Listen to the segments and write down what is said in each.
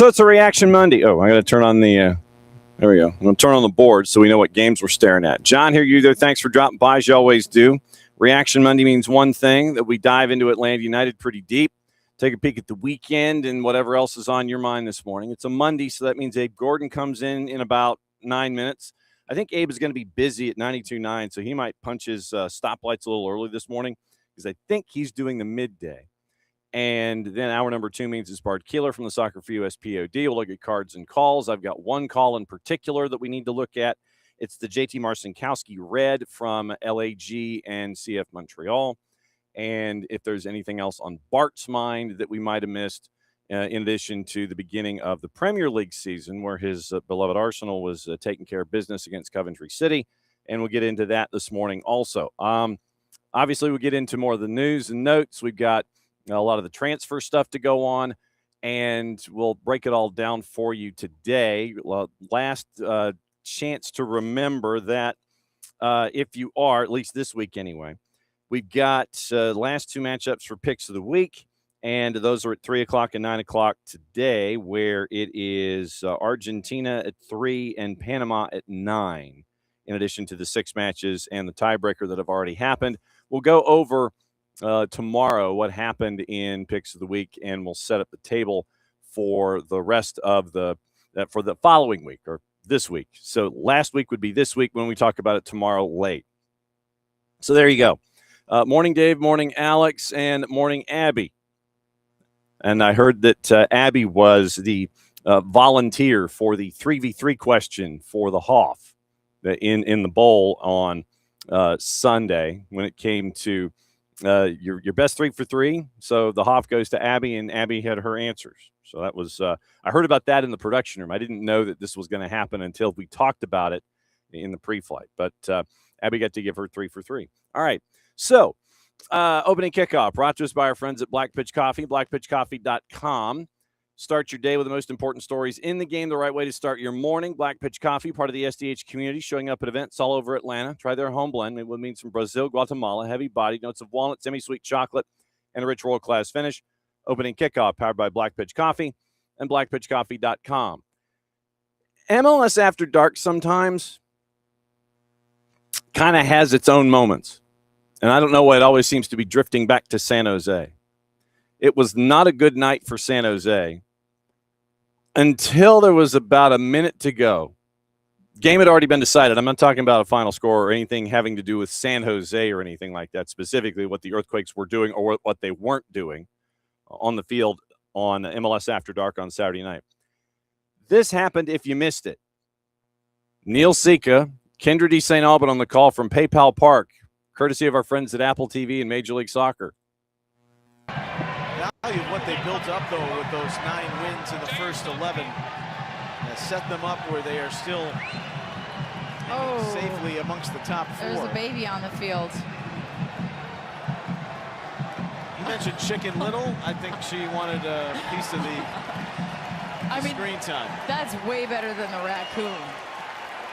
So it's a Reaction Monday. Oh, I got to turn on the, there we go. I'm going to turn on the board so we know what games we're staring at. John, here you there. Thanks for dropping by, as you always do. Reaction Monday means one thing, that we dive into Atlanta United pretty deep, take a peek at the weekend and whatever else is on your mind this morning. It's a Monday, so that means Abe Gordon comes in about 9 minutes. I think Abe is going to be busy at 92.9, so he might punch his stoplights a little early this morning because I think he's doing the midday. And then hour number 2 means it's Bart Keeler from the SoccerForUSPod. We'll look at cards and calls. I've got one call in particular that we need to look at. It's the JT Marcinkowski red from LAG and CF Montreal. And if there's anything else on Bart's mind that we might have missed, in addition to the beginning of the Premier League season where his beloved Arsenal was taking care of business against Coventry City. And we'll get into that this morning also. Obviously, we'll get into more of the news and notes. We've got a lot of the transfer stuff to go on, and we'll break it all down for you today. Last chance to remember that if you are, at least this week anyway, we've got last 2 matchups for picks of the week, and those are at 3 o'clock and 9 o'clock today, where it is Argentina at 3 and Panama at 9, in addition to the 6 matches and the tiebreaker that have already happened. We'll go over tomorrow what happened in picks of the week, and we'll set up the table for the rest of for the following week or this week. So last week would be this week when we talk about it tomorrow late. So there you go. Morning, Dave. Morning, Alex. And morning, Abby. And I heard that Abby was the volunteer for the 3v3 question for the Hoff in the bowl on Sunday when it came to your best 3 for 3. So the Hoff goes to Abby, and Abby had her answers. So that was I heard about that in the production room. I didn't know that this was going to happen until we talked about it in the pre-flight. But Abby got to give her 3 for 3. All right. So opening kickoff brought to us by our friends at Black Pitch Coffee, blackpitchcoffee.com. Start your day with the most important stories in the game, the right way to start your morning. Black Pitch Coffee, part of the SDH community, showing up at events all over Atlanta. Try their home blend. It means from Brazil, Guatemala, heavy bodied, notes of walnut, semi-sweet chocolate, and a rich world-class finish. Opening kickoff, powered by Black Pitch Coffee and blackpitchcoffee.com. MLS After Dark sometimes kind of has its own moments. And I don't know why it always seems to be drifting back to San Jose. It was not a good night for San Jose until there was about a minute to go. Game had already been decided. I'm not talking about a final score or anything having to do with San Jose or anything like that, specifically what the Earthquakes were doing or what they weren't doing on the field on MLS After Dark on Saturday night. This happened if you missed it. Neil Sika, Kendra D. St. Albin on the call from PayPal Park, courtesy of our friends at Apple TV and Major League Soccer. Value of what they built up, though, with those 9 wins in the first 11 has set them up where they are still safely amongst the top 4. There's a baby on the field. You mentioned Chicken Little. I think she wanted a piece of the screen time. That's way better than the raccoon.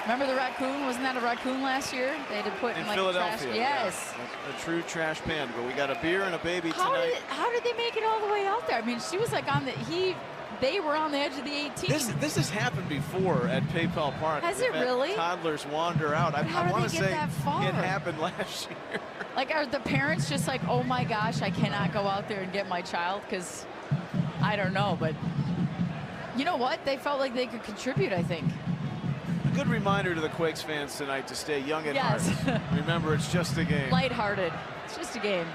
Remember the raccoon? Wasn't that a raccoon last year? They had to put in like Philadelphia. Trash. Yes. Yeah. A true trash pan. But we got a beer and a baby tonight. How did they make it all the way out there? I mean, she was like on the they were on the edge of the 18. This has happened before at PayPal Park. Has it really? Toddlers wander out. I want to say it happened last year. Like, are the parents just like, oh my gosh, I cannot go out there and get my child? Because I don't know, but you know what? They felt like they could contribute, I think. Good reminder to the Quakes fans tonight to stay young at heart. Remember, it's just a game. Lighthearted. It's just a game.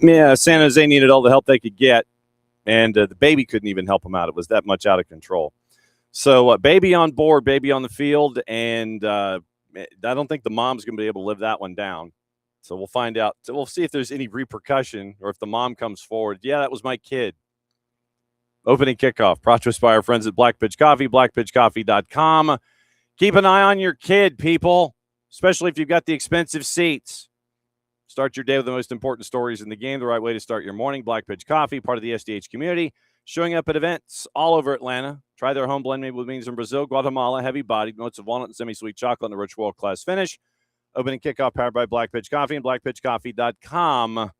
Yeah, San Jose needed all the help they could get, and the baby couldn't even help them out. It was that much out of control. So baby on board, baby on the field, and I don't think the mom's going to be able to live that one down. So we'll find out. So we'll see if there's any repercussion or if the mom comes forward. Yeah, that was my kid. Opening kickoff, brought to us by our friends at Black Pitch Coffee, blackpitchcoffee.com. Keep an eye on your kid, people, especially if you've got the expensive seats. Start your day with the most important stories in the game, the right way to start your morning. Black Pitch Coffee, part of the SDH community, showing up at events all over Atlanta. Try their home blend made with beans from Brazil, Guatemala, heavy-bodied, notes of walnut and semi-sweet chocolate, and a rich world-class finish. Opening kickoff powered by Black Pitch Coffee and blackpitchcoffee.com.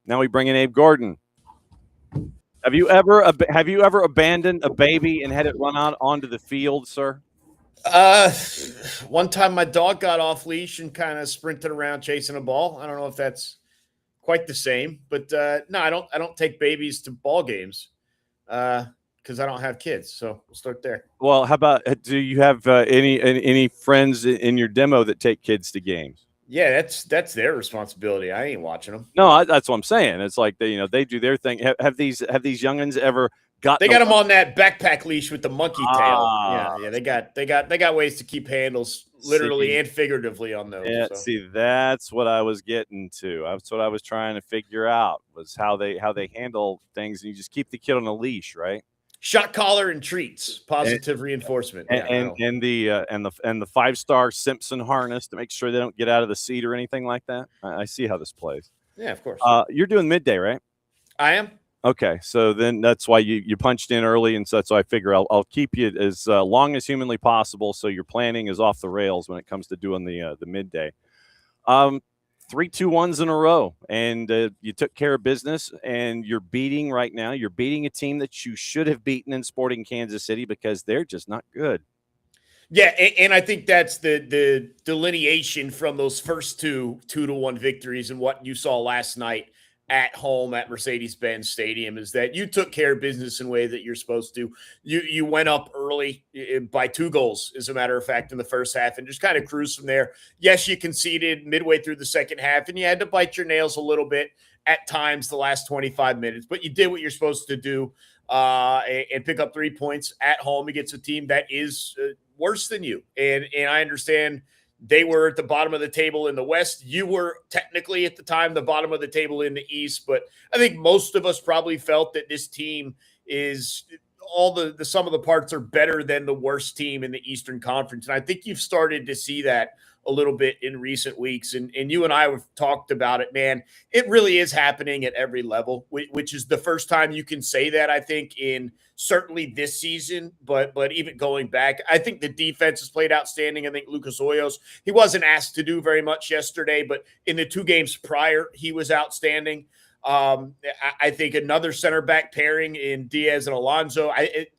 Now we bring in Abe Gordon. Have you ever abandoned a baby and had it run out onto the field, sir? One time my dog got off leash and kind of sprinted around chasing a ball. I don't know if that's quite the same, but no, I don't take babies to ball games because I don't have kids. So we'll start there. Well, how about do you have any friends in your demo that take kids to games? Yeah, that's their responsibility. I ain't watching them. No, that's what I'm saying. It's like they do their thing. Have these youngins ever got? They got them on that backpack leash with the monkey tail. Yeah. They got ways to keep handles literally and figuratively on those. Yeah, so. see, that's what I was getting to. That's what I was trying to figure out was how they handle things. And you just keep the kid on a leash, right? Shot collar and treats, positive reinforcement, and the 5-star Simpson harness to make sure they don't get out of the seat or anything like that. I see how this plays. Yeah, of course. You're doing midday, right? I am. Okay, so then that's why you punched in early, and so that's why I figure I'll keep you as long as humanly possible, so your planning is off the rails when it comes to doing the midday. 3 2-1s in a row, and you took care of business, and you're beating right now. You're beating a team that you should have beaten in Sporting Kansas City because they're just not good. Yeah, and I think that's the delineation from those first 2-1 victories and what you saw last night at home at Mercedes-Benz Stadium is that you took care of business in a way that you're supposed to. You went up early by 2 goals, as a matter of fact, in the first half and just kind of cruised from there. Yes, you conceded midway through the second half, and you had to bite your nails a little bit at times the last 25 minutes, but you did what you're supposed to do and pick up 3 points at home against a team that is worse than you. And I understand they were at the bottom of the table in the West. You were technically at the time the bottom of the table in the East, but I think most of us probably felt that this team is all the sum of the parts are better than the worst team in the Eastern Conference. And I think you've started to see that a little bit in recent weeks. And you and I have talked about it, man. It really is happening at every level, which is the first time you can say that, I think, in certainly this season, but even going back, I think the defense has played outstanding. I think Lucas Hoyos, he wasn't asked to do very much yesterday, but in the 2 games prior, he was outstanding. I think another center back pairing in Diaz and Alonso.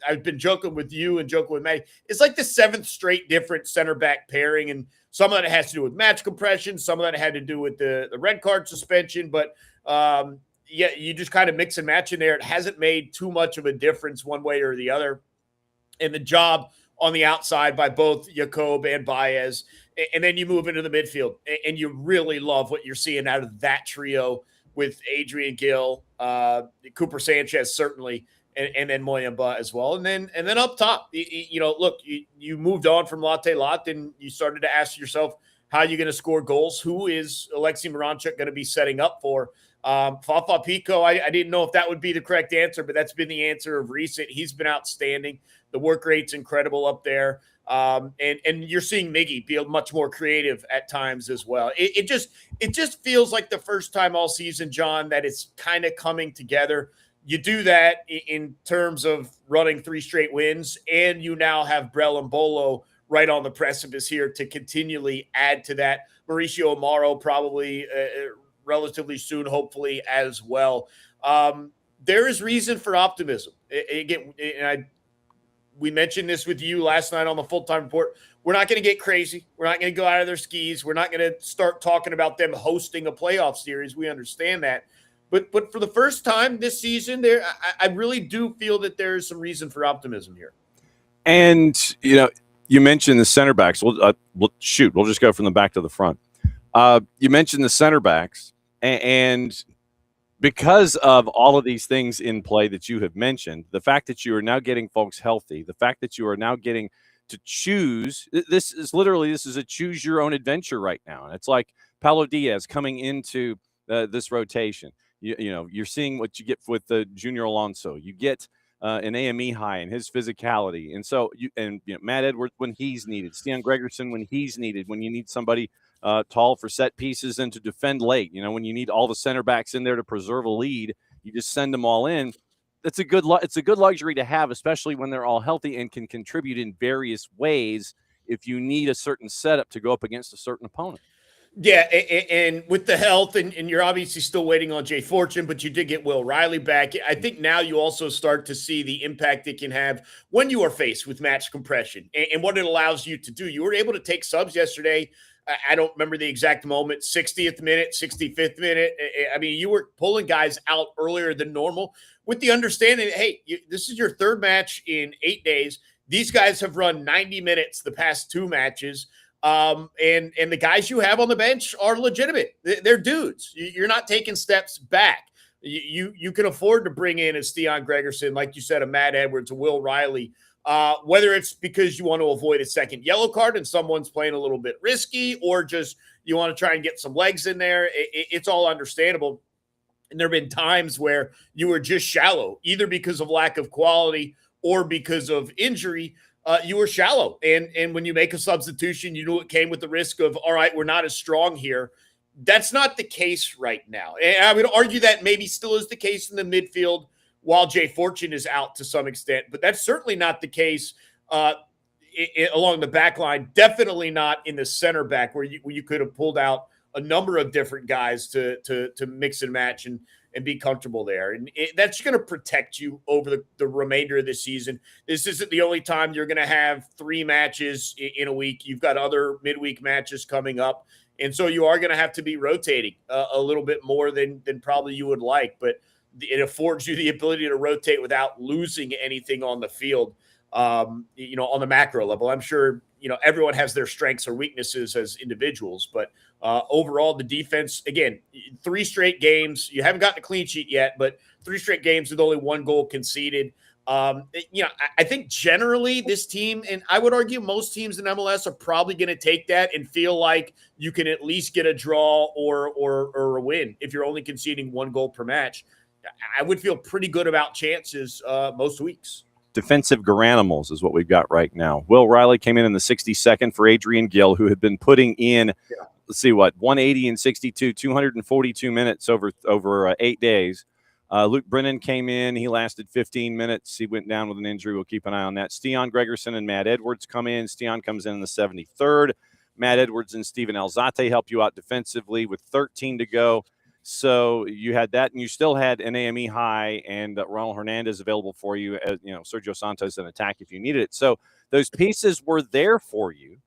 I've been joking with you and joking with Maddie. It's like the 7th straight different center back pairing, and some of that has to do with match compression. Some of that had to do with the red card suspension, but yeah, you just kind of mix and match in there. It hasn't made too much of a difference one way or the other. And the job on the outside by both Jacob and Baez. And then you move into the midfield, and you really love what you're seeing out of that trio with Adrian Gill, Cooper Sanchez, certainly, and then Moyamba as well. And then up top, look, you moved on from Latte Lot, and you started to ask yourself, how are you going to score goals? Who is Alexei Miranchuk going to be setting up for? Fafa Pico, I didn't know if that would be the correct answer, but that's been the answer of recent. He's been outstanding. The work rate's incredible up there. And you're seeing Miggy be much more creative at times as well. It just feels like the first time all season, John, that it's kind of coming together. You do that in terms of running 3 straight wins, and you now have Brel and Bolo right on the precipice here to continually add to that. Mauricio Amaro probably relatively soon, hopefully, as well. There is reason for optimism. We mentioned this with you last night on the Full-Time Report. We're not going to get crazy. We're not going to go out of their skis. We're not going to start talking about them hosting a playoff series. We understand that. But for the first time this season, I really do feel that there is some reason for optimism here. And, you mentioned the center backs. We'll just go from the back to the front. You mentioned the center backs, and because of all of these things in play that you have mentioned, the fact that you are now getting folks healthy, the fact that you are now getting to choose, this is a choose your own adventure right now. And it's like Paulo Diaz coming into this rotation. You're seeing what you get with the Junior Alonso. You get an AME high and his physicality. And so Matt Edwards when he's needed, Stian Gregerson when he's needed, when you need somebody tall for set pieces and to defend late. When you need all the center backs in there to preserve a lead, you just send them all in. It's a good luxury to have, especially when they're all healthy and can contribute in various ways if you need a certain setup to go up against a certain opponent. Yeah, and with the health, and you're obviously still waiting on Jay Fortune, but you did get Will Riley back. I think now you also start to see the impact it can have when you are faced with match compression and what it allows you to do. You were able to take subs yesterday. I don't remember the exact moment, 60th minute, 65th minute. I mean, you were pulling guys out earlier than normal with the understanding that, hey, this is your third match in 8 days. These guys have run 90 minutes the past 2 matches. And the guys you have on the bench are legitimate. They're dudes. You're not taking steps back. You can afford to bring in a Stian Gregerson, like you said, a Matt Edwards, a Will Riley, whether it's because you want to avoid a second yellow card and someone's playing a little bit risky, or just you want to try and get some legs in there. It's all understandable. And there have been times where you were just shallow, either because of lack of quality or because of injury. You were shallow. And when you make a substitution, you knew it came with the risk of, all right, we're not as strong here. That's not the case right now. And I would argue that maybe still is the case in the midfield while Jay Fortune is out to some extent. But that's certainly not the case along the back line. Definitely not in the center back where you could have pulled out a number of different guys to mix and match and be comfortable there. And that's going to protect you over the remainder of the season. This isn't the only time you're going to have 3 matches in a week. You've got other midweek matches coming up. And so you are going to have to be rotating a little bit more than probably you would like. But it affords you the ability to rotate without losing anything on the field, on the macro level. I'm sure, everyone has their strengths or weaknesses as individuals, but overall, the defense, again, 3 straight games. You haven't gotten a clean sheet yet, but 3 straight games with only 1 goal conceded. I think generally this team, and I would argue most teams in MLS are probably going to take that and feel like you can at least get a draw or a win if you're only conceding 1 goal per match. I would feel pretty good about chances most weeks. Defensive garanimals is what we've got right now. Will Riley came in the 62nd for Adrian Gill, who had been putting in, let's see, 180 and 62, 242 minutes over 8 days. Luke Brennan came in. He lasted 15 minutes. He went down with an injury. We'll keep an eye on that. Stian Gregerson and Matt Edwards come in. Stian comes in the 73rd. Matt Edwards and Steven Alzate help you out defensively with 13 to go. So you had that, and you still had an AME high and Ronald Hernandez available for you, as Sergio Santos in attack if you needed it. So those pieces were there for you.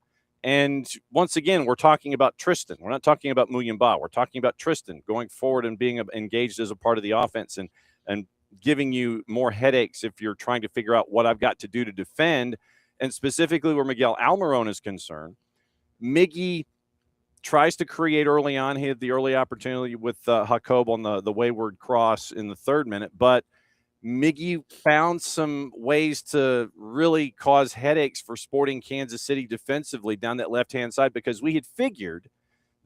And once again, we're talking about Tristan. We're not talking about Muyumba. We're talking about Tristan going forward and being engaged as a part of the offense and giving you more headaches if you're trying to figure out what I've got to do to defend. And specifically where Miguel Almiron is concerned, Miggy tries to create early on. He had the early opportunity with Jacob on the wayward cross in the 3rd minute, but Miggy found some ways to really cause headaches for Sporting Kansas City defensively down that left-hand side, because we had figured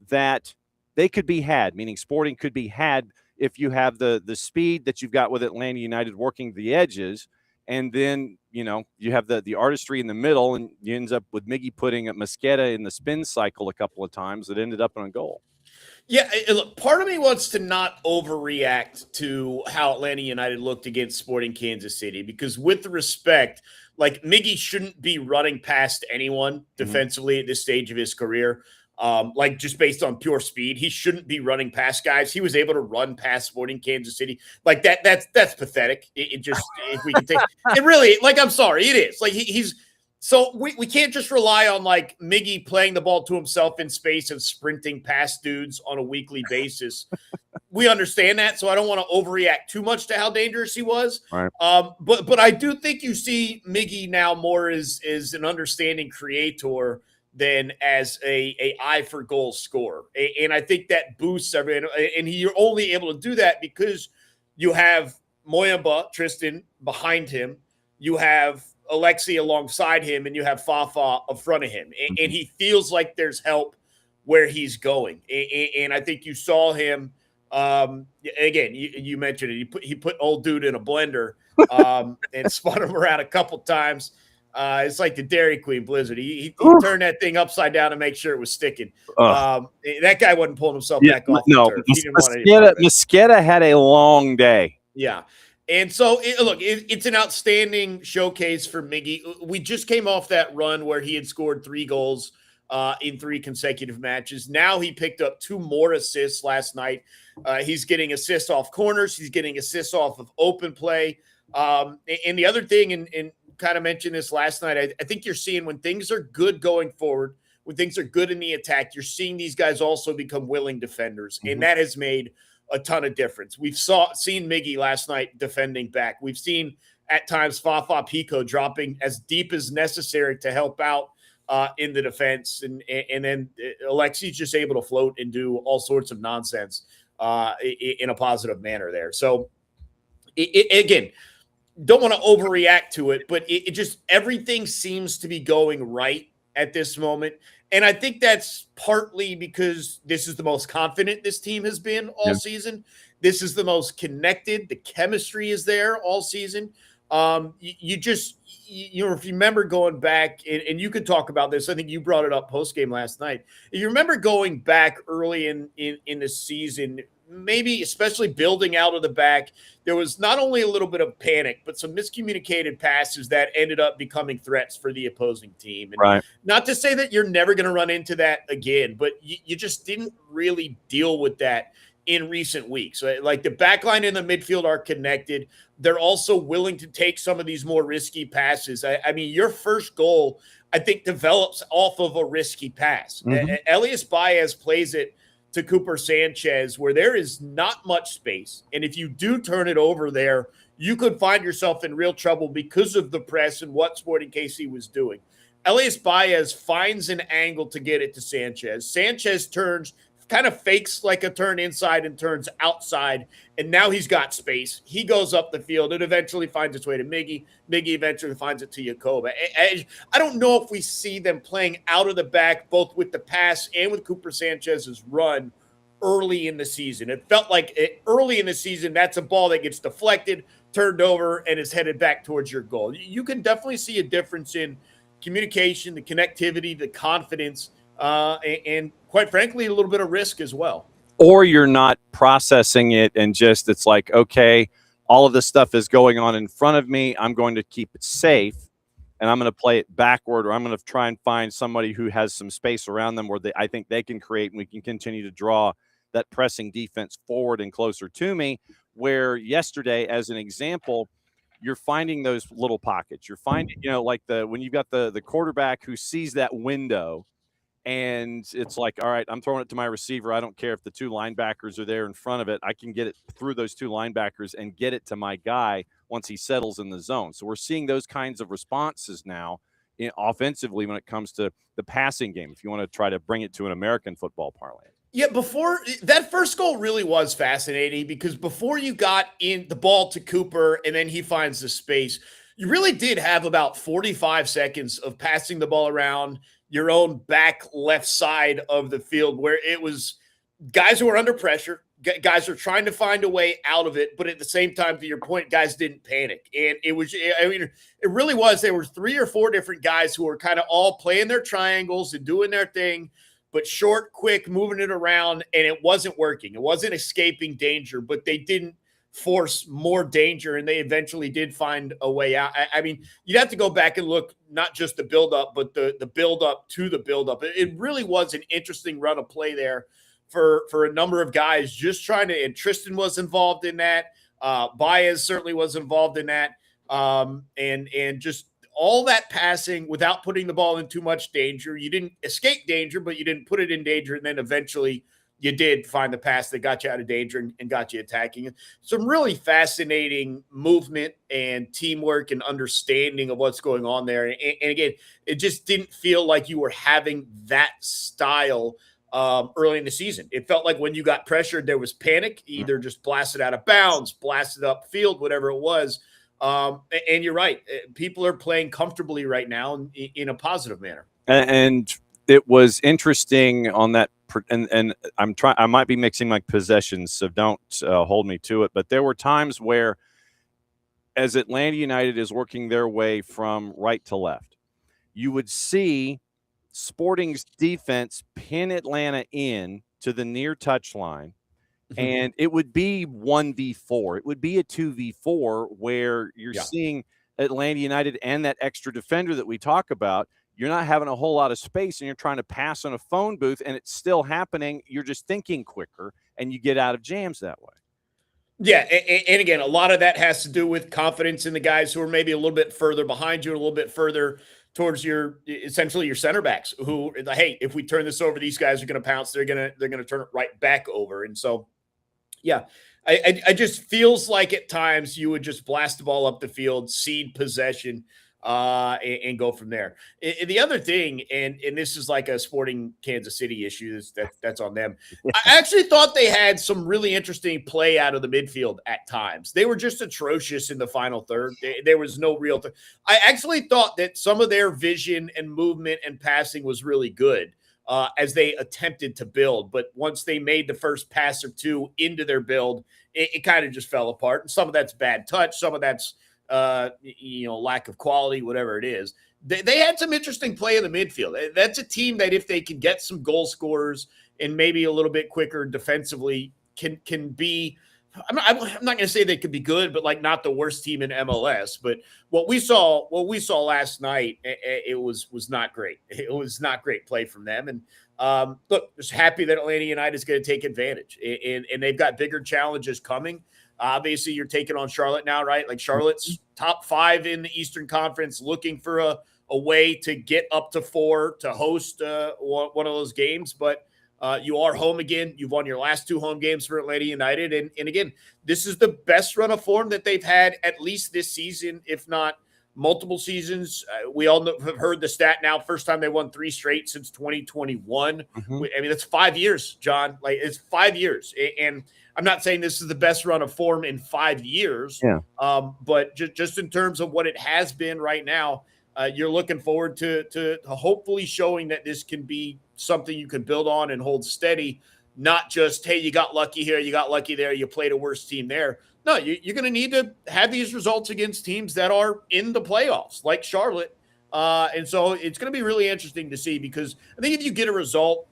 that they could be had, meaning Sporting could be had if you have the speed that you've got with Atlanta United working the edges, and then you have the artistry in the middle, and you end up with Miggy putting Mosqueda in the spin cycle a couple of times that ended up in a goal. Yeah, look, part of me wants to not overreact to how Atlanta United looked against Sporting Kansas City, because with respect, like, Miggy shouldn't be running past anyone defensively at this stage of his career. Just based on pure speed, he shouldn't be running past guys. He was able to run past Sporting Kansas City. Like, that's pathetic. It just, if we can take it, really, like, I'm sorry, it is. Like, he's so we can't just rely on, like, Miggy playing the ball to himself in space and sprinting past dudes on a weekly basis. We understand that, so I don't want to overreact too much to how dangerous he was. Right. But I do think you see Miggy now more as an understanding creator than as a eye for goal scorer. And I think that boosts everyone. And you're only able to do that because you have Muyumba, Tristan, behind him. You have Alexi alongside him, and you have Fafa in front of him. And he feels like there's help where he's going. And I think you saw him, again, you mentioned it. He put old dude in a blender and spun him around a couple times. It's like the Dairy Queen blizzard. He turned that thing upside down to make sure it was sticking. That guy wasn't pulling himself back off the turf. He didn't want to. Mosqueda had a long day. Yeah. And so, it's an outstanding showcase for Miggy. We just came off that run where he had scored 3 goals in 3 consecutive matches. Now he picked up 2 more assists last night. He's getting assists off corners. He's getting assists off of open play. And the other thing, and kind of mentioned this last night, I think you're seeing when things are good going forward, when things are good in the attack, you're seeing these guys also become willing defenders. Mm-hmm. And that has made a ton of difference. We've seen Miggy last night defending back. We've seen at times Fafa Pico dropping as deep as necessary to help out in the defense. And then Alexi's just able to float and do all sorts of nonsense in a positive manner there. So again, don't want to overreact to it, but it just, everything seems to be going right at this moment. And I think that's partly because this is the most confident this team has been all season. This is the most connected. The chemistry is there all season. You if you remember going back, and you could talk about this, I think you brought it up post-game last night. If you remember going back early in the season, maybe especially building out of the back, there was not only a little bit of panic, but some miscommunicated passes that ended up becoming threats for the opposing team. And not to say that you're never going to run into that again, but you just didn't really deal with that in recent weeks. Like the backline and the midfield are connected. They're also willing to take some of these more risky passes. I mean, your first goal, I think, develops off of a risky pass. Mm-hmm. Elias Baez plays it to Cooper Sanchez where there is not much space. And if you do turn it over there, you could find yourself in real trouble because of the press and what Sporting KC was doing. Elias Baez finds an angle to get it to Sanchez. Sanchez turns, kind of fakes like a turn inside and turns outside, and now he's got space. He goes up the field. It eventually finds its way to Miggy. Miggy eventually finds it to Jacoba. I don't know if we see them playing out of the back, both with the pass and with Cooper Sanchez's run early in the season. It felt like early in the season, that's a ball that gets deflected, turned over, and is headed back towards your goal. You can definitely see a difference in communication, the connectivity, the confidence, and quite frankly, a little bit of risk as well. Or you're not processing it and just, it's like, okay, all of this stuff is going on in front of me. I'm going to keep it safe and I'm going to play it backward, or I'm going to try and find somebody who has some space around them where I think they can create, and we can continue to draw that pressing defense forward and closer to me. Where yesterday, as an example, you're finding those little pockets. You're finding, like when you've got the quarterback who sees that window, and it's like, all right, I'm throwing it to my receiver. I don't care if the 2 linebackers are there in front of it. I can get it through those 2 linebackers and get it to my guy once he settles in the zone. So we're seeing those kinds of responses now offensively when it comes to the passing game, if you want to try to bring it to an American football parlance. Yeah, before that first goal really was fascinating, because before you got in the ball to Cooper and then he finds the space, you really did have about 45 seconds of passing the ball around your own back left side of the field, where it was guys who were under pressure, guys are trying to find a way out of it, but at the same time, to your point, guys didn't panic. And it was, I mean, it really was, there were 3 or 4 different guys who were kind of all playing their triangles and doing their thing, but short, quick, moving it around, and it wasn't working. It wasn't escaping danger, but they didn't force more danger, and they eventually did find a way out. I mean, you'd have to go back and look, not just the build-up, but the build-up to the build-up. It really was an interesting run of play there for a number of guys just trying to, and Tristan was involved in that. Baez certainly was involved in that. And just all that passing without putting the ball in too much danger. You didn't escape danger, but you didn't put it in danger, and then eventually you did find the pass that got you out of danger and got you attacking. Some really fascinating movement and teamwork and understanding of what's going on there. And again, it just didn't feel like you were having that style early in the season. It felt like when you got pressured, there was panic, either just blasted out of bounds, blasted up field, whatever it was. And you're right. People are playing comfortably right now in a positive manner. And it was interesting on that. And I might be mixing my possessions, so don't hold me to it. But there were times where, as Atlanta United is working their way from right to left, you would see Sporting's defense pin Atlanta in to the near touchline, and it would be 1v4. It would be a 2v4 where you're seeing Atlanta United and that extra defender that we talk about you're not having a whole lot of space and you're trying to pass on a phone booth and it's still happening. You're just thinking quicker and you get out of jams that way. Yeah, and again, a lot of that has to do with confidence in the guys who are maybe a little bit further behind you, a little bit further towards essentially your center backs. Who, hey, if we turn this over, these guys are going to pounce. They're gonna turn it right back over. And so, yeah, I just feels like at times you would just blast the ball up the field, cede possession, and go from there. And the other thing, and this is like a Sporting Kansas City issue, that's on them. I actually thought they had some really interesting play out of the midfield at times. They were just atrocious in the final third. There was no real I actually thought that some of their vision and movement and passing was really good as they attempted to build. But once they made the first pass or two into their build, it kind of just fell apart. And some of that's bad touch. Some of that's lack of quality, whatever it is. They had some interesting play in the midfield. That's a team that if they can get some goal scorers and maybe a little bit quicker defensively can be, I'm not going to say they could be good, but like not the worst team in MLS. But what we saw last night, it was not great. It was not great play from them. And look, just happy that Atlanta United is going to take advantage, and they've got bigger challenges coming. Obviously, you're taking on Charlotte now, right? Like Charlotte's top 5 in the Eastern Conference, looking for a way to get up to 4 to host one of those games. But you are home again. You've won your last 2 home games for Atlanta United. And again, this is the best run of form that they've had at least this season, if not multiple seasons. We all have heard the stat now. First time they won 3 straight since 2021. Mm-hmm. I mean, that's 5 years, John. Like, it's 5 years. And I'm not saying this is the best run of form in 5 years, but just in terms of what it has been right now, you're looking forward to hopefully showing that this can be something you can build on and hold steady, not just, hey, you got lucky here, you got lucky there, you played a worse team there. No, you're going to need to have these results against teams that are in the playoffs, like Charlotte. And so it's going to be really interesting to see, because I think if you get a result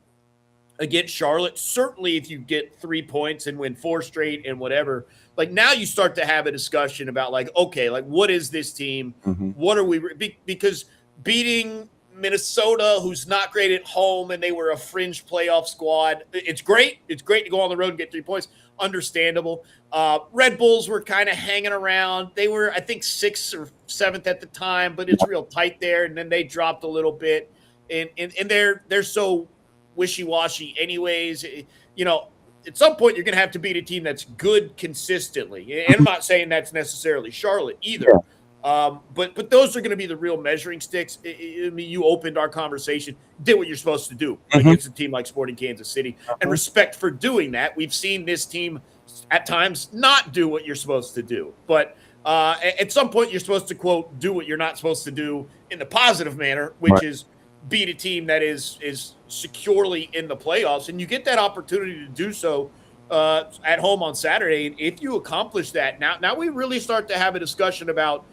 against Charlotte, certainly if you get 3 points and win 4 straight and whatever, like now you start to have a discussion about like, okay, like what is this team? Mm-hmm. What are we because beating Minnesota, who's not great at home, and they were a fringe playoff squad. It's great. It's great to go on the road and get 3 points. Understandable. Red Bulls were kind of hanging around. They were, I think, 6th or 7th at the time, but it's real tight there. And then they dropped a little bit, and they're so wishy-washy anyways. You know, at some point you're going to have to beat a team that's good consistently. And I'm not saying that's necessarily Charlotte either. Yeah. But those are going to be the real measuring sticks. I mean, you opened our conversation, did what you're supposed to do against a team like Sporting Kansas City, and respect for doing that. We've seen this team at times not do what you're supposed to do, but at some point you're supposed to, quote, do what you're not supposed to do in the positive manner, which is beat a team that is securely in the playoffs, and you get that opportunity to do so at home on Saturday. And if you accomplish that, now we really start to have a discussion about,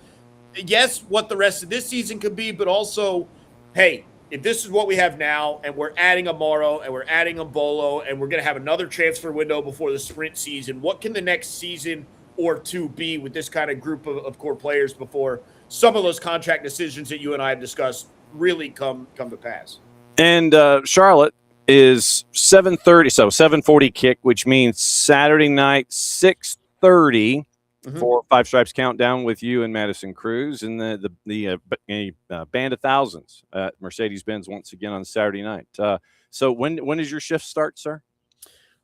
yes, what the rest of this season could be, but also, hey, if this is what we have now, and we're adding a Morrow, and we're adding a Bolo, and we're going to have another transfer window before the sprint season, what can the next season or two be with this kind of group of core players before some of those contract decisions that you and I have discussed really come to pass? And Charlotte is 7:30, so 7:40 kick, which means Saturday night 6:30 for Five Stripes Countdown with you and Madison Cruz, and the Band of Thousands at Mercedes-Benz once again on Saturday night. So when does your shift start, sir?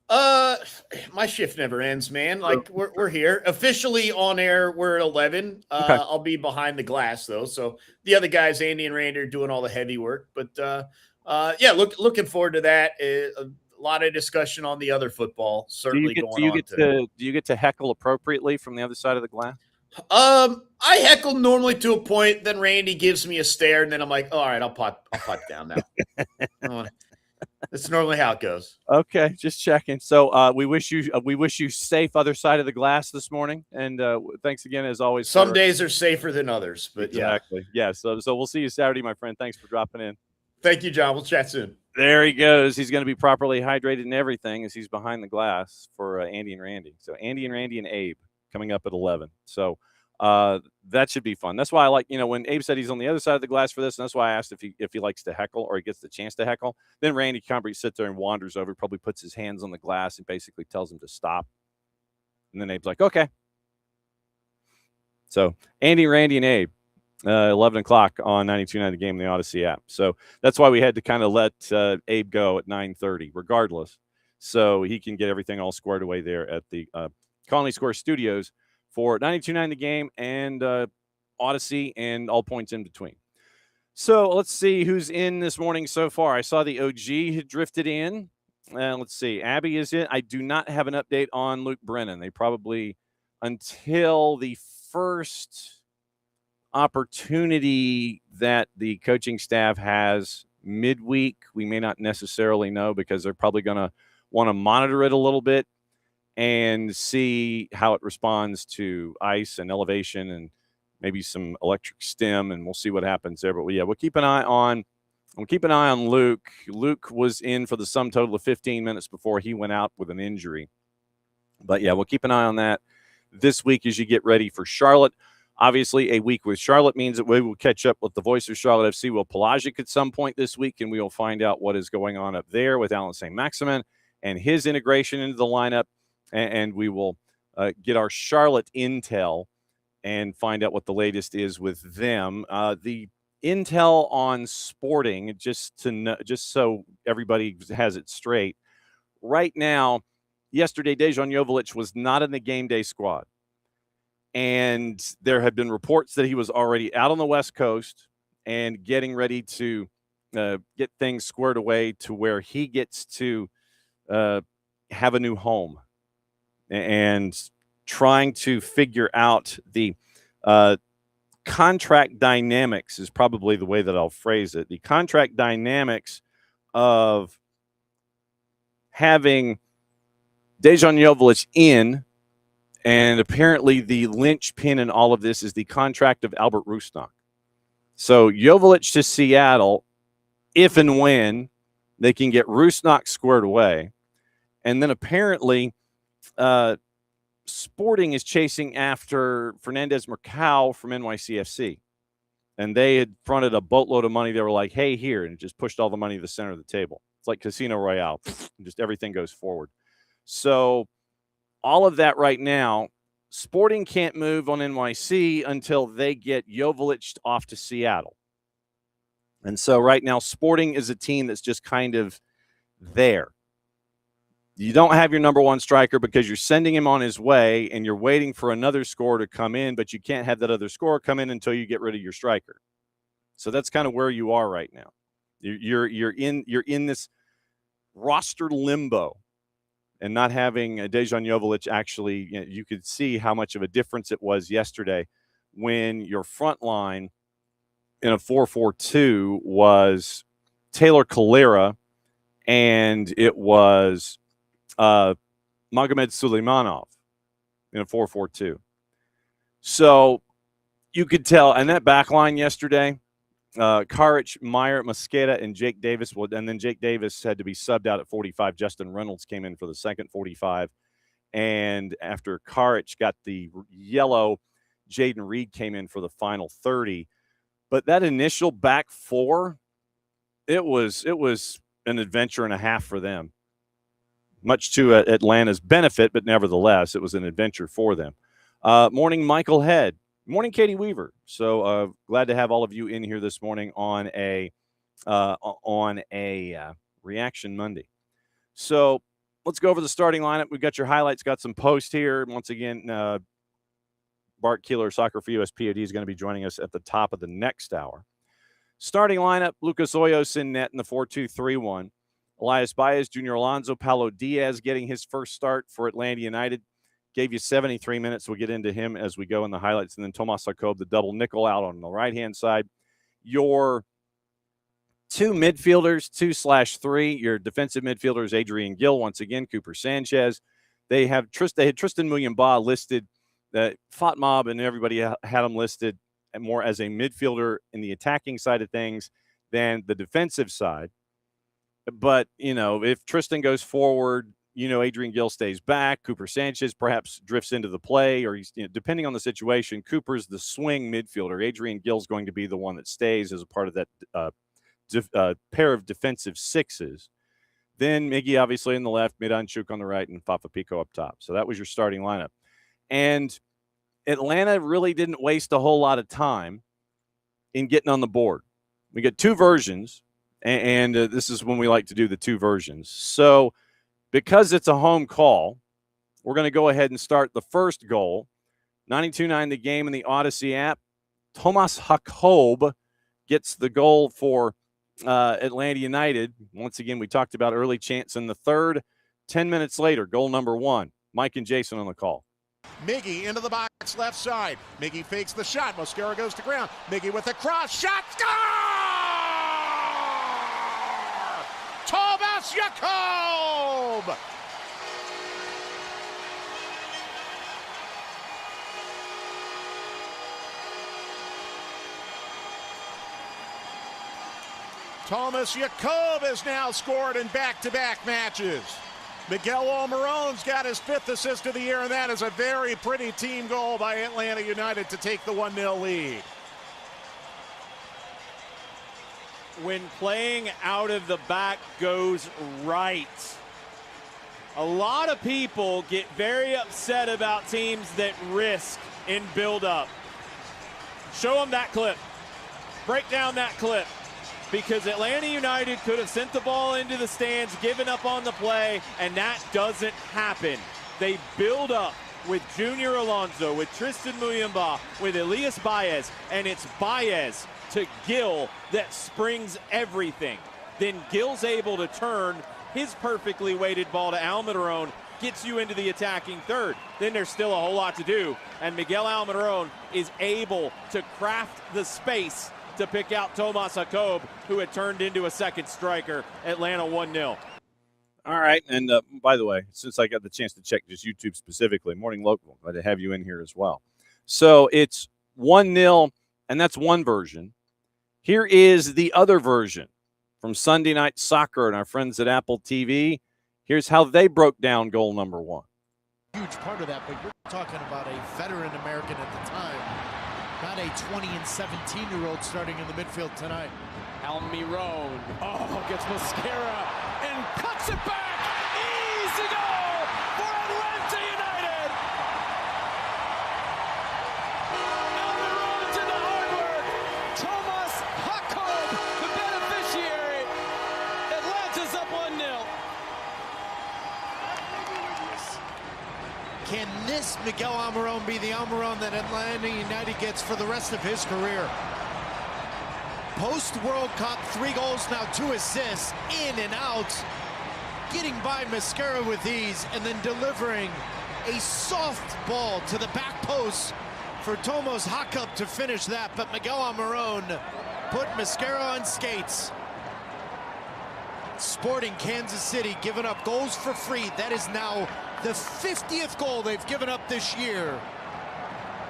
My shift never ends, man. Like we're here officially on air. We're at 11. Okay. I'll be behind the glass though. So the other guys, Andy and Randy, are doing all the heavy work, but yeah, looking forward to that. A lot of discussion on the other football. Certainly going on. Do you get to heckle appropriately from the other side of the glass? I heckle normally to a point. Then Randy gives me a stare, and then I'm like, all right, I'll pot down now. That's normally how it goes. Okay, just checking. So we wish you safe other side of the glass this morning, and thanks again as always. Some days are safer than others, but exactly. Yeah. So we'll see you Saturday, my friend. Thanks for dropping in. Thank you, John. We'll chat soon. There he goes. He's going to be properly hydrated and everything as he's behind the glass for Andy and Randy. So Andy and Randy and Abe coming up at 11. So That should be fun. That's why I like, when Abe said he's on the other side of the glass for this, and that's why I asked if he likes to heckle or he gets the chance to heckle. Then Randy Cumbry sits there and wanders over, probably puts his hands on the glass and basically tells him to stop. And then Abe's like, okay. So Andy, Randy, and Abe, 11 o'clock on 92.9 The Game in the Odyssey app. So that's why we had to kind of let Abe go at 9:30, regardless, so he can get everything all squared away there at the Colony Square Studios for 92.9 The Game and Odyssey and all points in between. So let's see who's in this morning so far. I saw the OG had drifted in. Let's see. Abby is in. I do not have an update on Luke Brennan. They probably, until the first opportunity that the coaching staff has midweek, we may not necessarily know, because they're probably going to want to monitor it a little bit and see how it responds to ice and elevation and maybe some electric stim, and we'll see what happens there. But we'll keep an eye on Luke. Luke was in for the sum total of 15 minutes before he went out with an injury. But we'll keep an eye on that this week as you get ready for Charlotte. Obviously, a week with Charlotte means that we will catch up with the voice of Charlotte FC, Will Pelagic, at some point this week, and we will find out what is going on up there with Alan St. Maximin and his integration into the lineup. And we will get our Charlotte intel and find out what the latest is with them. The intel on Sporting, just so everybody has it straight, right now, yesterday, Dejan Joveljic was not in the game day squad. And there have been reports that he was already out on the West Coast and getting ready to get things squared away to where he gets to have a new home, and trying to figure out the contract dynamics is probably the way that I'll phrase it. The contract dynamics of having Dejan Joveljic in, and apparently the linchpin in all of this is the contract of Albert Rusnak. So Joveljic to Seattle, if and when they can get Rusnak squared away. And then apparently Sporting is chasing after Fernandez Mercado from NYCFC. And they had fronted a boatload of money. They were like, hey, here, and just pushed all the money to the center of the table. It's like Casino Royale. Just everything goes forward. So all of that right now, Sporting can't move on NYC until they get Joveljic off to Seattle. And so right now, Sporting is a team that's just kind of there. You don't have your number one striker because you're sending him on his way and you're waiting for another scorer to come in, but you can't have that other scorer come in until you get rid of your striker. So that's kind of where you are right now. You're in this roster limbo. And not having Dejan Joveljic, actually, you could see how much of a difference it was yesterday when your front line in a 4-4-2 was Taylor Kalera and it was Magomed Suleimanov in a 4-4-2. So you could tell, and that back line yesterday, Karic, Meyer, Mosqueda, and Jake Davis. And then Jake Davis had to be subbed out at 45. Justin Reynolds came in for the second 45. And after Karic got the yellow, Jaden Reed came in for the final 30. But that initial back four, it was an adventure and a half for them. Much to Atlanta's benefit, but nevertheless, it was an adventure for them. Morning, Michael Head. Morning, Katie Weaver. So glad to have all of you in here this morning on a Reaction Monday. So let's go over the starting lineup. We've got your highlights, got some posts here. Once again, Bart, Keeler, SoccerForUSPod is going to be joining us at the top of the next hour. Starting lineup, Lucas Hoyos in net in the 4-2-3-1. Elias Baez, Junior Alonso, Paulo Diaz getting his first start for Atlanta United. Gave you 73 minutes. We'll get into him as we go in the highlights. And then Tomas Jakob, the double nickel out on the right-hand side. Your two midfielders, 2/3, your defensive midfielders, Adrian Gill, once again, Cooper Sanchez. They had Tristan Muyamba listed, Fatmob and everybody had him listed more as a midfielder in the attacking side of things than the defensive side. But, if Tristan goes forward, Adrian Gill stays back. Cooper Sanchez perhaps drifts into the play, or he's, depending on the situation, Cooper's the swing midfielder. Adrian Gill's going to be the one that stays as a part of that pair of defensive sixes. Then Miggy obviously on the left, Miranchuk on the right, and Fafa Pico up top. So that was your starting lineup. And Atlanta really didn't waste a whole lot of time in getting on the board. We get two versions, and this is when we like to do the two versions. So because it's a home call, we're going to go ahead and start the first goal. 92.9 The Game in the Odyssey app. Tomas Jakob gets the goal for Atlanta United. Once again, we talked about early chance in the third. 10 minutes later, goal number 1. Mike and Jason on the call. Miggy into the box, left side. Miggy fakes the shot. Mosquera goes to ground. Miggy with a cross. Shot. Score! Tomas Jakob! Tomas Jakob has now scored in back-to-back matches. Miguel Almiron's got his 5th assist of the year, and that is a very pretty team goal by Atlanta United to take the 1-0 lead. When playing out of the back goes right, a lot of people get very upset about teams that risk in build-up. Show them that clip. Break down that clip. Because Atlanta United could have sent the ball into the stands, given up on the play, and that doesn't happen. They build up with Junior Alonso, with Tristan Muyumba, with Elias Baez, and it's Baez to Gill that springs everything. Then Gill's able to turn his perfectly weighted ball to Almiron, gets you into the attacking third. Then there's still a whole lot to do, and Miguel Almiron is able to craft the space to pick out Tomas Jakob, who had turned into a second striker. Atlanta 1-0. All right, and by the way, since I got the chance to check just YouTube specifically, Morning Local, glad to have you in here as well. So it's 1-0, and that's one version. Here is the other version from Sunday Night Soccer and our friends at Apple TV. Here's how they broke down goal number 1. Huge part of that, but you're talking about a veteran American at the time. Not a 20 and 17-year-old starting in the midfield tonight. Almiron, gets Mosquera and cuts it back. Easy goal for Atlanta United. Almiron to the hard work. Tomas Jakob, the beneficiary. Atlanta's up 1-0. Can this Miguel Almiron be the Almiron that Atlanta United gets for the rest of his career? Post-World Cup, 3 goals, now 2 assists, in and out. Getting by Mosquera with ease, and then delivering a soft ball to the back post for Tomas Jakob to finish that. But Miguel Almiron put Mosquera on skates. Sporting Kansas City giving up goals for free. That is now the 50th goal they've given up this year.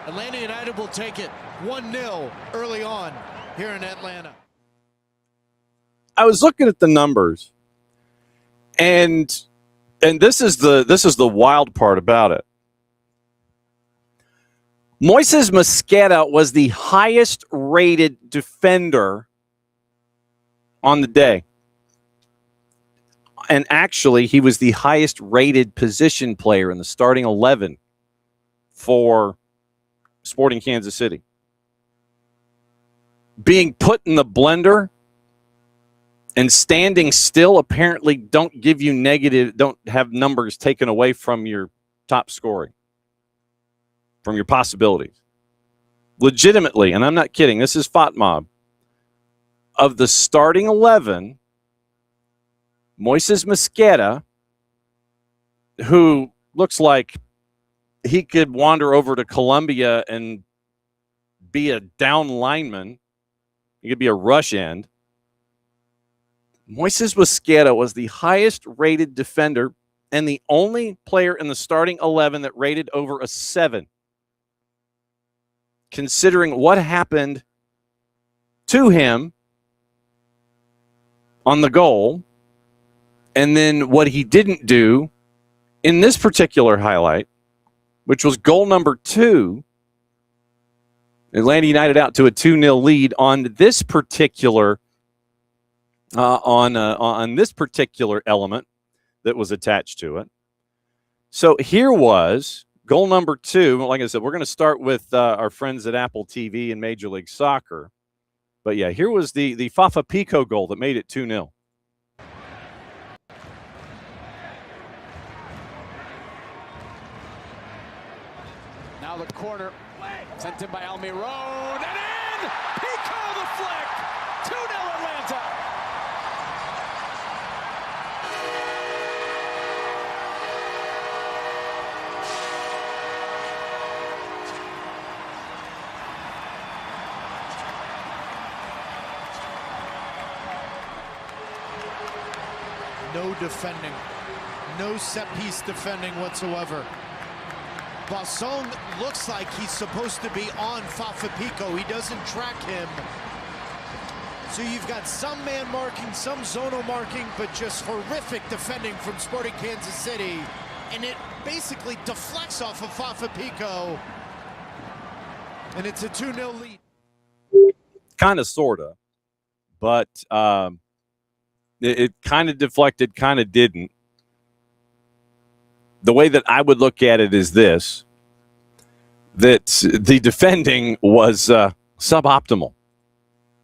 Atlanta United will take it 1-0 early on here in Atlanta. I was looking at the numbers, and this is the wild part about it. Moises Mosquera was the highest rated defender on the day. And actually, he was the highest rated position player in the starting 11 for Sporting Kansas City. Being put in the blender and standing still apparently don't give you don't have numbers taken away from your top scoring, from your possibilities. Legitimately, and I'm not kidding, this is FOTMob. Of the starting 11, Moises Mosquera, who looks like he could wander over to Colombia and be a down lineman. He could be a rush end. Moises Mosquera was the highest rated defender and the only player in the starting 11 that rated over a 7. Considering what happened to him on the goal, and then what he didn't do in this particular highlight, which was goal number 2, Atlanta United out to a 2-0 lead on this particular on this particular element that was attached to it. So here was goal number 2. Like I said, we're going to start with our friends at Apple TV and Major League Soccer. But yeah, here was the Fafa Pico goal that made it 2-0. Now the corner sent in by Almiron, and in! Pico the flick! 2-0 Atlanta! No defending. No set-piece defending whatsoever. Bassong looks like he's supposed to be on Fafa Pico. He doesn't track him. So you've got some man marking, some zonal marking, but just horrific defending from Sporting Kansas City. And it basically deflects off of Fafa Pico. And it's a 2-0 lead. Kind of, sort of. But it kind of deflected, kind of didn't. The way that I would look at it is this, that the defending was suboptimal.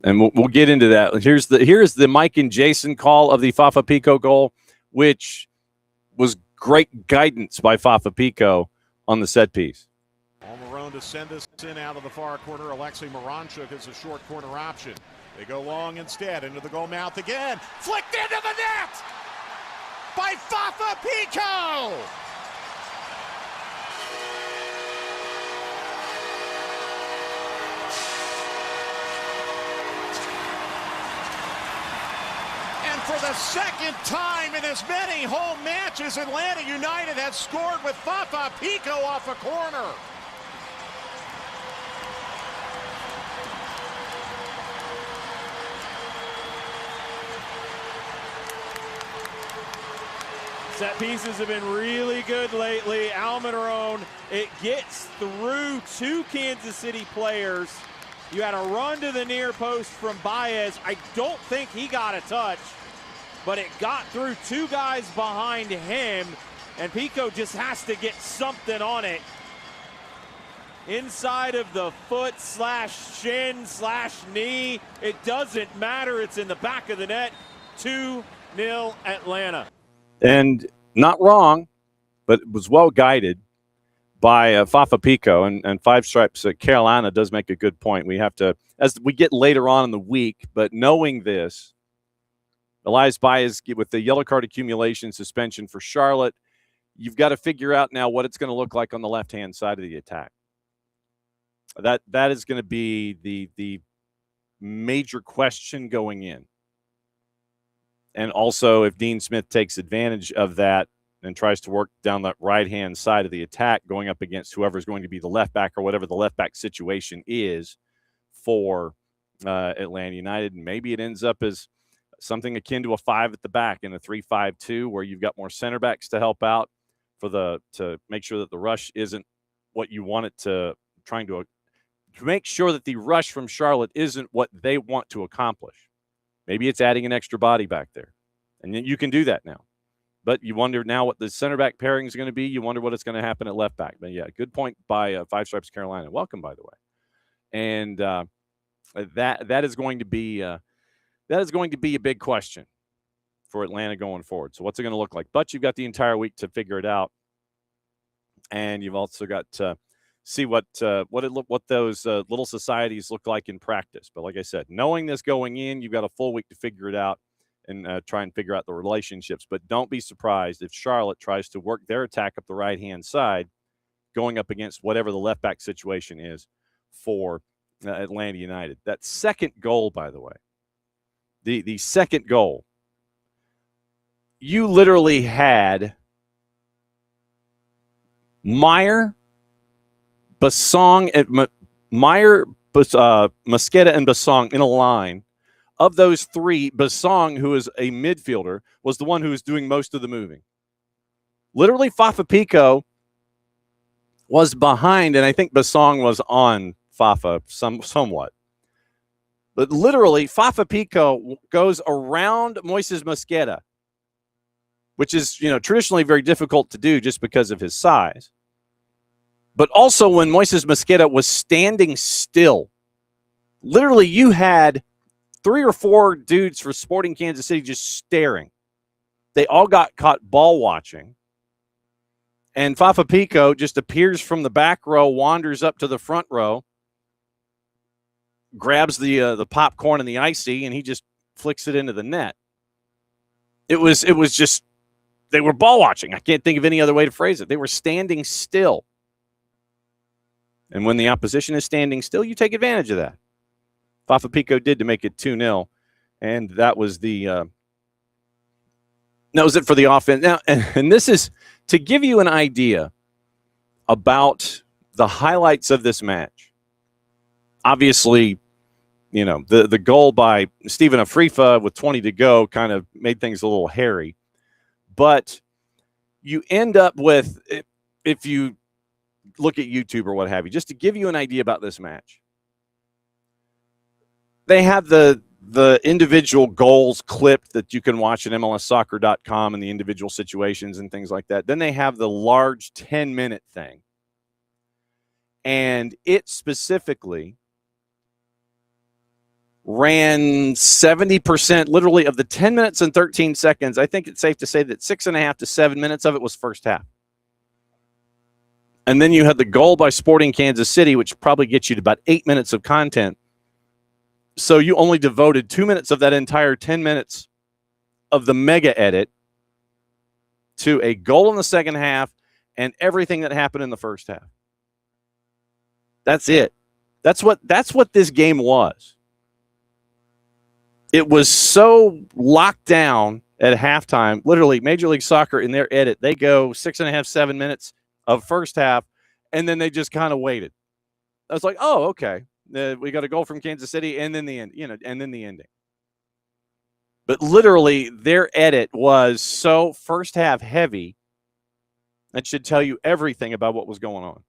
And we'll get into that. Here's the Mike and Jason call of the Fafa Pico goal, which was great guidance by Fafa Pico on the set piece. Almiron to send this in out of the far corner. Alexei Moranchuk is a short corner option. They go long instead into the goal mouth again. Flicked into the net by Fafa Pico. For the second time in as many home matches, Atlanta United has scored with Fafa Pico off a corner. Set pieces have been really good lately. Almiron, it gets through 2 Kansas City players. You had a run to the near post from Baez. I don't think he got a touch, but it got through 2 guys behind him, and Pico just has to get something on it. Inside of the foot / shin / knee. It doesn't matter. It's in the back of the net. 2-0 Atlanta. And not wrong, but it was well guided by Fafa Pico. And Five Stripes Carolina does make a good point. We have to, as we get later on in the week, but knowing this, Elias Baez with the yellow card accumulation suspension for Charlotte, you've got to figure out now what it's going to look like on the left-hand side of the attack. That is going to be the major question going in. And also, if Dean Smith takes advantage of that and tries to work down that right-hand side of the attack, going up against whoever's going to be the left back or whatever the left back situation is for Atlanta United, and maybe it ends up as something akin to a 5 at the back in a 3-5-2, where you've got more center backs to help out to make sure that the rush isn't what you want it to make sure that the rush from Charlotte isn't what they want to accomplish. Maybe it's adding an extra body back there, and you can do that now. But you wonder now what the center back pairing is going to be. You wonder what it's going to happen at left back. But yeah, good point by Five Stripes Carolina. Welcome, by the way. And that is going to be a big question for Atlanta going forward. So what's it going to look like? But you've got the entire week to figure it out, and you've also got to see what those little societies look like in practice. But like I said, knowing this going in, you've got a full week to figure it out and try and figure out the relationships. But don't be surprised if Charlotte tries to work their attack up the right-hand side, going up against whatever the left back situation is for Atlanta United. That second goal, by the way, the second goal, you literally had Meyer, Bassong, Mosqueda, and Bassong in a line. Of those 3, Bassong, who is a midfielder, was the one who was doing most of the moving. Literally, Fafa Pico was behind, and I think Basong was on Fafa somewhat. But literally, Fafa Pico goes around Moises Mosqueda, which is, traditionally very difficult to do just because of his size. But also when Moises Mosqueda was standing still, literally you had 3 or 4 dudes for Sporting Kansas City just staring. They all got caught ball watching. And Fafa Pico just appears from the back row, wanders up to the front row, grabs the popcorn and the icy, and he just flicks it into the net. It was just, they were ball watching. I can't think of any other way to phrase it. They were standing still. And when the opposition is standing still, you take advantage of that. Fafa Pico did to make it 2-0. And that was it for the offense. Now, and this is to give you an idea about the highlights of this match. Obviously, the goal by Steven Afrifa with 20 to go kind of made things a little hairy. But you end up with, if you look at YouTube or what have you, just to give you an idea about this match, they have the individual goals clipped that you can watch at MLSsoccer.com and the individual situations and things like that. Then they have the large 10-minute thing. And it specifically ran 70%, literally, of the 10 minutes and 13 seconds. I think it's safe to say that 6.5 to 7 minutes of it was first half. And then you had the goal by Sporting Kansas City, which probably gets you to about 8 minutes of content. So you only devoted 2 minutes of that entire 10 minutes of the mega edit to a goal in the second half and everything that happened in the first half. That's it. That's what this game was. It was so locked down at halftime. Literally, Major League Soccer in their edit, they go 6.5, 7 minutes of first half, and then they just kind of waited. I was like, oh, okay. We got a goal from Kansas City, and then the end, and then the ending. But literally, their edit was so first half heavy that should tell you everything about what was going on.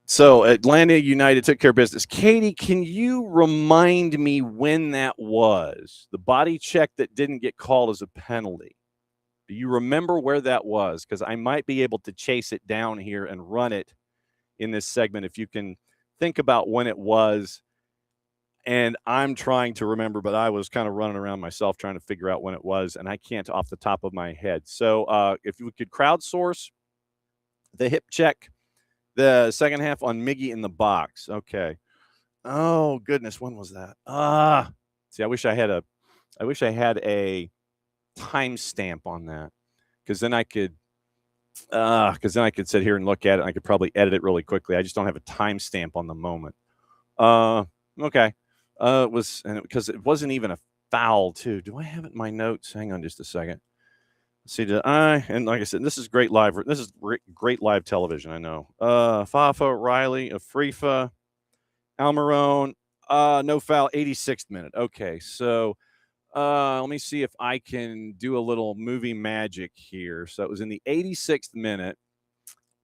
So Atlanta United took care of business. Katie, can you remind me when that was? The body check that didn't get called as a penalty. Do you remember where that was? Because I might be able to chase it down here and run it in this segment if you can think about when it was. And I'm trying to remember, but I was kind of running around myself trying to figure out when it was, and I can't off the top of my head. So if you could crowdsource the hip check, the second half on Miggy in the box. Okay. Oh goodness, when was that? See, I wish I had a timestamp on that, because then I could sit here and look at it. And I could probably edit it really quickly. I just don't have a timestamp on the moment. Okay. Because it wasn't even a foul too. Do I have it in my notes? Hang on just a second. See, and like I said, this is great live. This is great live television. I know. Fafa, Riley, Afrifa, Almiron, no foul, 86th minute. Okay, so let me see if I can do a little movie magic here. So it was in the 86th minute,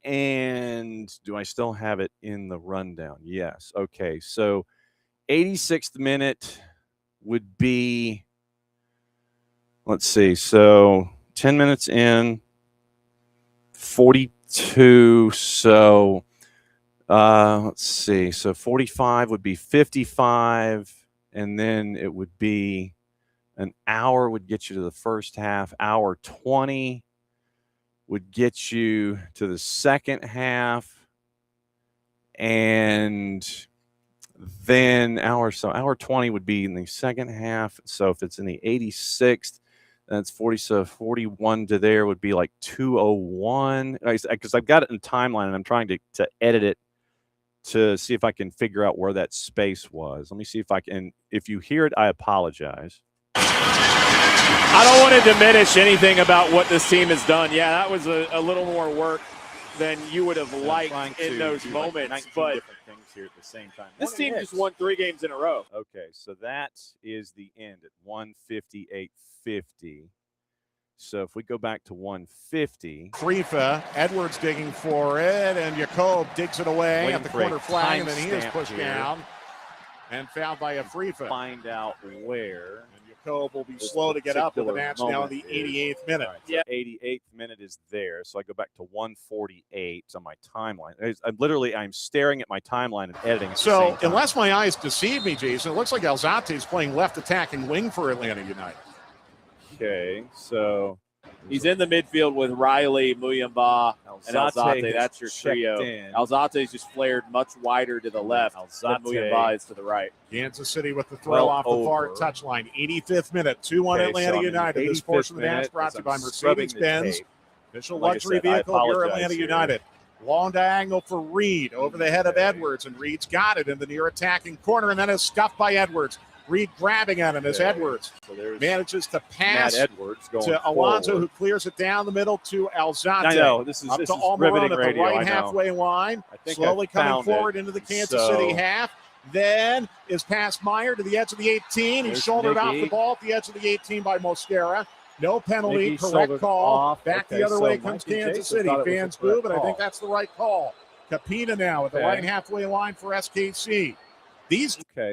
and do I still have it in the rundown? Yes. Okay, so 86th minute would be. Let's see. So 10 minutes in, 42. So let's see. So 45 would be 55. And then it would be an hour would get you to the first half. Hour 20 would get you to the second half. And then hour 20 would be in the second half. So if it's in the 86th, that's 40. So 41 to there would be like 201. Because I've got it in timeline and I'm trying to edit it to see if I can figure out where that space was. Let me see if I can. If you hear it, I apologize. I don't want to diminish anything about what this team has done. Yeah, that was a little more work than you would have liked in those moments. But things here at the same time. This team just won 3 games in a row. Okay, so that is the end at 158.50. So if we go back to 150. Frifa, Edwards digging for it, and Jacob digs it away Waiting at the for a corner flag, and then he is timestamp pushed here. down and fouled by a Frifa. Find out where. And Jacob will be this slow to get up with the particular match now in the moment is. 88th minute. All right, so 88th minute is there. So I go back to 148 on my timeline. I'm staring at my timeline and editing at the So same time. unless my eyes deceive me, Jason, it looks like Alzate is playing left attacking wing for Atlanta United. Okay, so He's in the midfield with Riley, Muyamba, and Alzate. That's your trio. Alzate's just flared much wider to the left than Muyamba is to the right. Kansas City with the throw off the far touchline. 85th minute, 2-1 Atlanta United. This portion of the match brought to you by Mercedes-Benz. Official luxury vehicle of your Atlanta United. Long diagonal for Reed over the head of Edwards, and Reed's got it in the near attacking corner, and then is scuffed by Edwards. Reed grabbing at him as Edwards manages to pass to Alonso, who clears it down the middle to Alzate. I know, this is Almiron at the radio, right halfway line, slowly coming forward into the Kansas City half. Then is past Meyer to the edge of the 18. He's shouldered off the ball at the edge of the 18 by Mosquera. No penalty, correct call. Back the other way comes Kansas City. Fans boo, but I think that's the right call. Capina now at the right halfway line for SKC.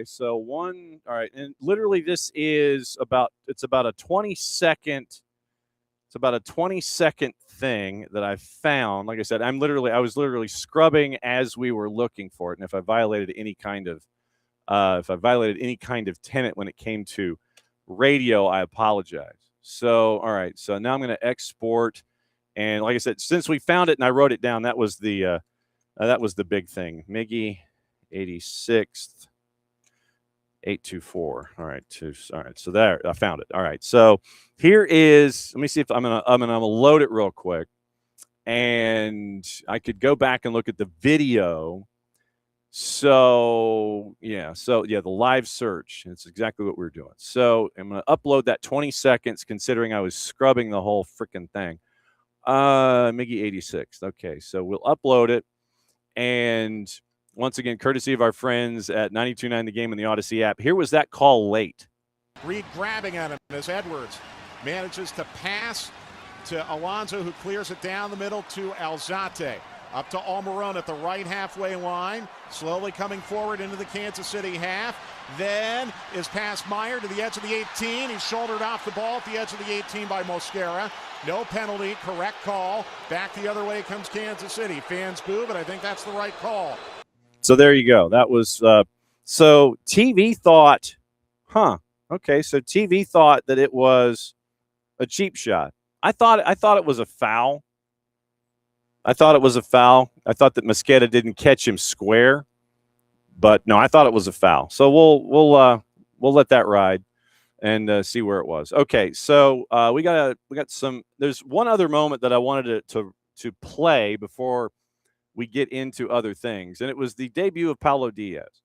So all right, and literally this is about a 20-second. It's about a 20-second thing that I found. Like I said, I was literally scrubbing as we were looking for it, and if I violated any kind of tenet when it came to radio, I apologize. So all right, so now I'm going to export, and like I said, since we found it and I wrote it down, that was the big thing. Miggy 86th 824. All right, so there, I found it. All right, so here is. Let me see if I'm gonna load it real quick, and I could go back and look at the video. So the live search. It's exactly what we're doing. So I'm gonna upload that 20 seconds, considering I was scrubbing the whole freaking thing. Miggy 86. Okay, so we'll upload it, and once again, courtesy of our friends at 92.9 The Game and the Odyssey app. Here was that call late. Reed grabbing at him as Edwards manages to pass to Alonso, who clears it down the middle to Alzate. Up to Almiron at the right halfway line, slowly coming forward into the Kansas City half. Then is past Meyer to the edge of the 18. He's shouldered off the ball at the edge of the 18 by Mosquera. No penalty, correct call. Back the other way comes Kansas City. Fans boo, but I think that's the right call. So there you go. That was so TV thought, okay. So TV thought that it was a cheap shot. I thought it was a foul. I thought that Mosquera didn't catch him square, but no, I thought it was a foul. So we'll let that ride and see where it was. Okay, so we got some. There's one other moment that I wanted to play before we get into other things, and it was the debut of Paulo Diaz.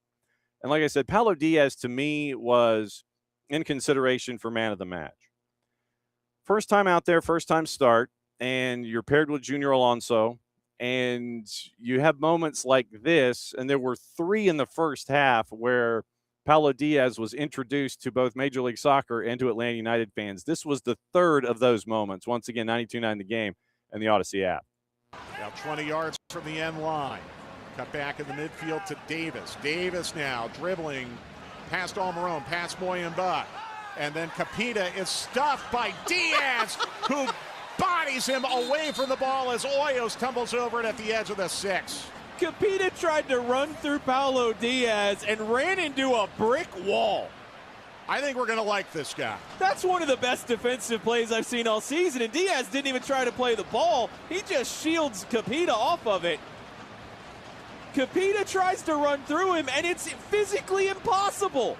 And like I said, Paulo Diaz to me was in consideration for man of the match. First time out there, first time start, and you're paired with Junior Alonso, and you have moments like this, and there were 3 in the first half where Paulo Diaz was introduced to both Major League Soccer and to Atlanta United fans. This was the 3rd of those moments. Once again, 92.9 The Game and the Odyssey app. Now 20 yards from the end line. Cut back in the midfield to Davis. Davis now dribbling past Almiron, past Muyamba. And then Capita is stuffed by Diaz, who bodies him away from the ball as Hoyos tumbles over it at the edge of the 6. Capita tried to run through Paulo Diaz and ran into a brick wall. I think we're going to like this guy. That's one of the best defensive plays I've seen all season, and Diaz didn't even try to play the ball. He just shields Capita off of it. Capita tries to run through him, and it's physically impossible.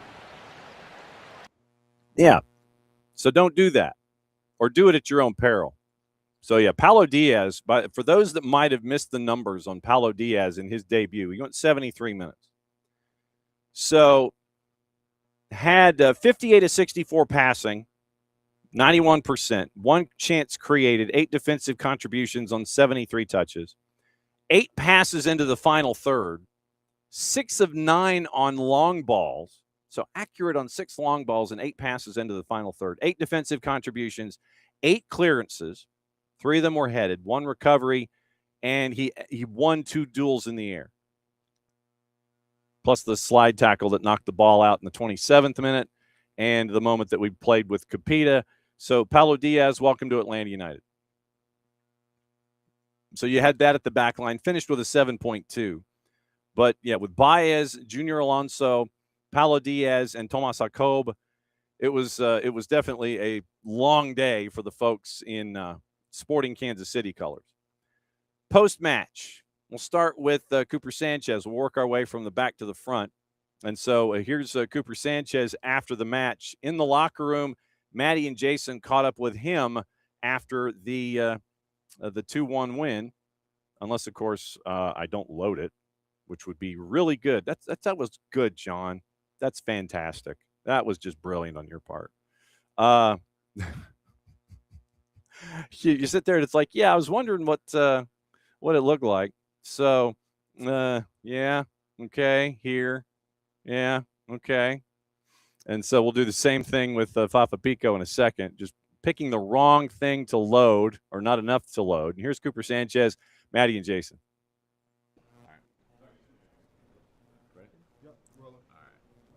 Yeah, so don't do that, or do it at your own peril. So, yeah, Paulo Diaz, for those that might have missed the numbers on Paulo Diaz in his debut, he went 73 minutes. So, had 58 of 64 passing, 91%, 1 chance created, 8 defensive contributions on 73 touches, 8 passes into the final third, 6 of 9 on long balls, so accurate on 6 long balls and 8 passes into the final third, 8 defensive contributions, 8 clearances, 3 of them were headed, 1 recovery, and he won 2 duels in the air. Plus the slide tackle that knocked the ball out in the 27th minute and the moment that we played with Capita. So Paulo Diaz, welcome to Atlanta United. So you had that at the back line, finished with a 7.2. But, yeah, with Baez, Junior Alonso, Paulo Diaz, and Tomas Jacob, it was definitely a long day for the folks in Sporting Kansas City colors. Post-match, we'll start with Cooper Sanchez. We'll work our way from the back to the front. And so here's Cooper Sanchez after the match. In the locker room, Maddie and Jason caught up with him after the 2-1 win, unless, of course, I don't load it, which would be really good. That was good, John. That's fantastic. That was just brilliant on your part. You sit there and it's like, yeah, I was wondering what it looked like. So, yeah, okay, here, yeah, okay. And so we'll do the same thing with Fafa Pico in a second, just picking the wrong thing to load or not enough to load. And here's Cooper Sanchez, Maddie, and Jason.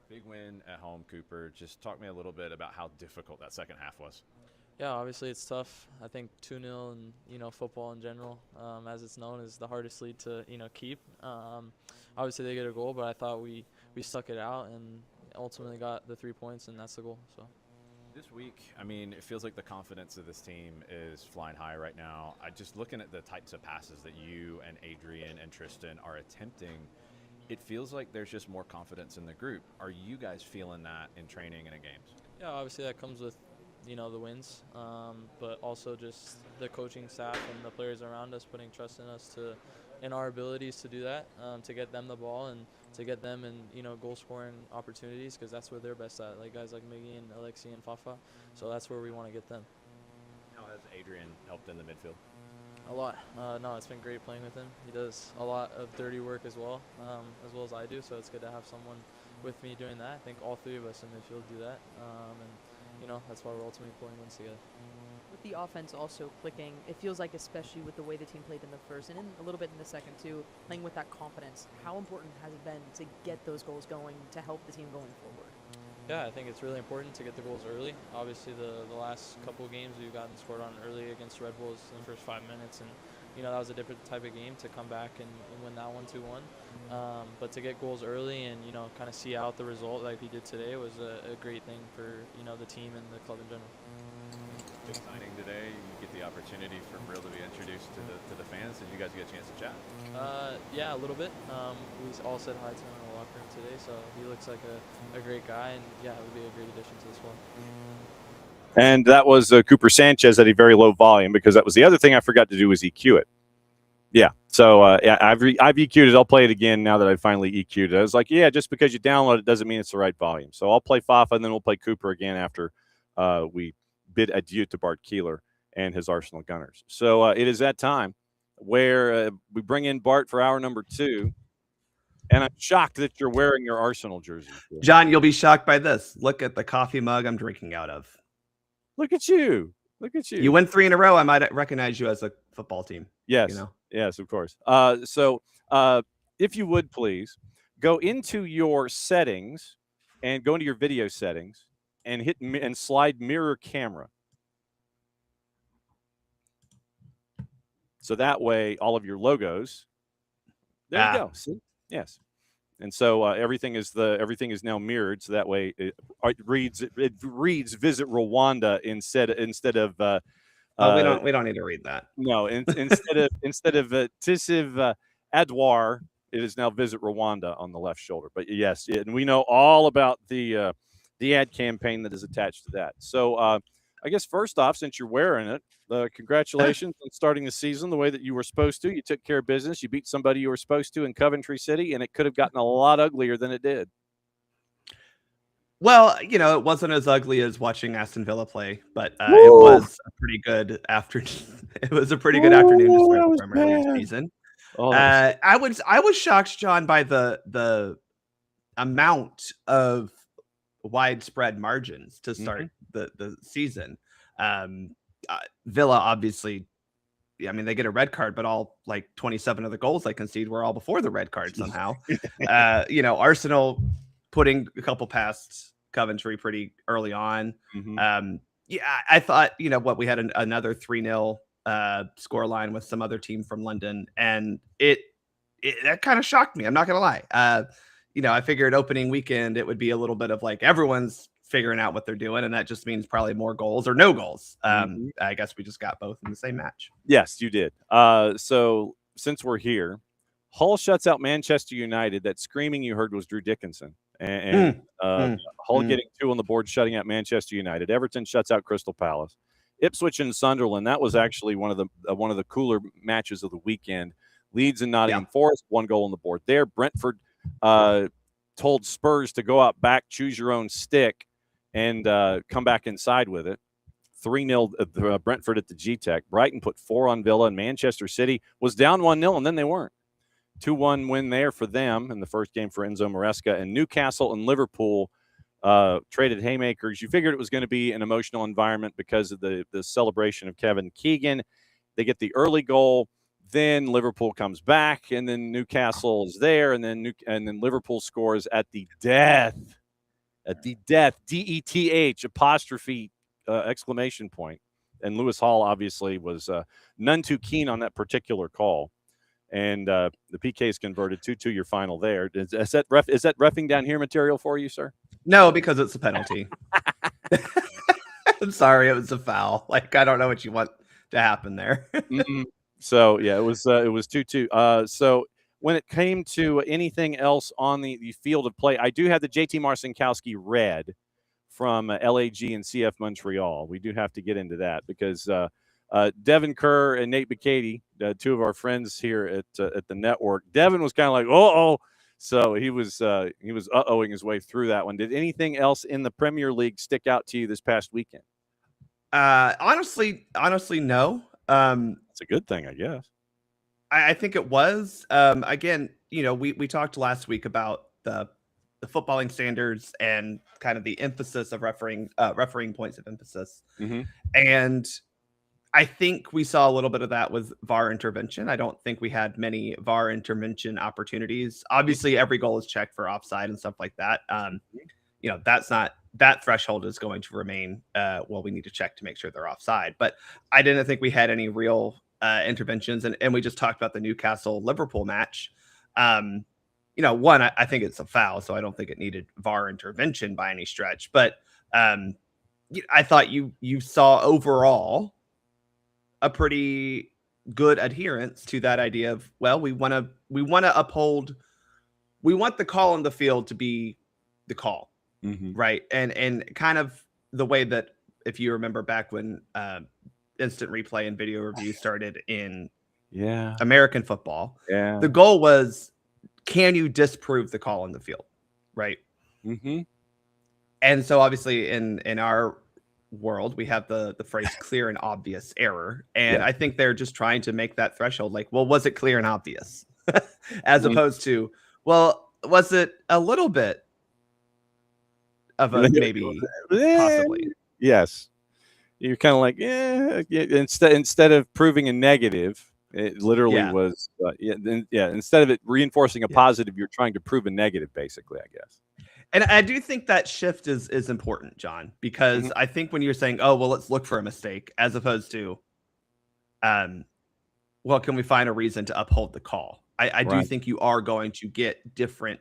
Big win at home, Cooper. Just talk to me a little bit about how difficult that second half was. Yeah, obviously it's tough. I think 2-0 and, football in general, as it's known, is the hardest lead to, keep. Obviously they get a goal, but I thought we stuck it out and ultimately got the 3 points, and that's the goal. So this week, I mean, it feels like the confidence of this team is flying high right now. I just looking at the types of passes that you and Adrian and Tristan are attempting, it feels like there's just more confidence in the group. Are you guys feeling that in training and in games? Yeah, obviously that comes with, the wins, but also just the coaching staff and the players around us putting trust in us in our abilities to do that, to get them the ball and to get them in, goal scoring opportunities, because that's where they're best at, like guys like Miggy and Alexi and Fafa. So that's where we want to get them. How has Adrian helped in the midfield? A lot. No, it's been great playing with him. He does a lot of dirty work as well as I do. So it's good to have someone with me doing that. I think all 3 of us in midfield do that, and that's why we're ultimately pulling wins together. With the offense also clicking, it feels like, especially with the way the team played in the first and in a little bit in the second too, playing with that confidence, how important has it been to get those goals going to help the team going forward? Yeah, I think it's really important to get the goals early. Obviously, the last couple of games we've gotten scored on early against Red Bulls in the first 5 minutes, and that was a different type of game to come back and win that 1-2-1. But to get goals early and kind of see out the result like we did today was a great thing for the team and the club in general. Big signing today. You get the opportunity for Brill to be introduced to the fans, and you guys get a chance to chat. Yeah, a little bit. We all said hi to him in the locker room today, so he looks like a great guy, and yeah, it would be a great addition to the squad. And that was Cooper Sanchez at a very low volume, because that was the other thing I forgot to do was EQ it. Yeah, so I've EQ'd it. I'll play it again now that I finally EQ'd it. I was like, yeah, just because you download it doesn't mean it's the right volume. So I'll play Fafa, and then we'll play Cooper again after we bid adieu to Bart Keeler and his Arsenal Gunners. So it is that time where we bring in Bart for hour number 2. And I'm shocked that you're wearing your Arsenal jersey. John, you'll be shocked by this. Look at the coffee mug I'm drinking out of. Look at you. Look at you. You win 3 in a row. I might recognize you as a football team. Yes. Yes, of course. So if you would please go into your settings and go into your video settings and hit and slide mirror camera. So that way all of your logos. There you go. See? Yes. And so everything is now mirrored, so that way it reads visit Rwanda instead of we don't need to read that. No, instead of Tisiv Adwar, it is now visit Rwanda on the left shoulder. But yes, and we know all about the ad campaign that is attached to that. So I guess first off, since you're wearing it, congratulations on starting the season the way that you were supposed to. You took care of business. You beat somebody you were supposed to in Coventry City, and it could have gotten a lot uglier than it did. Well, it wasn't as ugly as watching Aston Villa play, but it was a pretty good afternoon. It was a pretty good afternoon to start the Premier League season. I was shocked, John, by the amount of widespread margins to start the season. Villa obviously, I mean, they get a red card, but all like 27 of the goals they concede were all before the red card somehow. Arsenal putting a couple past Coventry pretty early on. I thought, we had another 3-0 score line with some other team from London, and that kind of shocked me. I'm not going to lie. I figured opening weekend, it would be a little bit of like everyone's figuring out what they're doing, and that just means probably more goals or no goals. I guess we just got both in the same match. Yes, you did. So since we're here, Hull shuts out Manchester United. That screaming you heard was Drew Dickinson. Hull getting 2 on the board, shutting out Manchester United. Everton shuts out Crystal Palace. Ipswich and Sunderland. That was actually one of the cooler matches of the weekend. Leeds and Nottingham Forest, 1 goal on the board there. Brentford told Spurs to go out back, choose your own stick, and come back inside with it. 3-0 Brentford at the G-Tech. Brighton put 4 on Villa, and Manchester City was down 1-0, and then they weren't. 2-1 win there for them in the first game for Enzo Maresca. And Newcastle and Liverpool traded haymakers. You figured it was going to be an emotional environment because of the celebration of Kevin Keegan. They get the early goal. Then Liverpool comes back, and then Newcastle is there, and then Liverpool scores at the death. At the death, DETH, apostrophe, exclamation point. And Lewis Hall obviously was none too keen on that particular call. And the PK is converted 2-2 your final there. Is that reffing down here material for you, sir? No, because it's a penalty. I'm sorry, it was a foul. Like, I don't know what you want to happen there. So, yeah, it was 2-2. So when it came to anything else on the field of play, I do have the JT Marcinkowski red from LAG and CF Montreal. We do have to get into that because Devin Kerr and Nate Bicady, 2 of our friends here at the network, Devin was kind of like, uh-oh. So he was uh-ohing his way through that one. Did anything else in the Premier League stick out to you this past weekend? Honestly, no. It's a good thing, I guess. I think it was. Again, we talked last week about the footballing standards and kind of the emphasis of refereeing points of emphasis. And I think we saw a little bit of that with VAR intervention. I don't think we had many VAR intervention opportunities. Obviously, every goal is checked for offside and stuff like that. That threshold is going to remain. We need to check to make sure they're offside. But I didn't think we had any real interventions. And we just talked about the Newcastle-Liverpool match. I think it's a foul, so I don't think it needed VAR intervention by any stretch. But I thought you saw overall a pretty good adherence to that idea of, we want to uphold, we want the call on the field to be the call, right? And kind of the way that, if you remember back when instant replay and video review started in American football, the goal was, can you disprove the call on the field, right? And so obviously in our world, we have the phrase clear and obvious error. And I think they're just trying to make that threshold like, was it clear and obvious? As opposed to, was it a little bit of a maybe, possibly? Yes. You're kind of like, instead of proving a negative, it literally was, instead of it reinforcing a positive, you're trying to prove a negative, basically, I guess. And I do think that shift is important, John, because I think when you're saying, let's look for a mistake, as opposed to, can we find a reason to uphold the call? I do think you are going to get different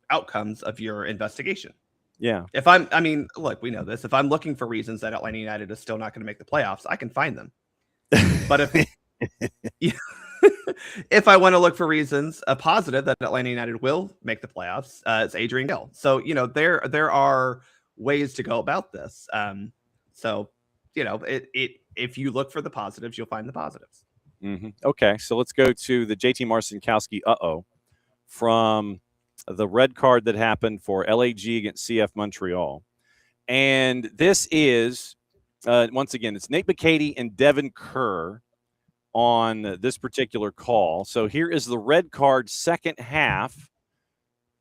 outcomes of your investigation. Yeah. Look, we know this. If I'm looking for reasons that Atlanta United is still not going to make the playoffs, I can find them. But if I want to look for reasons, a positive that Atlanta United will make the playoffs, it's Adrian Gill. So, there are ways to go about this. If you look for the positives, you'll find the positives. Okay, so let's go to the JT Marcinkowski from the red card that happened for LAG against CF Montreal. And this is, once again, it's Nate Bicady and Devin Kerr on this particular call. So here is the red card, second half.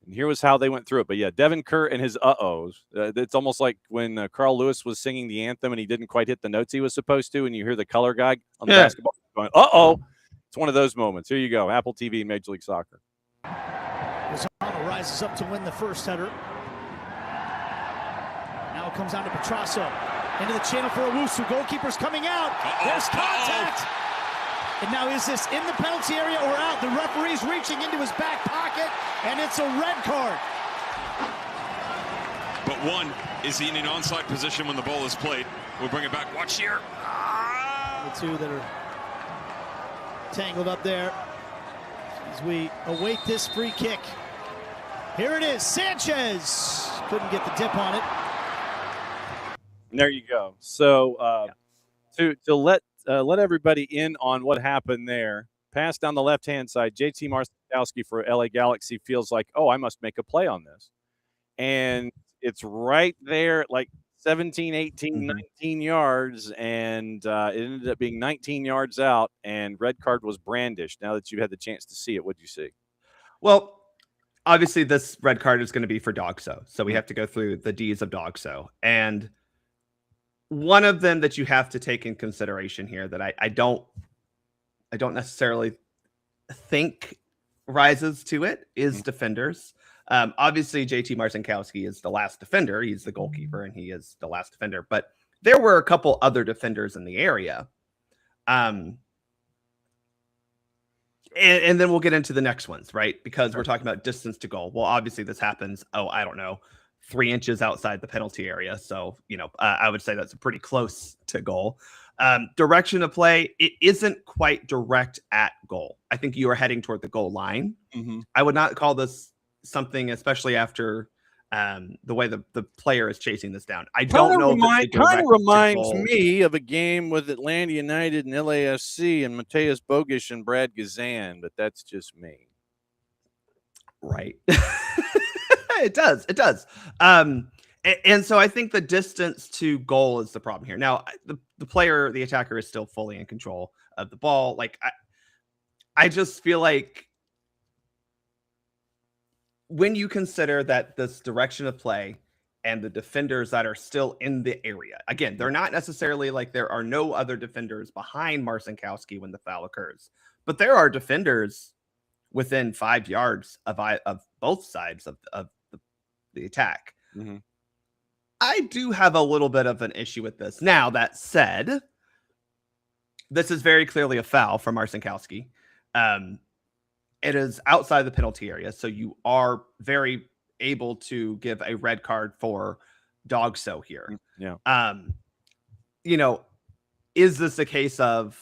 And here was how they went through it. But yeah, Devin Kerr and his uh-ohs. It's almost like when Carl Lewis was singing the anthem and he didn't quite hit the notes he was supposed to, and you hear the color guy on the basketball going, uh-oh. It's one of those moments. Here you go, Apple TV and Major League Soccer. Lozano rises up to win the first header. Now it comes down to Petrasso. Into the channel for Owusu. Goalkeeper's coming out. There's contact. And now is this in the penalty area or out? The referee's reaching into his back pocket, and it's a red card. But one, is he in an onside position when the ball is played? We'll bring it back. Watch here. The two that are tangled up there as we await this free kick. Here it is. Sanchez couldn't get the dip on it. And there you go. So to let everybody in on what happened there, pass down the left-hand side, JT Marcinkowski for LA Galaxy feels like, oh, I must make a play on this. And it's right there, like 17, 18, 19 yards, and it ended up being 19 yards out, and red card was brandished. Now that you had the chance to see it, what did you see? Well, obviously this red card is going to be for Dogso, so we have to go through the D's of Dogso. And one of them that you have to take in consideration here that I don't necessarily think rises to it is defenders. Obviously, JT Marcinkowski is the last defender. He's the goalkeeper, and he is the last defender. But there were a couple other defenders in the area. And then we'll get into the next ones, right? Because we're talking about distance to goal. Well, obviously, this happens, 3 inches outside the penalty area. So, I would say that's pretty close to goal. Direction of play, it isn't quite direct at goal. I think you are heading toward the goal line. I would not call this something, especially after the way the player is chasing this down. I don't know. It kind of reminds me of a game with Atlanta United and LAFC and Mateus Bogish and Brad Gazan, but that's just me. Right. It does. And so I think the distance to goal is the problem here. Now, the player, the attacker, is still fully in control of the ball. Like, I just feel like when you consider that this direction of play and the defenders that are still in the area, again, they're not necessarily like there are no other defenders behind Marcinkowski when the foul occurs, but there are defenders within 5 yards of both sides of the attack. I do have a little bit of an issue with this. Now, that said, this is very clearly a foul from Marcinkowski. It is outside the penalty area, so you are very able to give a red card for Dogso here. Yeah. Is this a case of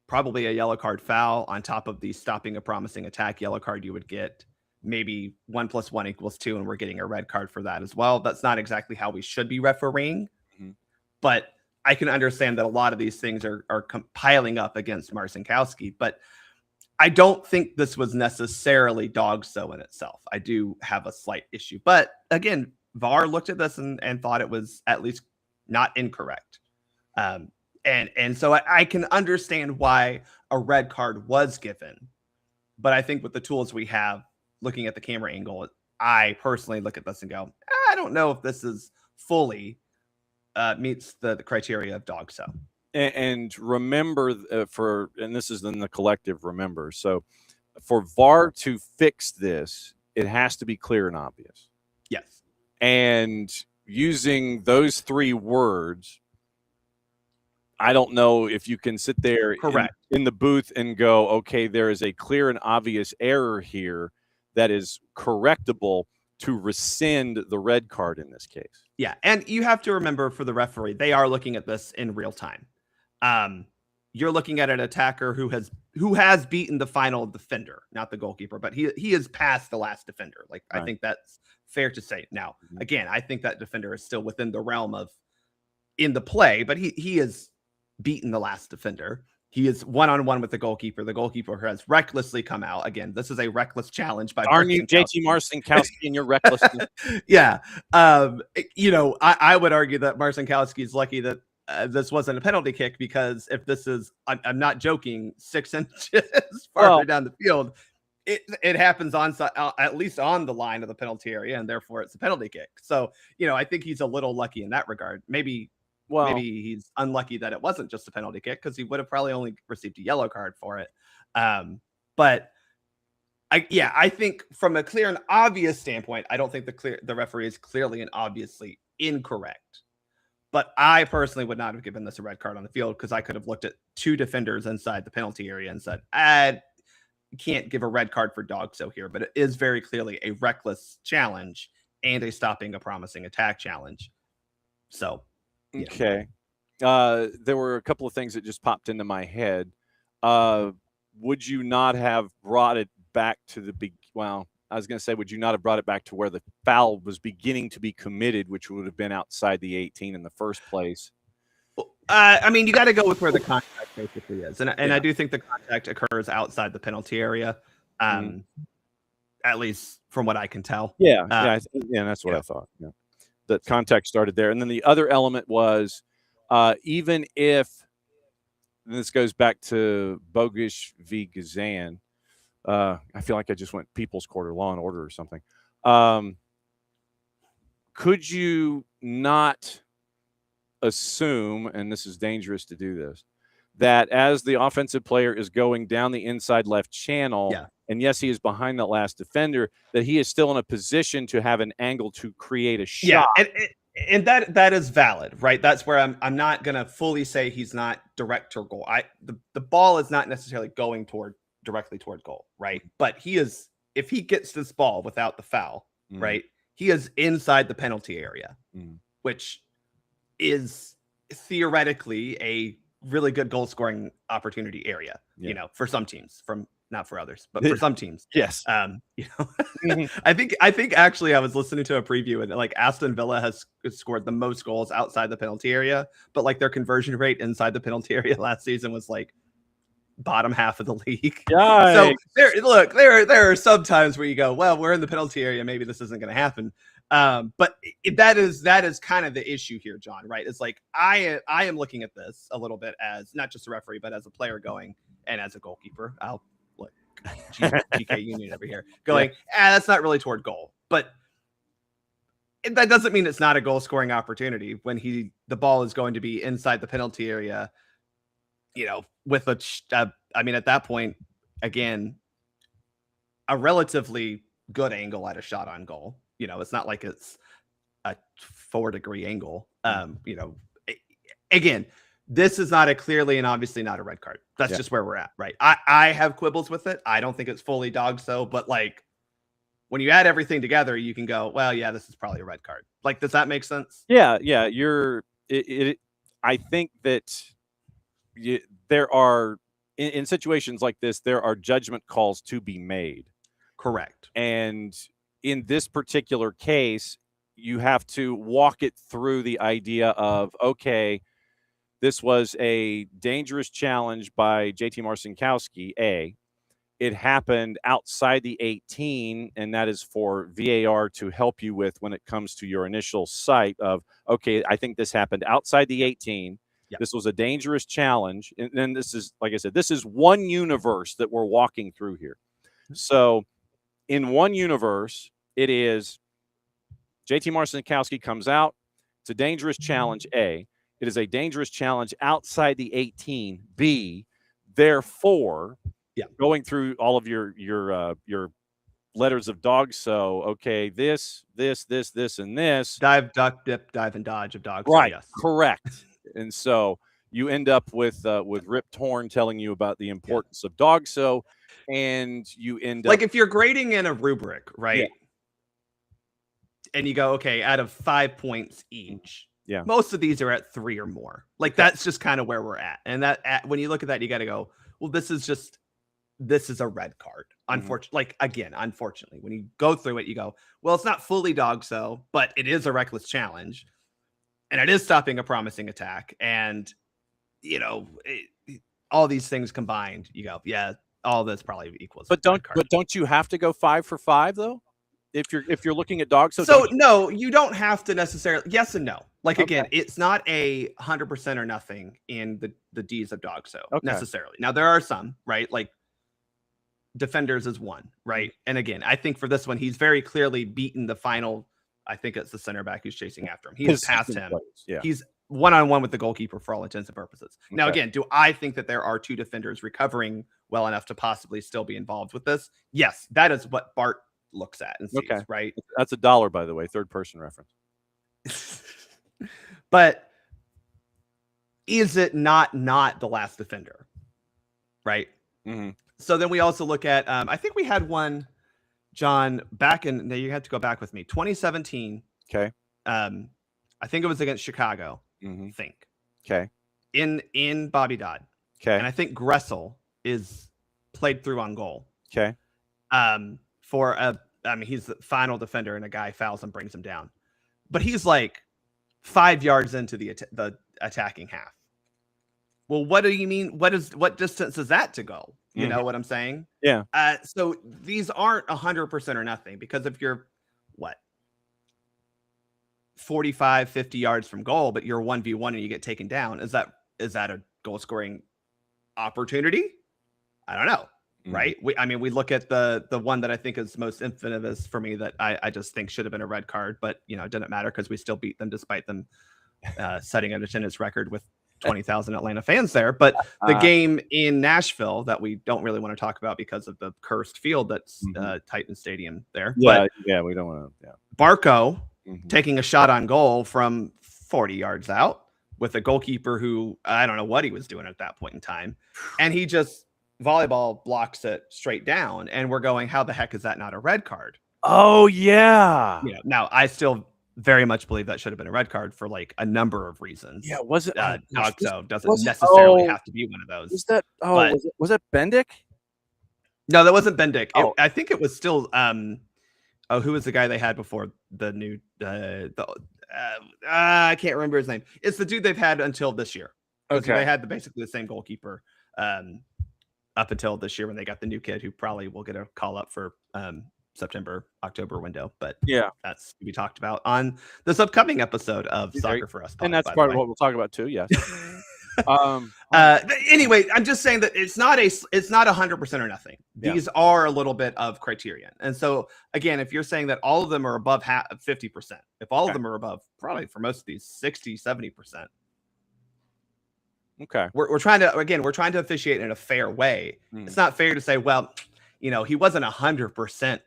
probably a yellow card foul on top of the stopping a promising attack yellow card you would get? Maybe 1 + 1 = 2, and we're getting a red card for that as well. That's not exactly how we should be refereeing, but I can understand that a lot of these things are piling up against Marcinkowski, but I don't think this was necessarily Dogso in itself. I do have a slight issue, but again, VAR looked at this and thought it was at least not incorrect. And so I can understand why a red card was given, but I think with the tools we have, looking at the camera angle, I personally look at this and go, I don't know if this is fully meets the criteria of Dogso. And remember, and this is in the collective remember. So for VAR to fix this, it has to be clear and obvious. Yes. And using those 3 words, I don't know if you can sit there in the booth and go, okay, there is a clear and obvious error here that is correctable to rescind the red card in this case. Yeah, and you have to remember for the referee, they are looking at this in real time. You're looking at an attacker who has beaten the final defender, not the goalkeeper, but he is past the last defender. Like, right. I think that's fair to say. Now, again, I think that defender is still within the realm of in the play, but he has beaten the last defender. He is one-on-one with the goalkeeper. The goalkeeper has recklessly come out. Again, this is a reckless challenge by Darn you, JT Marcinkowski, and your recklessness. Yeah. I would argue that Marcinkowski is lucky that this wasn't a penalty kick, because if this is, I'm not joking, 6 inches farther down the field, it happens on at least on the line of the penalty area, and therefore it's a penalty kick. So, I think he's a little lucky in that regard. Maybe he's unlucky that it wasn't just a penalty kick, because he would have probably only received a yellow card for it. But I think from a clear and obvious standpoint, I don't think the referee is clearly and obviously incorrect. But I personally would not have given this a red card on the field, because I could have looked at two defenders inside the penalty area and said, can't give a red card for DOGSO here, but it is very clearly a reckless challenge and a stopping a promising attack challenge. So, okay. There were a couple of things that just popped into my head. Would you not have brought it back to I was going to say, would you not have brought it back to where the foul was beginning to be committed, which would have been outside the 18 in the first place? I mean, you got to go with where the contact basically is. And I do think the contact occurs outside the penalty area, at least from what I can tell. Yeah, that's what I thought. Yeah. The contact started there. And then the other element was, even if, and this goes back to Bogish v. Gazan, I feel like I just went People's Court or Law and Order or something. Could you not assume, and this is dangerous to do this, that as the offensive player is going down the inside left channel, and yes, he is behind the last defender, that he is still in a position to have an angle to create a shot? Yeah, and that is valid, right? That's where I'm not going to fully say he's not direct to goal. The ball is not necessarily going directly toward goal, right? But he is, if he gets this ball without the foul, right, he is inside the penalty area, which is theoretically a really good goal scoring opportunity area, for some teams, not for others, but for some teams. Yes. I think actually I was listening to a preview, and like Aston Villa has scored the most goals outside the penalty area, but like their conversion rate inside the penalty area last season was like bottom half of the league. Yikes. So there are some times where you go, well, we're in the penalty area, maybe this isn't going to happen. But that is kind of the issue here, John, right? It's like I am looking at this a little bit as not just a referee, but as a player going, and as a goalkeeper. I'll look GK Union over here going, that's not really toward goal. But that doesn't mean it's not a goal scoring opportunity when the ball is going to be inside the penalty area, with I mean, at that point, again, a relatively good angle at a shot on goal. It's not like it's a 4-degree angle. Again, this is not a clearly and obviously not a red card. That's just where we're at, right? I have quibbles with it. I don't think it's fully DOGSO, but like when you add everything together, you can go, well, yeah, this is probably a red card. Like, does that make sense? Yeah. I think that there are, in situations like this, there are judgment calls to be made. Correct. And in this particular case, you have to walk it through the idea of, okay, this was a dangerous challenge by JT Marcinkowski, A. It happened outside the 18, and that is for VAR to help you with when it comes to your initial sight of, okay, I think this happened outside the 18. Yep. This was a dangerous challenge. And then this is, like I said, this is one universe that we're walking through here. So in one universe, it is JT Marcinkowski comes out. It's a dangerous challenge, A. It is a dangerous challenge outside the 18, B. Therefore, going through all of your letters of DOGSO, okay, this, and this. Dive, duck, dip, dive, and dodge of DOGSO. Right, yes. Correct. And so you end up with Rip Torn telling you about the importance of DOGSO, and you end up like if you're grading in a rubric, right? And you go, okay, out of 5 points each. Yeah. Most of these are at 3 or more. Like that's just kind of where we're at. And when you look at that, you got to go, well, this is a red card. Unfortunately, when you go through it, you go, well, it's not fully DOGSO, but it is a reckless challenge. And it is stopping a promising attack. And, all these things combined, you go, yeah, all this probably equals. But don't you have to go 5 for 5 though? If you're looking at DOGSO, so no, you don't have to necessarily. Yes and no. Like again, it's not a 100% or nothing in the D's of DOGSO necessarily. Now there are some, right? Like defenders is one, right? And again, I think for this one, he's very clearly beaten the final. I think it's the center back who's chasing after him. He's passed him. Yeah. He's one-on-one with the goalkeeper for all intents and purposes. Okay. Now, again, do I think that there are two defenders recovering well enough to possibly still be involved with this? Yes, that is what Bart looks at and sees, right? That's $1, by the way, third person reference. But is it not the last defender, right? Mm-hmm. So then we also look at, I think we had one, John, back in, now you had to go back with me, 2017. Okay. I think it was against Chicago. Mm-hmm. I think. Okay. In Bobby Dodd. Okay. And I think Gressel is played through on goal. Okay. He's the final defender and a guy fouls and brings him down. But he's like 5 yards into the attacking half. Well, what do you mean? What distance is that to go? You know what I'm saying? Yeah. So these aren't 100% or nothing, because if you're 45, 50 yards from goal, but you're 1v1 and you get taken down, is that a goal scoring opportunity? I don't know. Right. We look at the one that I think is most infamous for me that I just think should have been a red card, but it didn't matter because we still beat them despite them setting an attendance record with 20,000 Atlanta fans there. But the game in Nashville that we don't really want to talk about because of the cursed field that's Titan Stadium there. Yeah, we don't want to. Yeah. Barco taking a shot on goal from 40 yards out with a goalkeeper who I don't know what he was doing at that point in time, and he just volleyball blocks it straight down, and we're going, how the heck is that not a red card? Oh yeah. Now I still very much believe that should have been a red card for like a number of reasons. Yeah, was it? Doesn't necessarily have to be one of those. Was that? Oh, was it Bendick? No, that wasn't Bendick. I think it was still. Who was the guy they had before the new? I can't remember his name. It's the dude they've had until this year. Okay, they had basically the same goalkeeper up until this year when they got the new kid who probably will get a call up for September, October window. But yeah, that's what we talked about on this upcupcoming episode of Soccer for Us. And that's part of what we'll talk about too. Yes. Anyway, I'm just saying that it's not 100% or nothing. These are a little bit of criterion. And so again, if you're saying that all of them are above 50%, if all of them are above, probably for most of these 60, 70%. Okay. We're trying to officiate in a fair way. It's not fair to say, well, he wasn't 100%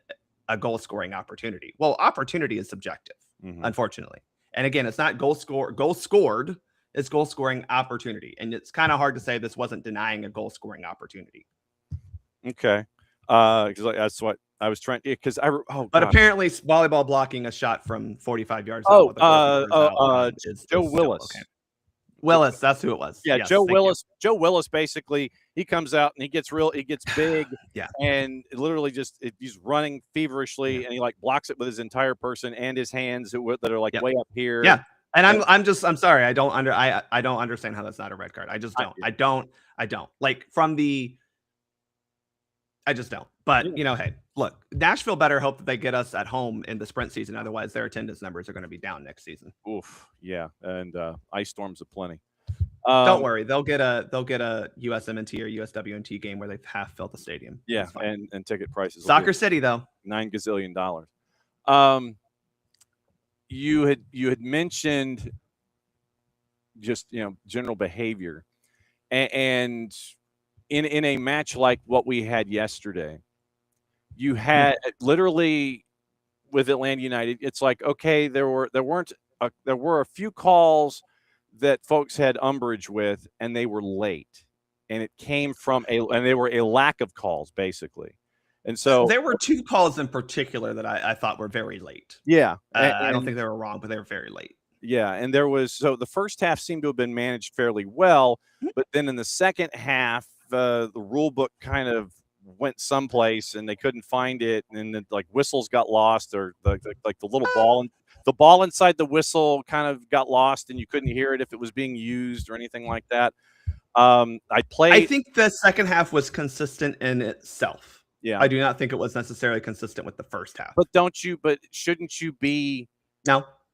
a goal scoring opportunity. Well, opportunity is subjective, unfortunately. And again, it's not goal scored. It's goal scoring opportunity. And it's kind of hard to say this wasn't denying a goal scoring opportunity. Okay. Because that's what I was trying to, but apparently volleyball blocking a shot from 45 yards. Joe Willis. Okay. Willis, that's who it was. Yeah, yes, Joe Willis. Joe Willis basically, he comes out and he gets big. Yeah. And literally he's running feverishly and he like blocks it with his entire person and his hands that are like way up here. Yeah. And I'm sorry. I don't understand how that's not a red card. I just don't. I don't. I just don't. But hey, look, Nashville better hope that they get us at home in the sprint season. Otherwise, their attendance numbers are going to be down next season. Oof, yeah, and ice storms aplenty. Don't worry, they'll get a USMNT or USWNT game where they've half filled the stadium. Yeah, and ticket prices. Soccer City though, $9 gazillion. You had mentioned just general behavior, and in a match like what we had yesterday, you had literally with Atlanta United. It's like, okay, there were a few calls that folks had umbrage with, and they were late, and it came from and they were a lack of calls basically. And so there were two calls in particular that I thought were very late. Yeah. I don't think they were wrong, but they were very late. Yeah. And the first half seemed to have been managed fairly well, but then in the second half, the rule book kind of went someplace and they couldn't find it. And then like whistles got lost, or the little ball, and the ball inside the whistle kind of got lost and you couldn't hear it if it was being used or anything like that. I think the second half was consistent in itself. Yeah, I do not think it was necessarily consistent with the first half. But shouldn't you be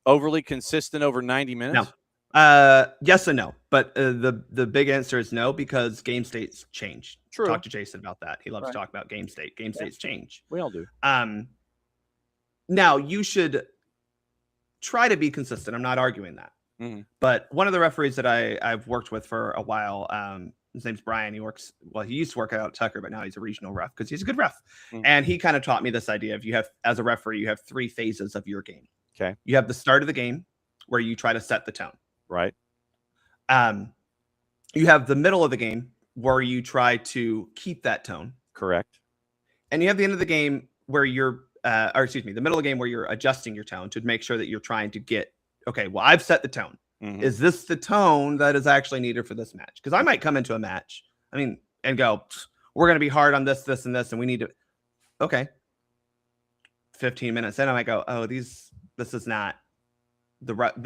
overly consistent over 90 minutes? Yes and no, but the big answer is no, because game states change. True. Talk to Jason about that. He loves to talk about game state. Game states change. We all do. Now you should try to be consistent. I'm not arguing that. But one of the referees that I've worked with for a while, his name's Brian. He used to work out at Tucker, but now he's a regional ref because he's a good ref. And he kind of taught me this idea of as a referee, you have 3 phases of your game. Okay. You have the start of the game where you try to set the tone. Right. You have the middle of the game where you try to keep that tone. Correct. And you have the end of the game where the middle of the game where you're adjusting your tone to make sure that you're trying to get, okay, well, I've set the tone. Is this the tone that is actually needed for this match? Because I might come into a match, and go, we're going to be hard on this, this, and this, and we need to, okay. 15 minutes in, I might go, oh, this is not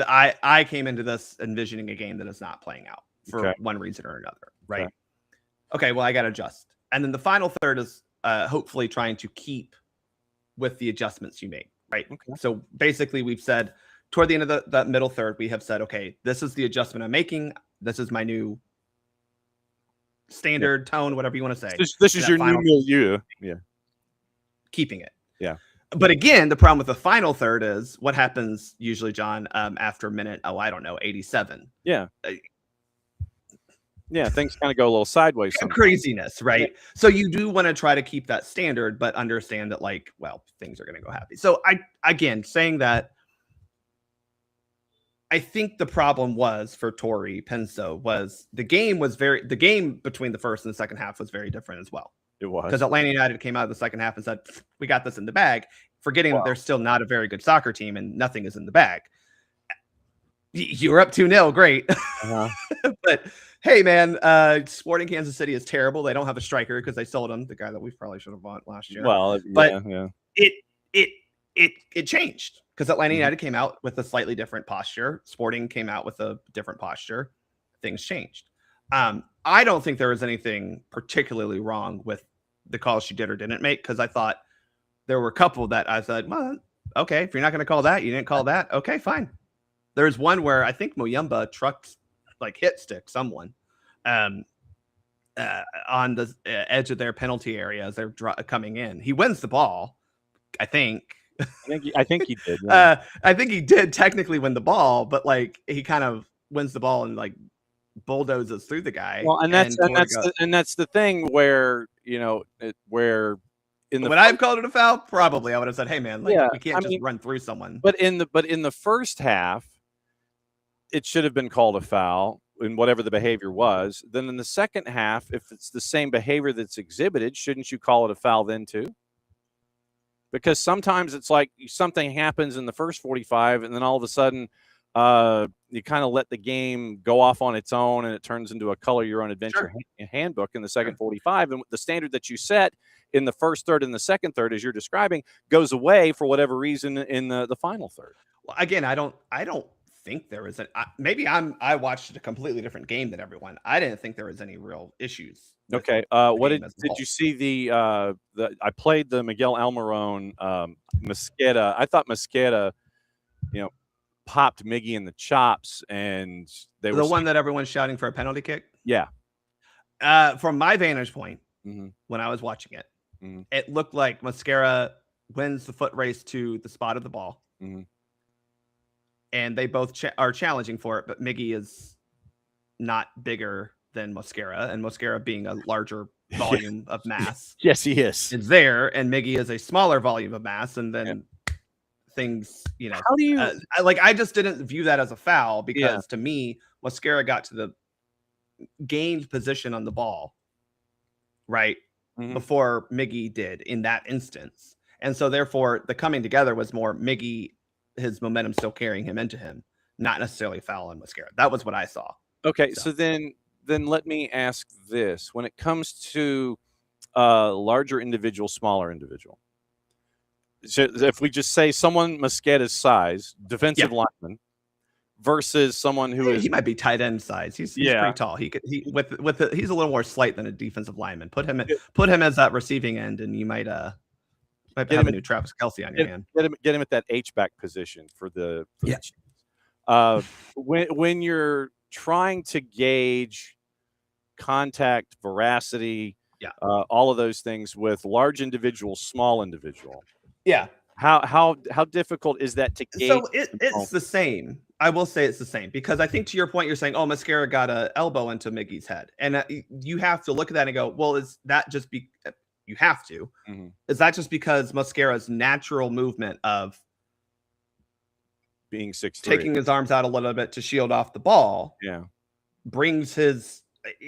I came into this envisioning a game that is not playing out for one reason or another, right? Okay, well, I got to adjust. And then the final third is hopefully trying to keep with the adjustments you made, right? So basically we've said toward the end of the middle third, we have said, okay, this is the adjustment I'm making. This is my new standard tone, whatever you want to say. This is your new milieu. Yeah. Keeping it. Yeah. But again, the problem with the final third is what happens usually, John, after minute, 87. Yeah. Yeah, things kind of go a little sideways. Craziness, right? Yeah. So you do want to try to keep that standard, but understand that, things are going to go happy. So saying that, I think the problem was for Tori Penso was the game between the first and the second half was very different as well. It was. Because Atlanta United came out of the second half and said, we got this in the bag, forgetting that they're still not a very good soccer team and nothing is in the bag. You were up 2-0, great. But hey, man, Sporting Kansas City is terrible. They don't have a striker because they sold him, the guy that we probably should have bought last year. Well, it changed because Atlanta United came out with a slightly different posture. Sporting came out with a different posture. Things changed. I don't think there was anything particularly wrong with the calls she did or didn't make, because I thought there were a couple that I said, well, okay, if you're not going to call that, you didn't call that. Okay, fine. There's one where I think Muyumba trucked, hit stick someone on the edge of their penalty area as they're coming in. He wins the ball, I think. I think he did. Yeah. I think he did technically win the ball, but he kind of wins the ball and bulldozes through the guy. Well, and that's the thing where would I have called it a foul? Probably. I would have said, hey man, we can't just run through someone. But in the first half, it should have been called a foul in whatever the behavior was. Then in the second half, if it's the same behavior that's exhibited, shouldn't you call it a foul then too? Because sometimes it's something happens in the first 45 and then all of a sudden you kind of let the game go off on its own and it turns into a color your own adventure handbook in the second 45. And the standard that you set in the first third and the second third, as you're describing, goes away for whatever reason in the final third. Well, again, I don't think there was I watched a completely different game than everyone. I didn't think there was any real issues. Okay. What did you see I played the Miguel Almiron Mosqueda. I thought Mosqueda, popped Miggy in the chops, and they were the one that everyone's shouting for a penalty kick. Yeah. From my vantage point, when I was watching it, it looked like Mosquera wins the foot race to the spot of the ball, and they both are challenging for it. But Miggy is not bigger than Mosquera, and Mosquera being a larger volume of mass. Yes, he is. It's there, and Miggy is a smaller volume of mass, and then. Things, how do you I just didn't view that as a foul because to me, Mosquera got to the gained position on the ball right before Miggy did in that instance. And so therefore the coming together was more Miggy, his momentum still carrying him into him, not necessarily foul on Mosquera. That was what I saw. Okay. So then let me ask this: when it comes to larger individual, smaller individual, so if we just say someone Mosquera's size, defensive lineman, versus someone who he might be tight end size. He's pretty tall. He's a little more slight than a defensive lineman. Put him as that receiving end, and you might have a new Travis Kelce on your hand. Get him at that H-back position for the Chiefs. When you're trying to gauge contact, veracity, all of those things with large individual, small individual. Yeah. How difficult is that to gauge? So it's the same. I will say it's the same because I think to your point, you're saying, oh, Mascara got an elbow into Miggy's head. And you have to look at that and go, well, is that just you have to. Mm-hmm. Is that just because Mascara's natural movement of being 6'3", taking his arms out a little bit to shield off the ball, brings his,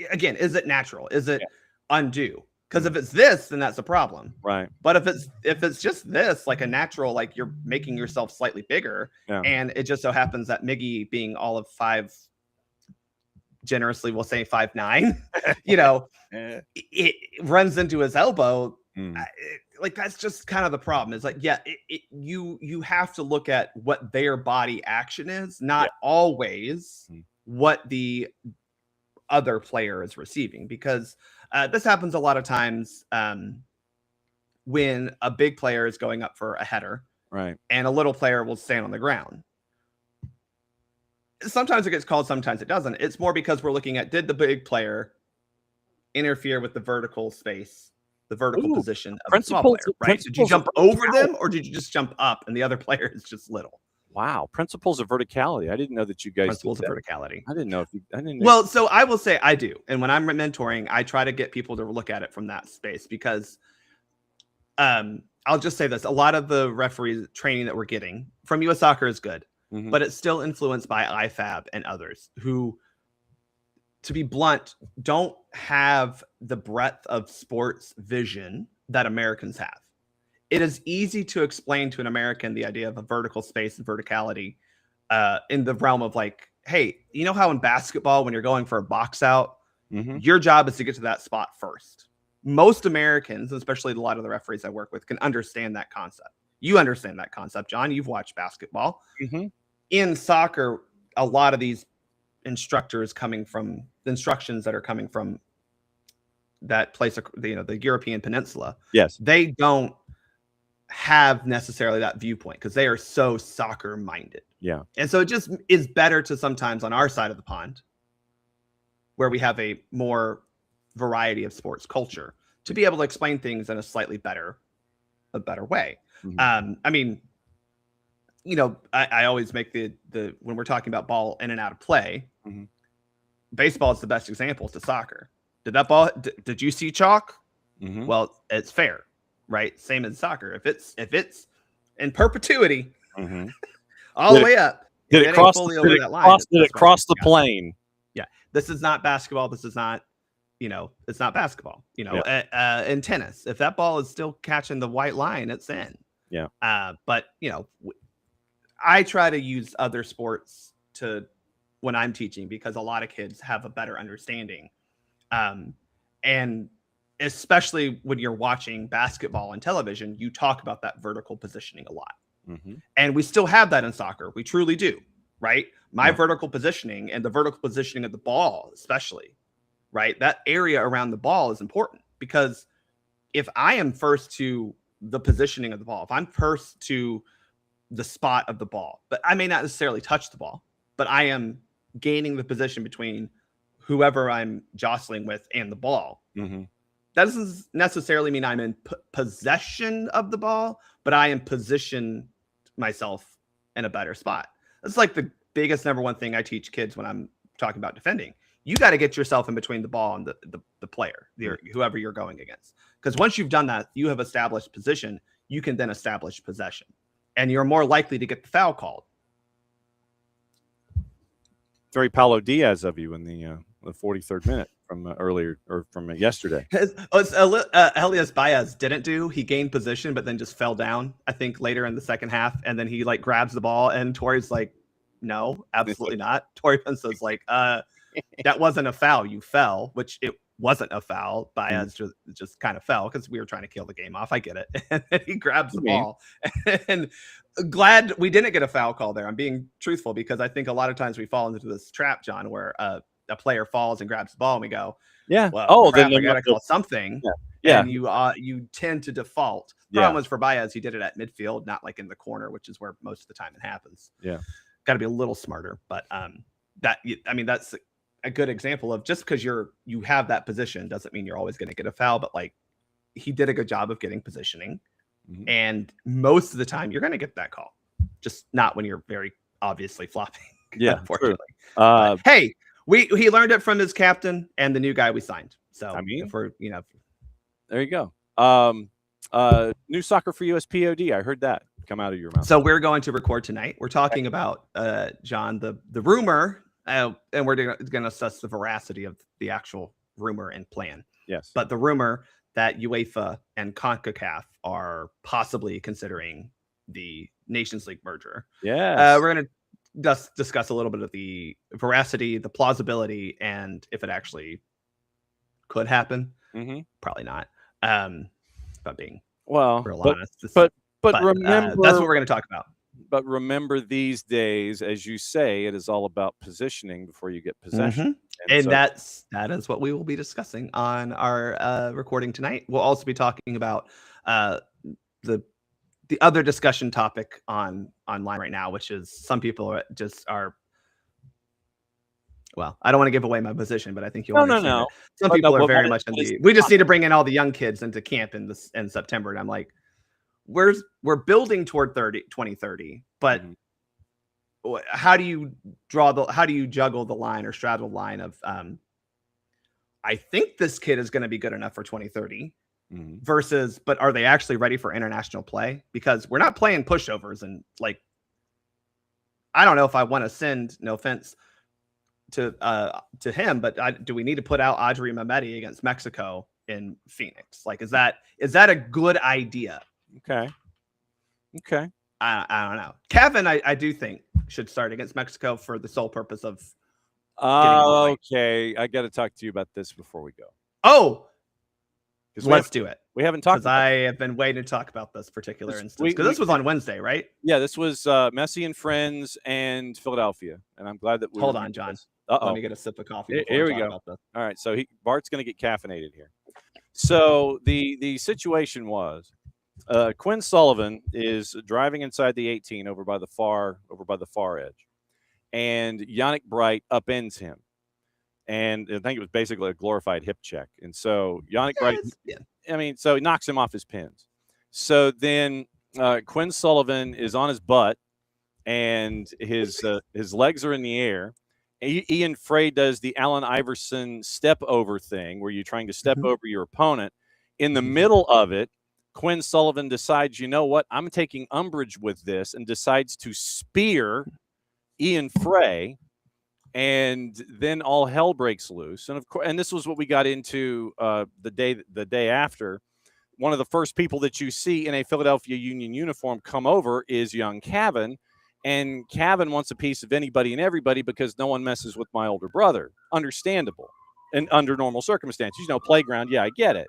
again, is it natural? Is it undue? Because if it's this, then that's a problem. Right. But if it's just this, like a natural, like you're making yourself slightly bigger, and it just so happens that Miggy being all of 5, generously we'll say 5'9", it runs into his elbow. Like that's just kind of the problem. Is like, you have to look at what their body action is, not always what the other player is receiving, because this happens a lot of times when a big player is going up for a header, right, and a little player will stand on the ground. Sometimes it gets called, sometimes it doesn't. It's more because we're looking at, did the big player interfere with the vertical space, the vertical position of the small player, right? Did you jump over them, or did you just jump up and the other player is just little? Wow, principles of verticality. I didn't know that you guys principles of verticality. I didn't know if I didn't know. Well, so I will say I do, and when I'm mentoring, I try to get people to look at it from that space because, I'll just say this: a lot of the referee training that we're getting from U.S. Soccer is good, but it's still influenced by IFAB and others who, to be blunt, don't have the breadth of sports vision that Americans have. It is easy to explain to an American the idea of a vertical space and verticality in the realm of like, hey, you know how in basketball, when you're going for a box out, your job is to get to that spot first. Most Americans, especially a lot of the referees I work with, can understand that concept. You understand that concept, John. You've watched basketball. In soccer, a lot of these instructors coming from the instructions that are coming from that place, the European peninsula. Yes. They don't have necessarily that viewpoint because they are so soccer minded. Yeah. And so it just is better to sometimes on our side of the pond, where we have a more variety of sports culture, to be able to explain things in a slightly better way. I mean, I always make the when we're talking about ball in and out of play, baseball is the best example to soccer. Did that ball? Did you see chalk? Well, it's fair, right? Same as soccer. If it's in perpetuity, all the way up, did it cross the plane? Yeah, this is not basketball. This is not, it's not basketball. In tennis, if that ball is still catching the white line, it's in. Yeah. But I try to use other sports when I'm teaching, because a lot of kids have a better understanding. And especially when you're watching basketball on television, you talk about that vertical positioning a lot. And we still have that in soccer. We truly do, right? My vertical positioning and the vertical positioning of the ball, especially, right? That area around the ball is important, because if I am first to the positioning of the ball, if I'm first to the spot of the ball, but I may not necessarily touch the ball, but I am gaining the position between whoever I'm jostling with and the ball. That doesn't necessarily mean I'm in possession of the ball, but I am positioned myself in a better spot. That's like the biggest number one thing I teach kids when I'm talking about defending. You got to get yourself in between the ball and the player, whoever you're going against. Because once you've done that, you have established position. You can then establish possession, and you're more likely to get the foul called. Very Paulo Diaz of you in the 43rd minute from earlier, or from yesterday. Elias Baez didn't do. He gained position, but then just fell down, I think, later in the second half. And then he grabs the ball, and Torre's like, no, absolutely not. Torre Penso's like, that wasn't a foul. You fell, which it wasn't a foul. Baez just kind of fell because we were trying to kill the game off. I get it. And then he grabs the ball. And glad we didn't get a foul call there. I'm being truthful, because I think a lot of times we fall into this trap, John, where a player falls and grabs the ball and we go, well, crap, I gotta call something. And you tend to default. The problem was for Baez, he did it at midfield, not like in the corner, which is where most of the time it happens. got to be a little smarter. But that's a good example of just because you have that position doesn't mean you're always going to get a foul. But like, he did a good job of getting positioning, and most of the time you're going to get that call, just not when you're very obviously flopping. Yeah, unfortunately. Hey, he learned it from his captain and the new guy we signed. So I mean, if we're there you go. New Soccer for USPod. I heard that come out of your mouth. So we're going to record tonight. We're talking about John, the rumor, and we're going to assess the veracity of the actual rumor and plan. Yes, but the rumor that UEFA and CONCACAF are possibly considering the Nations League merger. Yeah, we're going to discuss a little bit of the veracity, the plausibility, and if it actually could happen. Probably not. About being real honest. But remember, that's what we're going to talk about. But remember, these days, as you say, it is all about positioning before you get possession. And that is what we will be discussing on our recording tonight. We'll also be talking about the other discussion topic online right now, which is some people are well, I don't want to give away my position, but I think you'll understand. No. Some people are very much in we just need to bring in all the young kids into camp in September. And I'm like, we're building toward 2030, but how do you juggle the line or straddle the line of I think this kid is going to be good enough for 2030 versus, but are they actually ready for international play? Because we're not playing pushovers, and like, I don't know if I want to send, no offense to him, but do we need to put out Adri Mehmeti against Mexico in Phoenix? Like, is that a good idea? Okay. I don't know. Kevin, I do think should start against Mexico for the sole purpose of. Okay, I got to talk to you about this before we go. Oh, let's do it. We haven't talked. I have been waiting to talk about this particular instance because this was on Wednesday, right? Yeah, this was Messi and Friends and Philadelphia, and I'm glad that we. Hold on, John. Let me get a sip of coffee. Here we go. All right, so Bart's going to get caffeinated here. So the situation was, Quinn Sullivan is driving inside the 18 over by the far edge, and Yannick Bright upends him, and I think it was basically a glorified hip check. And so Yannick Bright, so he knocks him off his pins. So then Quinn Sullivan is on his butt, and his legs are in the air. Ian Frey does the Allen Iverson step over thing where you're trying to step over your opponent. In the middle of it, Quinn Sullivan decides, you know what, I'm taking umbrage with this, and decides to spear Ian Frey, and then all hell breaks loose. And of course, and this was what we got into the day after. One of the first people that you see in a Philadelphia Union uniform come over is young Cavan. And Cavan wants a piece of anybody and everybody because no one messes with my older brother. Understandable. And under normal circumstances, playground. Yeah, I get it.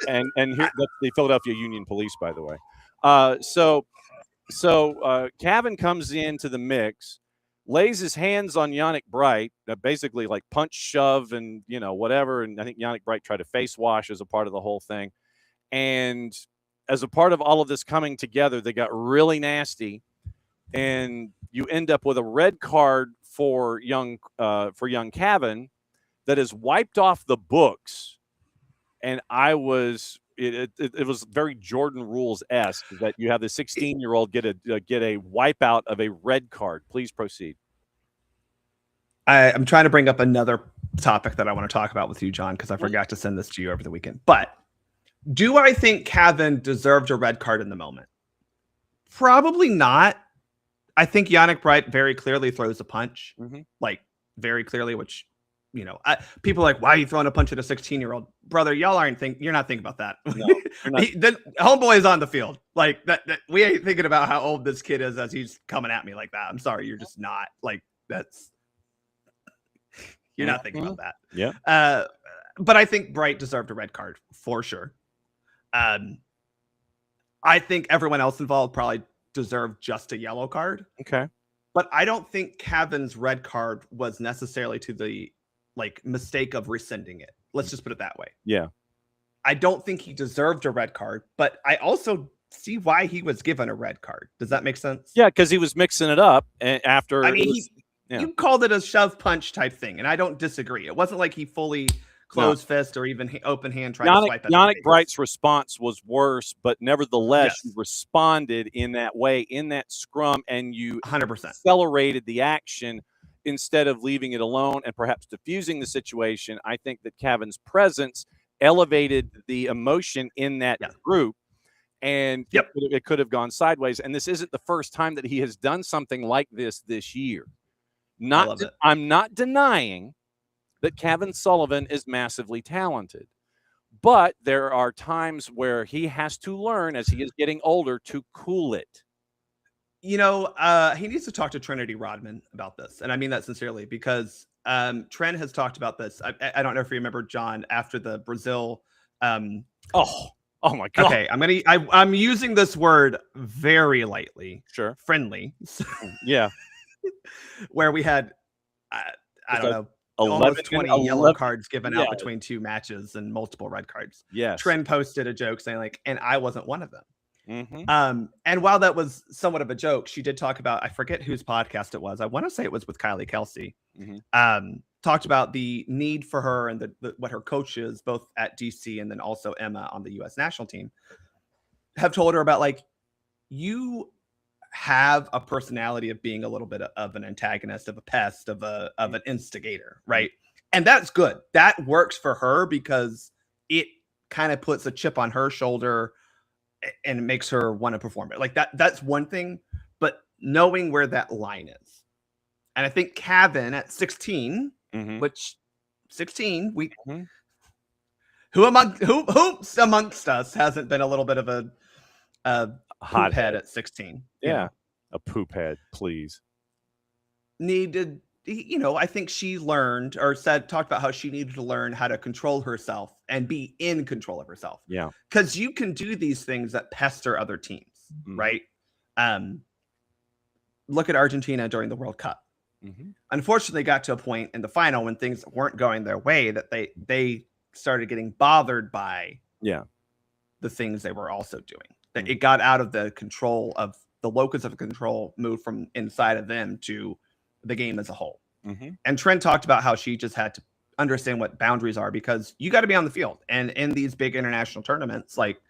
And here, that's the Philadelphia Union Police, by the way. So Cavan comes into the mix, lays his hands on Yannick Bright, basically like punch, shove, and whatever. And I think Yannick Bright tried to face wash as a part of the whole thing. And as a part of all of this coming together, they got really nasty. And you end up with a red card for young Cavan that is wiped off the books. And it was very Jordan Rules-esque that you have the 16-year-old get a wipeout of a red card. Please proceed. I'm trying to bring up another topic that I want to talk about with you, John, because I forgot to send this to you over the weekend. But do I think Cavan deserved a red card in the moment? Probably not. I think Yannick Bright very clearly throws a punch, like very clearly, which, people are like, why are you throwing a punch at a 16-year-old? Brother, you're not thinking about that. No, the homeboy is on the field. Like that we ain't thinking about how old this kid is as he's coming at me like that. I'm sorry. You're just not like you're not thinking about that. Yeah. But I think Bright deserved a red card for sure. I think everyone else involved probably deserved just a yellow card. Okay. But I don't think Cavan's red card was necessarily to the mistake of rescinding it. Let's just put it that way. Yeah. I don't think he deserved a red card, but I also see why he was given a red card. Does that make sense? Yeah, because he was mixing it up after. I mean, you called it a shove punch type thing, and I don't disagree. It wasn't like he fully closed fist or even open hand tried to swipe at Yannick Bright's response was worse, but nevertheless, you responded in that way, in that scrum, and you 100% accelerated the action instead of leaving it alone and perhaps diffusing the situation. I think that Kevin's presence elevated the emotion in that group, and it could have gone sideways. And this isn't the first time that he has done something like this year. I'm not denying that Kevin Sullivan is massively talented, but there are times where he has to learn as he is getting older to cool it. You know, he needs to talk to Trinity Rodman about this. And I mean that sincerely, because Trent has talked about this. I don't know if you remember, John, after the Brazil. Oh my God. Okay, I'm using this word very lightly. Sure. Friendly. Yeah. Where we had, I don't know, 11, almost 20 yellow cards given out between 2 matches and multiple red cards. Yes. Trent posted a joke saying like, and I wasn't one of them. Mm-hmm. And while that was somewhat of a joke, she did talk about, I forget whose podcast it was. I want to say it was with Kylie Kelsey. Mm-hmm. Talked about the need for her and what her coaches, both at DC and then also Emma on the U.S. national team, have told her about, like, you have a personality of being a little bit of an antagonist, of a pest, of an instigator, right? And that's good. That works for her because it kind of puts a chip on her shoulder and it makes her want to perform it. Like that's one thing, but knowing where that line is. And I think Kevin at 16, which 16, who amongst us hasn't been a little bit of a hot head at 16? Yeah. A poop head, please. Needed, I think she learned or talked about how she needed to learn how to control herself and be in control of herself. Yeah. Because you can do these things that pester other teams, right? Look at Argentina during the World Cup. Unfortunately, got to a point in the final when things weren't going their way that they started getting bothered by the things they were also doing. It got out of the control of the locus of control, moved from inside of them to the game as a whole. And Trent talked about how she just had to understand what boundaries are, because you got to be on the field. And in these big international tournaments, like,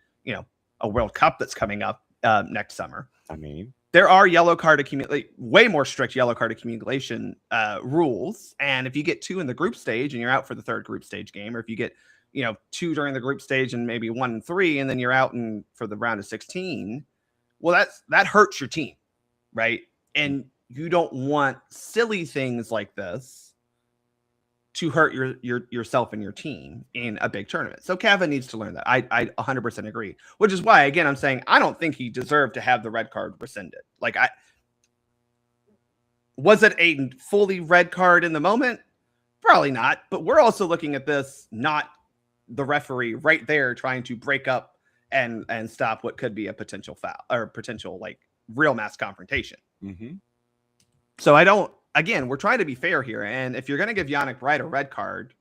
a World Cup that's coming up next summer, I mean, there are yellow card accumulation, way more strict yellow card accumulation rules. And if you get 2 in the group stage and you're out for the 3rd group stage game, or if you get 2 during the group stage and maybe 1 and 3, and then you're out for the round of 16, well, that hurts your team, right? And you don't want silly things like this to hurt yourself and your team in a big tournament. So Kevin needs to learn that. I 100% agree, which is why, again, I'm saying I don't think he deserved to have the red card rescinded. Like, was it a fully red card in the moment? Probably not. But we're also looking at this, not the referee right there trying to break up and stop what could be a potential foul or potential, like, real mass confrontation. So again, we're trying to be fair here. And if you're going to give Yannick Bright a red card,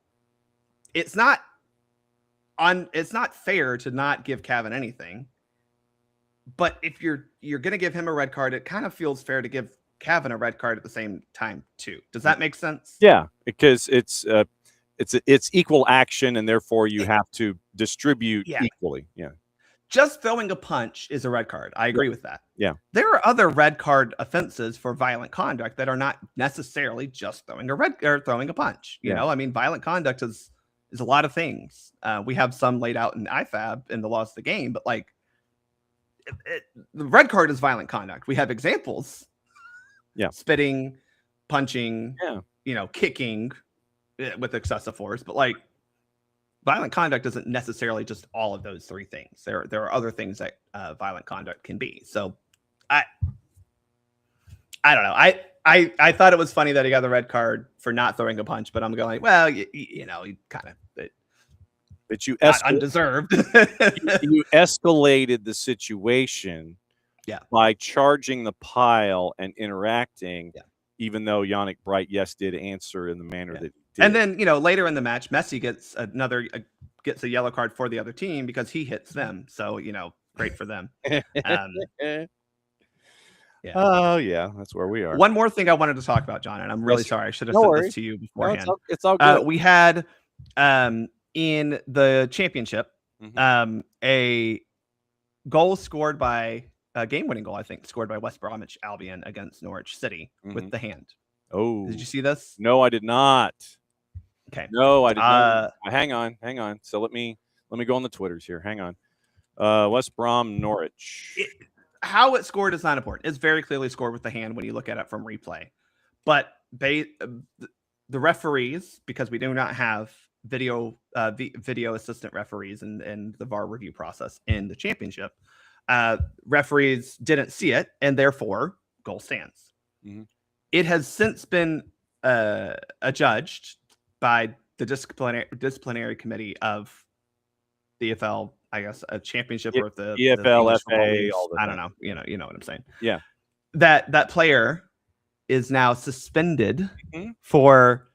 it's not fair to not give Kevin anything. But if you're going to give him a red card, it kind of feels fair to give Kevin a red card at the same time too. Does that make sense? Yeah, because it's equal action, and therefore you have to distribute equally. Yeah. Just throwing a punch is a red card. I agree with that. Yeah. There are other red card offenses for violent conduct that are not necessarily just throwing a punch. You know, I mean, violent conduct is a lot of things. We have some laid out in IFAB in the laws of the game, but like the red card is violent conduct. We have examples. Yeah. Spitting, punching, yeah, kicking with excessive force, but like violent conduct isn't necessarily just all of those 3 things. There are other things that violent conduct can be. So I don't know. I thought it was funny that he got the red card for not throwing a punch, but I'm going, well, you know, he kind of but you undeserved. You escalated the situation by charging the pile and interacting, even though Yannick Bright, did answer in the manner that he did. And then, you know, later in the match, Messi gets a yellow card for the other team because he hits them. So, you know, Great for them. Yeah. Oh, yeah, that's where we are. One more thing I wanted to talk about, John, and I'm really sorry. I should have No sent worries. this to you beforehand. No, it's all good. We had in the championship a goal scored by a game-winning goal, I think, scored by West Bromwich Albion against Norwich City with the hand. Oh, did you see this? No, I did not. Okay. No, I did not. Hang on. So let me go on the Twitters here. Hang on. West Brom Norwich. How it scored is not important. It's very clearly scored with the hand when you look at it from replay. But the referees, because we do not have video assistant referees in the VAR review process in the championship, referees didn't see it, and therefore goal stands. It has since been adjudged by the disciplinary committee of the EFL, I guess, a championship or the EFL, the FA, all the I don't know. You know what I'm saying. Yeah. That player is now suspended for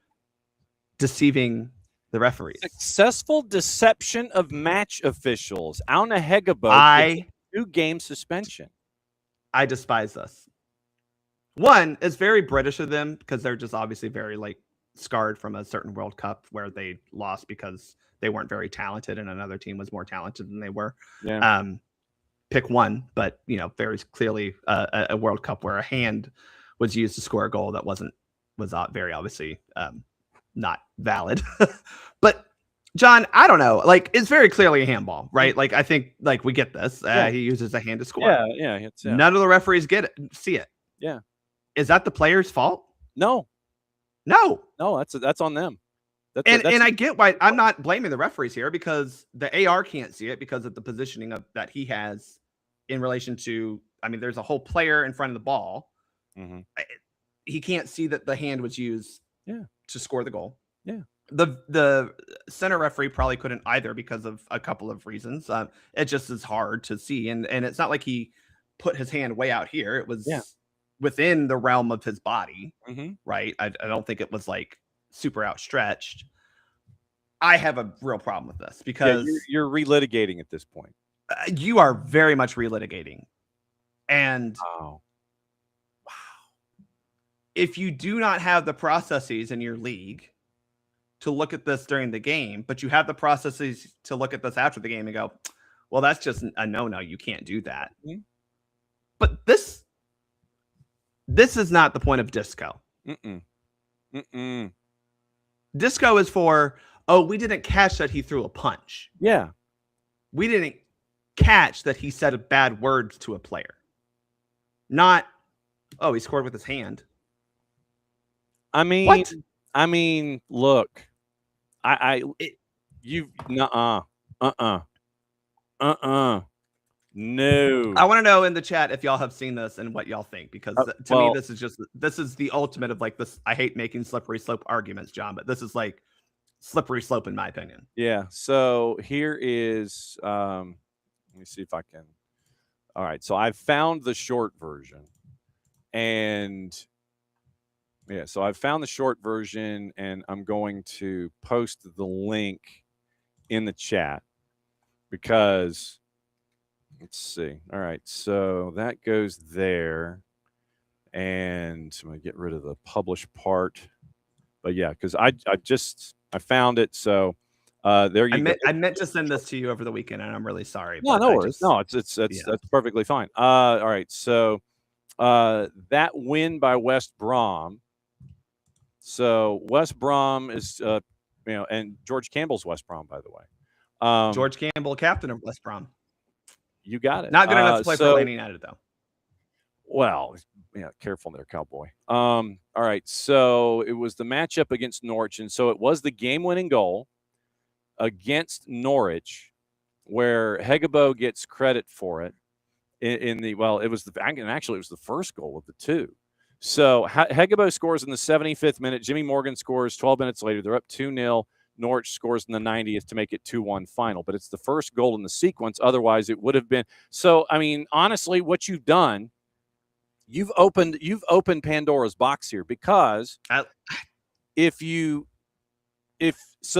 deceiving the referees. Successful deception of match officials. Auna Hegebo 2-game suspension. I despise this. One, it's very British of them because they're just obviously very scarred from a certain World Cup where they lost because they weren't very talented and another team was more talented than they were. Yeah. Pick one, but very clearly a World Cup where a hand was used to score a goal that was very obviously not valid. But John, I don't know. It's very clearly a handball, right? I think we get this. He uses a hand to score. Yeah. None of the referees see it. Yeah. Is that the player's fault? No. That's on them. And I get why I'm not blaming the referees here because the AR can't see it because of the positioning that he has in relation to. I mean, there's a whole player in front of the ball. He can't see that the hand was used to score the goal. Yeah. The center referee probably couldn't either because of a couple of reasons. It just is hard to see, and it's not like he put his hand way out here. It was within the realm of his body, right? I don't think it was super outstretched. I have a real problem with this because you're relitigating at this point. You are very much relitigating, and wow. If you do not have the processes in your league to look at this during the game, but you have the processes to look at this after the game and go, well, that's just a no. You can't do that. But this is not the point of disco. Disco is for, we didn't catch that he threw a punch. Yeah. We didn't catch that he said bad words to a player. Not, he scored with his hand. I mean, what? Look, no. I want to know in the chat if y'all have seen this and what y'all think, because to me, this is the ultimate of this. I hate making slippery slope arguments, John, but this is slippery slope in my opinion. Yeah. So here is, let me see if I can. All right. So I've found the short version and so I've found the short version and I'm going to post the link in the chat because let's see. All right. So that goes there and I'm going to get rid of the publish part. But yeah, because I found it. So there you go. I meant to send this to you over the weekend and I'm really sorry. No worries. That's perfectly fine. All right. So that win by West Brom. So West Brom is, and George Campbell's West Brom, by the way. George Campbell, captain of West Brom. You got it. Not good enough to play for Atlanta United, though. Well, careful there, cowboy. All right. So it was the matchup against Norwich, and so it was the game-winning goal against Norwich, where Hegebo gets credit for it. It was the first goal of the two. So Hegebo scores in the 75th minute. Jimmy Morgan scores 12 minutes later. They're up 2-0. Norwich scores in the 90th to make it 2-1 final. But it's the first goal in the sequence. Otherwise, it would have been. So, I mean, honestly, what you've done, you've opened Pandora's box here because if you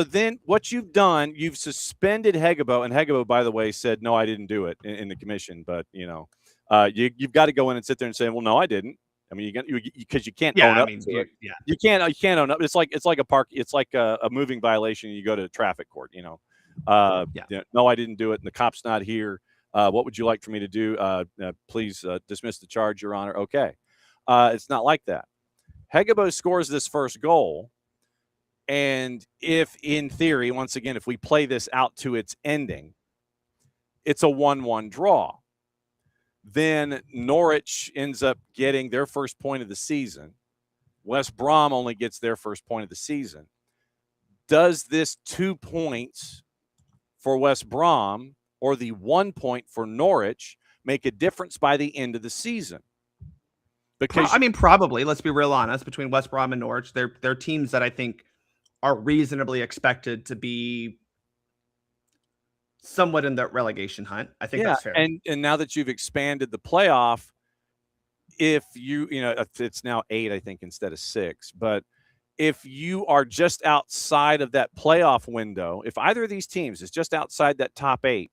then what you've done, you've suspended Hegebo, and Hegebo, by the way, said, no, I didn't do it in the commission. But, you've got to go in and sit there and say, well, no, I didn't. I mean, because you can't own up to it. Yeah. You can't own up. It's like a moving violation. You go to traffic court, no, I didn't do it. And the cop's not here. What would you like for me to do? Please dismiss the charge, Your Honor. Okay. It's not like that. Hegebo scores this first goal. And if, in theory, once again, if we play this out to its ending, it's a 1-1 draw. Then Norwich ends up getting their first point of the season. West Brom only gets their first point of the season. Does this 2 points for West Brom or the 1 point for Norwich make a difference by the end of the season? Because probably. Let's be real honest. Between West Brom and Norwich, they're teams that I think are reasonably expected to be somewhat in the relegation hunt. I think that's fair. And now that you've expanded the playoff, if it's now 8, I think, instead of 6, but if you are just outside of that playoff window, if either of these teams is just outside that top 8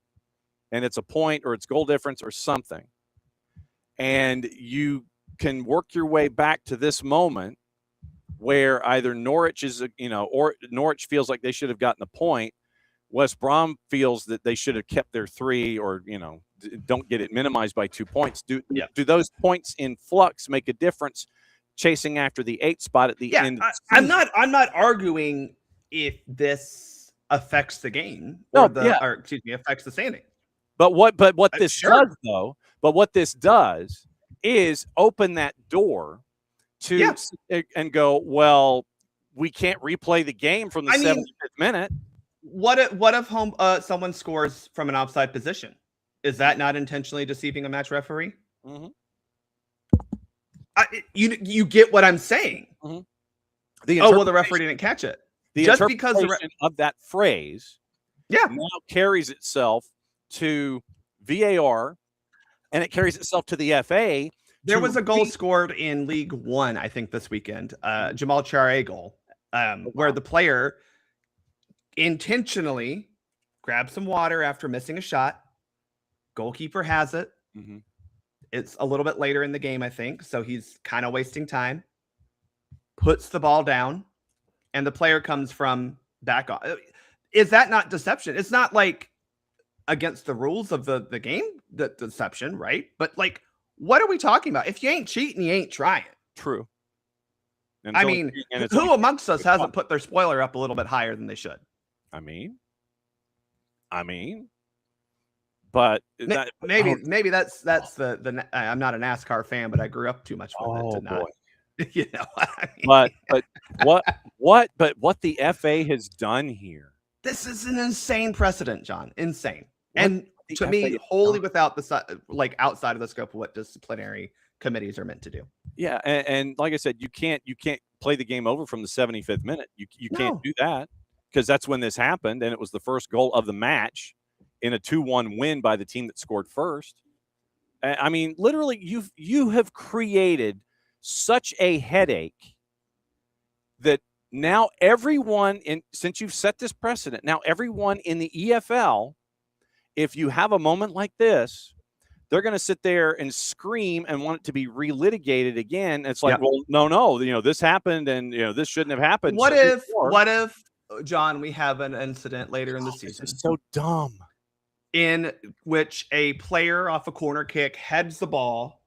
and it's a point or it's goal difference or something, and you can work your way back to this moment where either Norwich is, or Norwich feels like they should have gotten a point, West Brom feels that they should have kept their 3, or don't get it minimized by 2 points. Do those points in flux make a difference chasing after the 8 spot at the end? I'm not arguing if this affects the game affects the standing. But what this does though, what this does is open that door to and go, well, we can't replay the game from the 75th minute. What if someone scores from an offside position? Is that not intentionally deceiving a match referee? Mm-hmm. You get what I'm saying. Mm-hmm. The referee didn't catch it. Just because of that phrase, now carries itself to VAR, and it carries itself to the FA. There was a goal scored in League One, I think, this weekend. Jamal Chare goal, where the player intentionally grabs some water after missing a shot. Goalkeeper has it. Mm-hmm. It's a little bit later in the game, I think, so he's kind of wasting time. Puts the ball down, and the player comes from back off. Is that not deception? It's not like against the rules of the game, the deception, right? But like, what are we talking about? If you ain't cheating, you ain't trying. True. Who amongst us hasn't put their spoiler up a little bit higher than they should? But maybe that's the I'm not a NASCAR fan, but I grew up too much with it to not. You know what I mean? But what the FA has done here. This is an insane precedent, John. Insane. And to me, wholly without outside of the scope of what disciplinary committees are meant to do. Yeah, and like I said, you can't play the game over from the 75th minute. You can't do that, because that's when this happened, and it was the first goal of the match in a 2-1 win by the team that scored first. I mean, literally, you have created such a headache that now since you've set this precedent, now everyone in the EFL, if you have a moment like this, they're going to sit there and scream and want it to be relitigated again. It's like, well, no, this happened, and this shouldn't have happened. What if, John, we have an incident later in the season? This is so dumb. In which a player off a corner kick heads the ball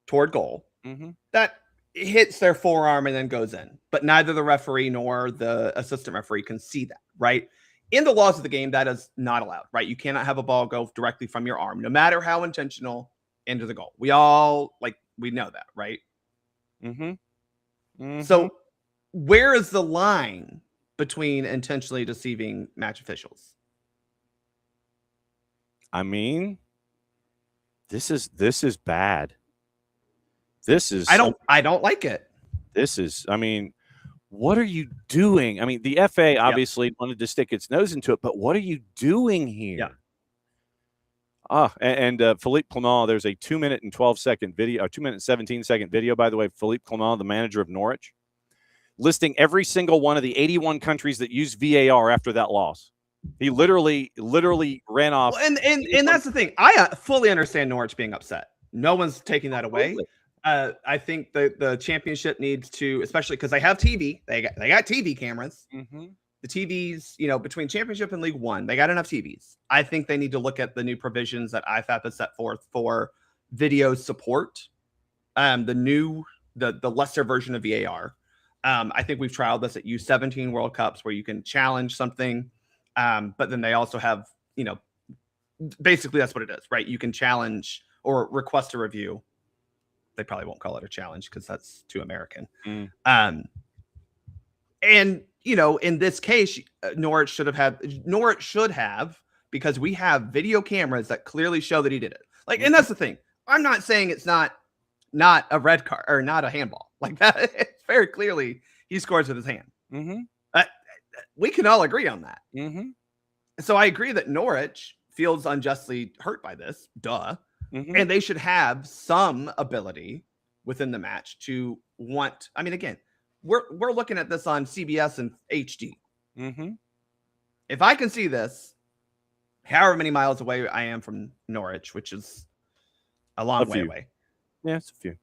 toward goal. Mm-hmm. That hits their forearm and then goes in. But neither the referee nor the assistant referee can see that, right? In the laws of the game, that is not allowed, right? You cannot have a ball go directly from your arm, no matter how intentional, into the goal. We all, we know that, right? Mm-hmm. Mm-hmm. So where is the line between intentionally deceiving match officials? I mean, this is bad. This is I don't like it. This is, what are you doing? I mean, the FA obviously wanted to stick its nose into it, but what are you doing here? Yeah. And Philippe Clement, there's a 2-minute and 12-second video, a 2-minute and 17-second video, by the way. Philippe Clement, the manager of Norwich, listing every single one of the 81 countries that used VAR after that loss. He literally ran off. Well, and that's the thing. I fully understand Norwich being upset. No one's taking that away. I think the championship needs to, especially because they have TV. They got TV cameras. Mm-hmm. The TVs, between championship and League One, they got enough TVs. I think they need to look at the new provisions that IFAB has set forth for video support. The lesser version of VAR. I think we've trialed this at U17 World Cups where you can challenge something. But then they also have, basically that's what it is, right? You can challenge or request a review. They probably won't call it a challenge because that's too American. And, in this case, Norwich should have, because we have video cameras that clearly show that he did it. And that's the thing. I'm not saying it's not a red card or not a handball like that. It's very clearly he scores with his hand. Mm-hmm. We can all agree on that. Mm-hmm. So I agree that Norwich feels unjustly hurt by this. Duh. Mm-hmm. And they should have some ability within the match to want. I mean, again, we're looking at this on CBS and HD. Mm-hmm. If I can see this, however many miles away I am from Norwich, which is a long way away. Yeah, it's a few.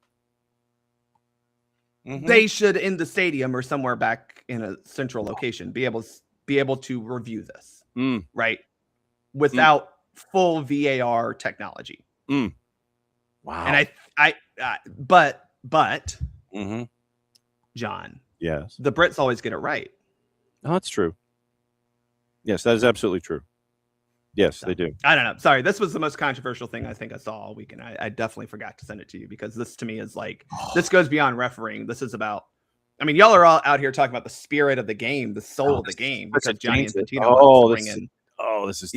Mm-hmm. They should, in the stadium or somewhere back in a central location, be able to review this, right? Without full VAR technology. Wow. And but mm-hmm. John, yes, the Brits always get it right. Oh, that's true. Yes, that is absolutely true. Yes, they do. I don't know. Sorry, this was the most controversial thing I think I saw all weekend. I definitely forgot to send it to you because this to me is this goes beyond refereeing. This is about, y'all are all out here talking about the spirit of the game, the soul of the game. Because Johnny Infantino this is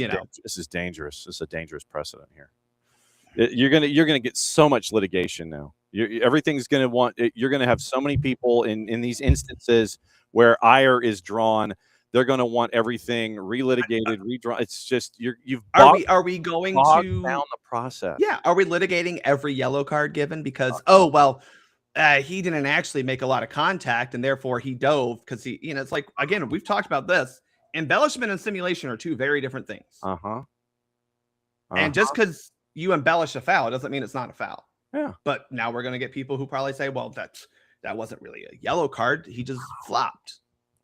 dangerous. This is a dangerous precedent here. You're gonna get so much litigation now. Everything's gonna want. You're gonna have so many people in these instances where ire is drawn. They're going to want everything relitigated, redrawn. It's just are we going to down the process? Yeah, are we litigating every yellow card given because he didn't actually make a lot of contact and therefore he dove because he it's like, again, we've talked about this. Embellishment and simulation are two very different things. And just because you embellish a foul doesn't mean it's not a foul. Yeah. But now we're going to get people who probably say, well, that wasn't really a yellow card. He just flopped.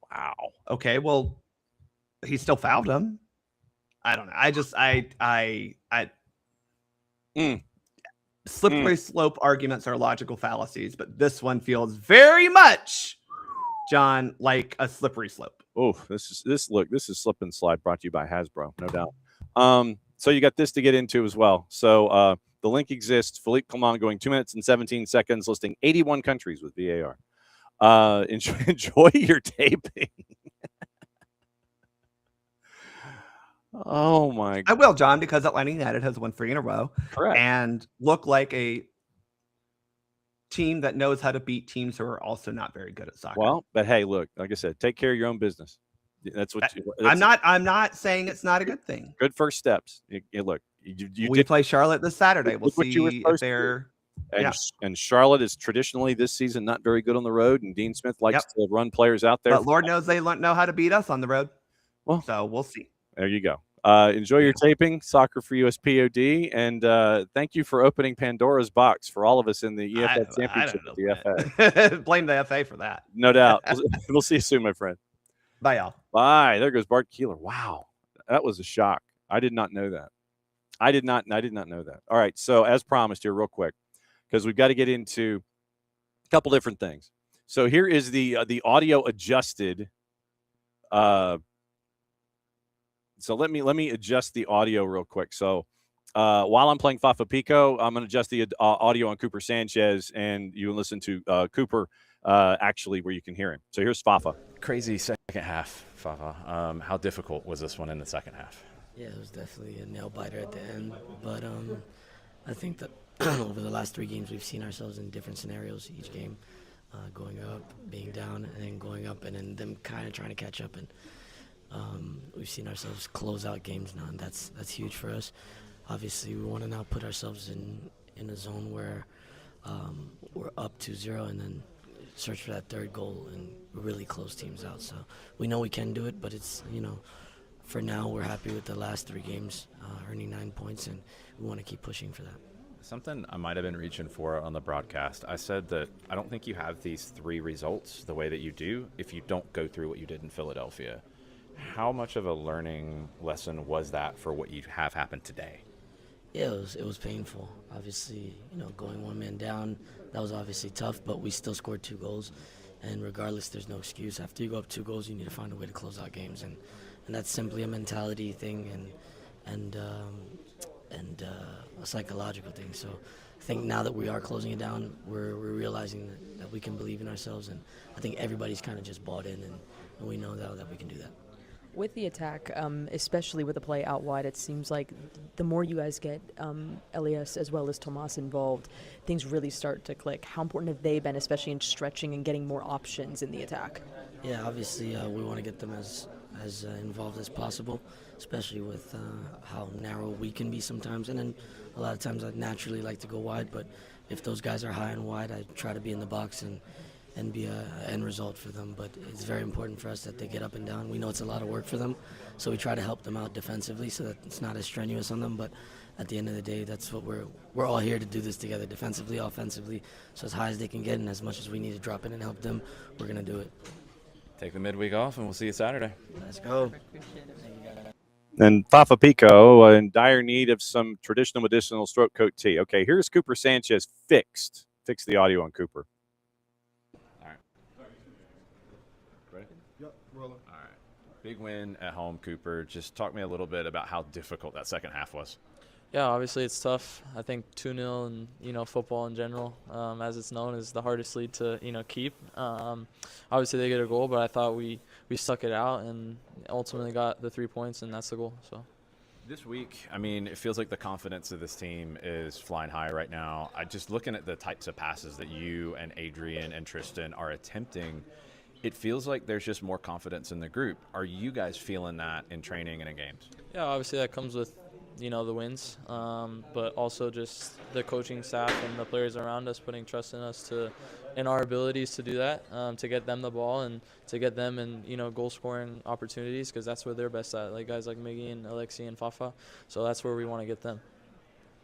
Wow. Okay, well, he still fouled him. I don't know. Slippery slope arguments are logical fallacies, but this one feels very much, John, like a slippery slope. Oh, this is Slip and Slide brought to you by Hasbro, no doubt. So you got this to get into as well. So the link exists. Philippe Clement going 2 minutes and 17 seconds, listing 81 countries with VAR. Enjoy your taping. Oh my God. I will, John, because Atlanta United has won 3 in a row. Correct. And look like a team that knows how to beat teams who are also not very good at soccer. Well, but hey, look, like I said, take care of your own business. That's what I'm not saying it's not a good thing. Good first steps. Look, we play Charlotte this Saturday. We'll see if they're And Charlotte is traditionally this season not very good on the road, and Dean Smith likes to run players out there. But Lord knows they know how to beat us on the road. Well, so we'll see. There you go. Enjoy your taping, SoccerForUSPod, and thank you for opening Pandora's box for all of us in the EFL Championship with the FA. Blame the FA for that. No doubt. We'll see you soon, my friend. Bye, y'all. Bye. There goes Bart Keeler. Wow, that was a shock. I did not know that. I did not know that. All right. So as promised here, real quick, because we've got to get into a couple different things. So here is the audio adjusted. So let me adjust the audio real quick. So while I'm playing Fafa Pico, I'm going to adjust the audio on Cooper Sanchez, and you listen to Cooper actually where you can hear him. So here's Fafa. Crazy second half, Fafa. How difficult was this one in the second half? Yeah, it was definitely a nail biter at the end, but I think that over the last 3 games we've seen ourselves in different scenarios each game, going up, being down, and then going up, and then them kind of trying to catch up, and we've seen ourselves close out games now, and that's huge for us. Obviously, we want to now put ourselves in a zone where we're up 2-0 and then search for that third goal and really close teams out. So we know we can do it, but it's, for now we're happy with the last 3 games, earning 9 points, and we want to keep pushing for that. Something I might have been reaching for on the broadcast. I said that I don't think you have these 3 results the way that you do if you don't go through what you did in Philadelphia. How much of a learning lesson was that for what you have happened today? Yeah, it was painful. Obviously, going 1 man down, that was obviously tough, but we still scored 2 goals. And regardless, there's no excuse. After you go up 2 goals, you need to find a way to close out games. And that's simply a mentality thing and a psychological thing. So I think now that we are closing it down, we're realizing that we can believe in ourselves. And I think everybody's kind of just bought in, and we know now that we can do that. With the attack, especially with the play out wide, it seems like the more you guys get Elias as well as Tomas involved, things really start to click. How important have they been, especially in stretching and getting more options in the attack? Yeah, obviously we want to get them as involved as possible, especially with how narrow we can be sometimes. And then a lot of times I naturally like to go wide, but if those guys are high and wide, I try to be in the box and be an end result for them. But it's very important for us that they get up and down. We know it's a lot of work for them, so we try to help them out defensively so that it's not as strenuous on them. But at the end of the day, that's what we're all here to do this together, defensively, offensively. So as high as they can get and as much as we need to drop in and help them, we're going to do it. Take the midweek off, and we'll see you Saturday. Let's go. And Fafa Pico in dire need of some traditional medicinal stroke coat tea. Okay, here's Cooper Sanchez fixed. Fix the audio on Cooper. All right. Ready? Yep, rolling. All right. Big win at home, Cooper. Just talk me a little bit about how difficult that second half was. Yeah, obviously it's tough. I think 2-0 and, football in general, as it's known, is the hardest lead to, keep. Obviously they get a goal, but I thought we stuck it out and ultimately got the 3 points, and that's the goal. So this week, it feels like the confidence of this team is flying high right now. I just looking at the types of passes that you and Adrian and Tristan are attempting, it feels like there's just more confidence in the group. Are you guys feeling that in training and in games? Yeah, obviously that comes with the wins, but also just the coaching staff and the players around us putting trust in us in our abilities to do that, to get them the ball and to get them in goal scoring opportunities, because that's where they're best at, like guys like Miggy and Alexi and Fafa. So that's where we want to get them.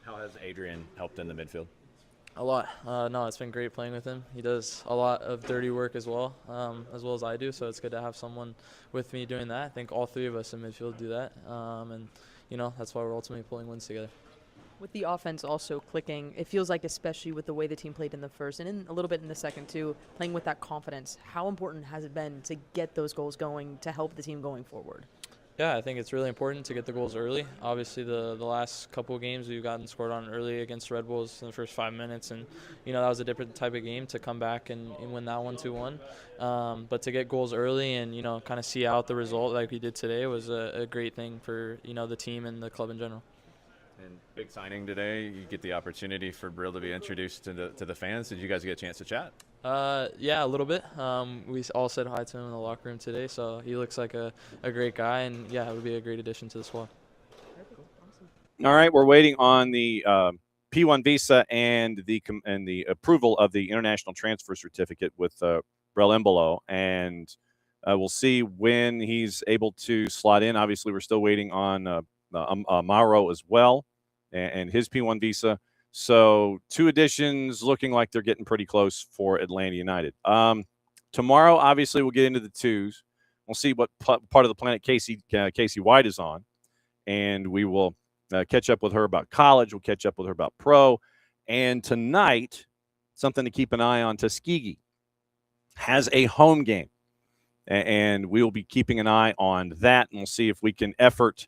How has Adrian helped in the midfield? A lot. No, it's been great playing with him. He does a lot of dirty work as well as I do. So it's good to have someone with me doing that. I think all 3 of us in midfield do that, and that's why we're ultimately pulling wins together. With the offense also clicking, it feels like, especially with the way the team played in the first and in a little bit in the second too, playing with that confidence, how important has it been to get those goals going to help the team going forward? Yeah, I think it's really important to get the goals early. Obviously, the last couple of games we've gotten scored on early against Red Bulls in the first 5 minutes, and that was a different type of game to come back and win that 1-1. But to get goals early and kind of see out the result like we did today was a great thing for the team and the club in general. And big signing today. You get the opportunity for Brill to be introduced to the fans. Did you guys get a chance to chat? Yeah, a little bit. We all said hi to him in the locker room today, so he looks like a great guy, and yeah, it would be a great addition to the squad. All right, we're waiting on the P1 visa and the approval of the international transfer certificate with Brel Embolo, and we'll see when he's able to slot in. Obviously, we're still waiting on Mauro as well and his P1 visa. So 2 additions looking like they're getting pretty close for Atlanta United. Tomorrow, obviously, we'll get into the 2s. We'll see what part of the planet Casey White is on, and we will catch up with her about college. We'll catch up with her about pro. And tonight, something to keep an eye on, Tuskegee has a home game, and we will be keeping an eye on that, and we'll see if we can effort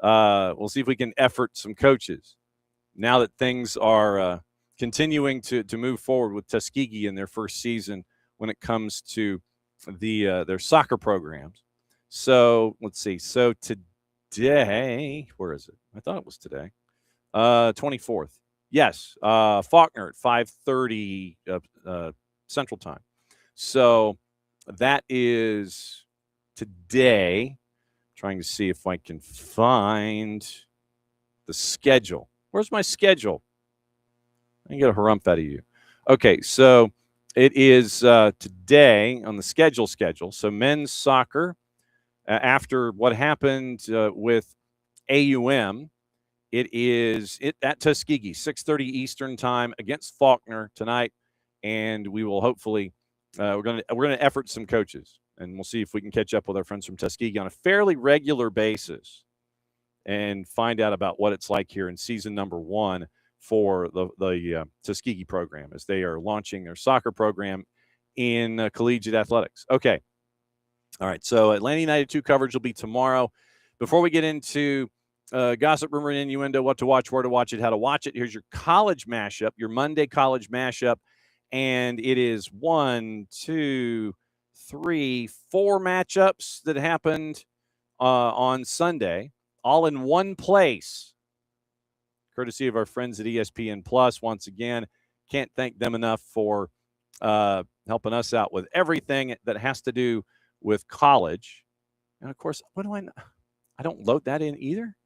some coaches now that things are continuing to move forward with Tuskegee in their first season when it comes to their soccer programs. So let's see. So today, where is it? I thought it was today. 24th. Yes, Faulkner at 5:30 Central Time. So that is today. Trying to see if I can find the schedule. Where's my schedule? I can get a harumph out of you. Okay, so It is today on the schedule. So men's soccer, after what happened with AUM, it is at Tuskegee, 6:30 Eastern time against Faulkner tonight, and we will hopefully we're gonna effort some coaches, and we'll see if we can catch up with our friends from Tuskegee on a fairly regular basis and find out about what it's like here in season number 1 for the Tuskegee program as they are launching their soccer program in collegiate athletics. Okay. All right. So Atlanta United 2 coverage will be tomorrow. Before we get into gossip, rumor, and innuendo, what to watch, where to watch it, how to watch it, here's your college mashup, your Monday college mashup. And it is 1, 2, 3, 4 matchups that happened on Sunday, all in one place, courtesy of our friends at ESPN Plus. Once again, can't thank them enough for helping us out with everything that has to do with college. And of course, I don't load that in either.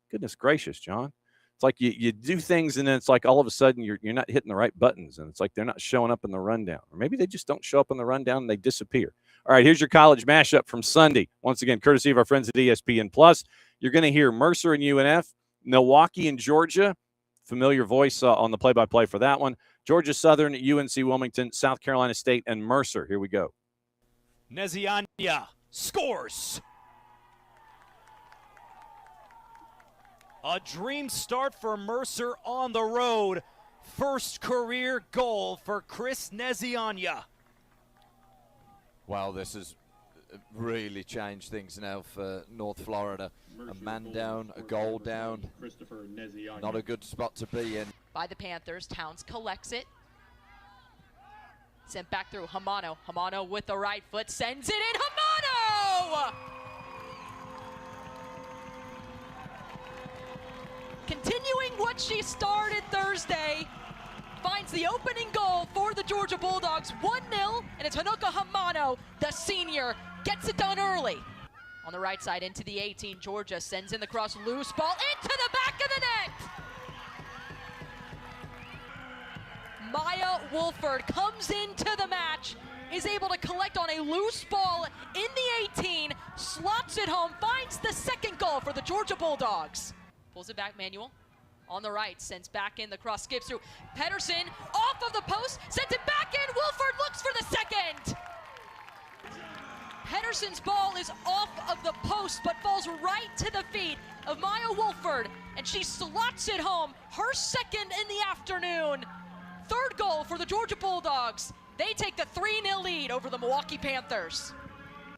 Goodness gracious, John. It's like you do things and then it's like all of a sudden you're not hitting the right buttons and it's like they're not showing up in the rundown. Or maybe they just don't show up in the rundown and they disappear. All right, here's your college mashup from Sunday. Once again, courtesy of our friends at ESPN Plus. You're going to hear Mercer and UNF, Milwaukee and Georgia. Familiar voice on the play-by-play for that one. Georgia Southern, UNC Wilmington, South Carolina State, and Mercer. Here we go. Nezianya scores. A dream start for Mercer on the road. First career goal for Chris Nezianya. Wow, this has really changed things now for North Florida. A man down, a goal down. Not a good spot to be in. By the Panthers, Towns collects it. Sent back through Hamano. Hamano with the right foot sends it in. Hamano! Continuing what she started Thursday, finds the opening goal for the Georgia Bulldogs, 1-0, and it's Hanuka Hamano, the senior, gets it done early. On the right side into the 18, Georgia sends in the cross, loose ball into the back of the net. Maya Wolford comes into the match, is able to collect on a loose ball in the 18, slots it home, finds the second goal for the Georgia Bulldogs. Pulls it back, Manuel. On the right, sends back in the cross, skips through. Pedersen off of the post, sends it back in. Wolford looks for the second. Pedersen's ball is off of the post, but falls right to the feet of Maya Wolford, and she slots it home. Her second in the afternoon. Third goal for the Georgia Bulldogs. They take the 3-0 lead over the Milwaukee Panthers.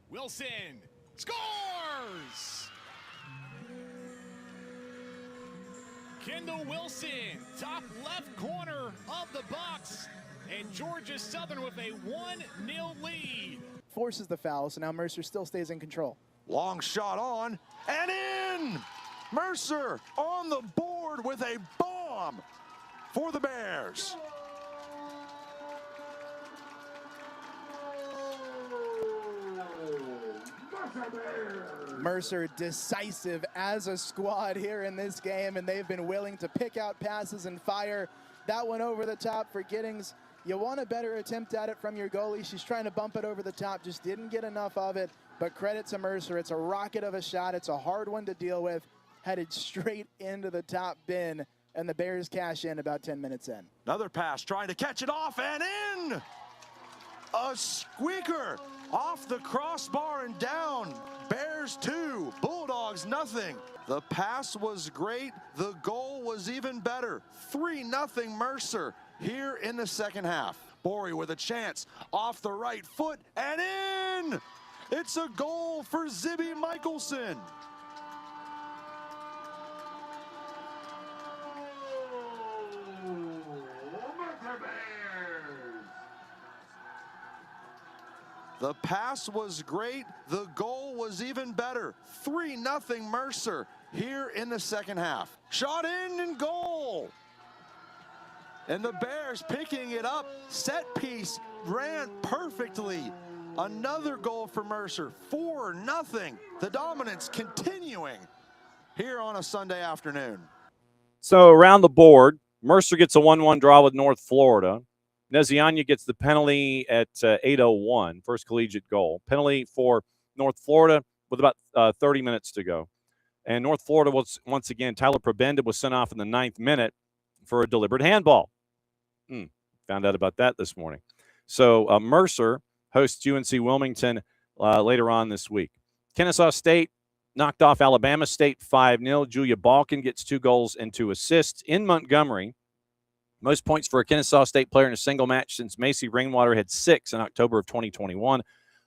Wilson scores! Kendall Wilson, top left corner of the box, and Georgia Southern with a 1-0 lead. Forces the foul, so now Mercer still stays in control. Long shot on, and in! Mercer on the board with a bomb for the Bears. Mercer decisive as a squad here in this game, and they've been willing to pick out passes and fire. That one over the top for Giddings. You want a better attempt at it from your goalie. She's trying to bump it over the top, just didn't get enough of it. But credit to Mercer. It's a rocket of a shot. It's a hard one to deal with. Headed straight into the top bin, and the Bears cash in about 10 minutes in. Another pass, trying to catch it off, and in! A squeaker off the crossbar and down. Bears 2, Bulldogs nothing. The pass was great. The goal was even better. 3-0 Mercer here in the second half. Borey with a chance off the right foot and in! It's a goal for Zibby Michelson. The pass was great. The goal was even better. 3-0 Mercer here in the second half. Shot in and goal. And the Bears picking it up. Set piece ran perfectly. Another goal for Mercer. 4-0. The dominance continuing here on a Sunday afternoon. So around the board, Mercer gets a 1-1 draw with North Florida. Nezianya gets the penalty at 8:01, first collegiate goal. Penalty for North Florida with about 30 minutes to go. And North Florida was, once again, Tyler Prebenda was sent off in the 9th minute for a deliberate handball. Found out about that this morning. So Mercer hosts UNC Wilmington later on this week. Kennesaw State knocked off Alabama State 5-0. Julia Balkin gets 2 goals and 2 assists in Montgomery. Most points for a Kennesaw State player in a single match since Macy Rainwater had 6 in October of 2021.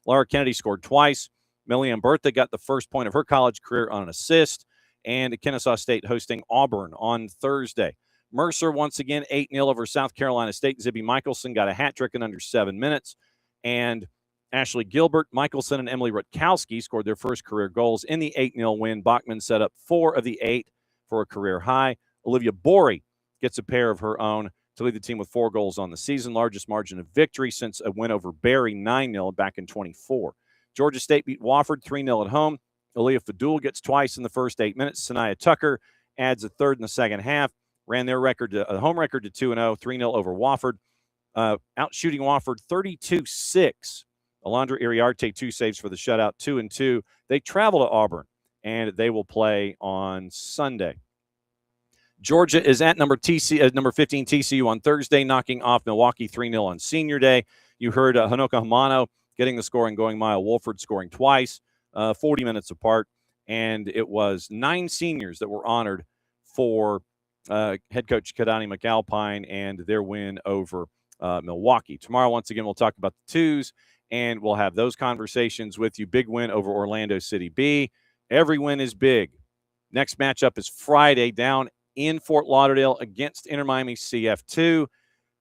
Laura Kennedy scored twice. Millie Bertha got the first point of her college career on an assist. And Kennesaw State hosting Auburn on Thursday. Mercer, once again, 8-0 over South Carolina State. Zibby Michelson got a hat trick in under 7 minutes. And Ashley Gilbert, Michelson, and Emily Rutkowski scored their first career goals in the 8-0 win. Bachman set up 4 of the 8 for a career high. Olivia Borey gets a pair of her own to lead the team with 4 goals on the season, largest margin of victory since a win over Barry 9-0 back in 24. Georgia State beat Wofford 3-0 at home. Aaliyah Fadul gets twice in the first 8 minutes. Sanaya Tucker adds a third in the second half. Ran their home record to 2-0, 3-0 over Wofford. Out-shooting Wofford 32-6. Alondra Iriarte, 2 saves for the shutout, 2-2. They travel to Auburn, and they will play on Sunday. Georgia is at number 15 TCU on Thursday, knocking off Milwaukee 3-0 on Senior Day. You heard Hanoka Hamano getting the scoring going. Maya Wolford scoring twice, 40 minutes apart. And it was 9 seniors that were honored for head coach Kadani McAlpine and their win over Milwaukee. Tomorrow, once again, we'll talk about the twos, and we'll have those conversations with you. Big win over Orlando City B. Every win is big. Next matchup is Friday down in Fort Lauderdale against Inter Miami CF2.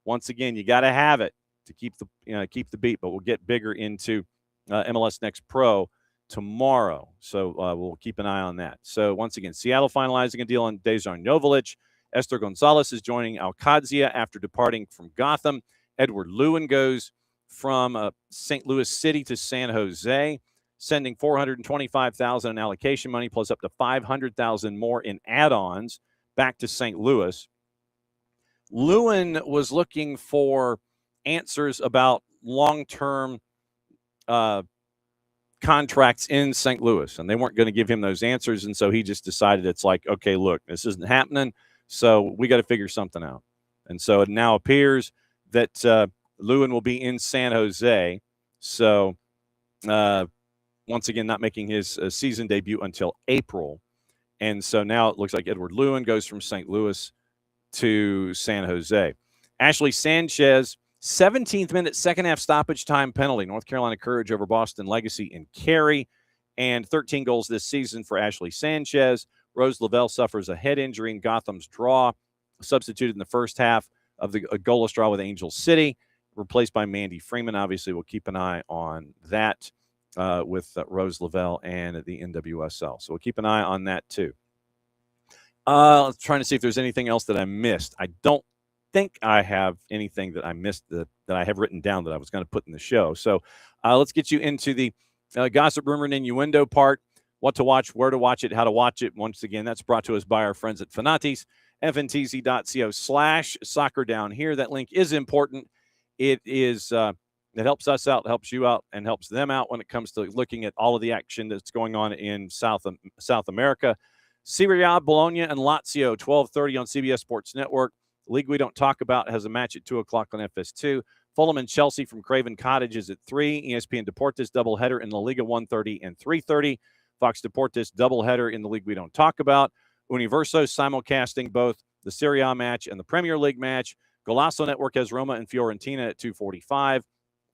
Once again, you got to have it to keep the beat, but we'll get bigger into MLS Next Pro tomorrow. So we'll keep an eye on that. So once again, Seattle finalizing a deal on Dejan Jovalic. Esther Gonzalez is joining Alcadzia after departing from Gotham. Edward Lewin goes from St. Louis City to San Jose, sending $425,000 in allocation money plus up to $500,000 more in add-ons back to St. Louis. Lewin was looking for answers about long-term contracts in St. Louis, and they weren't going to give him those answers, and so he just decided it's like, okay, look, this isn't happening, so we got to figure something out. And so it now appears that Lewin will be in San Jose, so once again, not making his season debut until April. And so now it looks like Edward Lewin goes from St. Louis to San Jose. Ashley Sanchez, 17th minute, second half stoppage time penalty. North Carolina Courage over Boston Legacy and Cary. And 13 goals this season for Ashley Sanchez. Rose Lavelle suffers a head injury in Gotham's draw. Substituted in the first half of the goalless draw with Angel City. Replaced by Mandy Freeman. Obviously, we'll keep an eye on that with Rose Lavelle and the NWSL. So we'll keep an eye on that too. Trying to see if there's anything else that I missed. I don't think I have anything that I missed that I have written down that I was going to put in the show. So let's get you into the gossip, rumor, and innuendo part. What to watch, where to watch it, how to watch it. Once again, that's brought to us by our friends at Fanatis, fntz.co/soccer down here. That link is important. It is it helps us out, helps you out, and helps them out when it comes to looking at all of the action that's going on in South America. Serie A, Bologna, and Lazio, 12:30 on CBS Sports Network. League we don't talk about has a match at 2 o'clock on FS2. Fulham and Chelsea from Craven Cottage is at 3. ESPN Deportes doubleheader in La Liga, 1:30 and 3:30. Fox Deportes doubleheader in the league we don't talk about. Universo simulcasting both the Serie A match and the Premier League match. Golazo Network has Roma and Fiorentina at 2:45.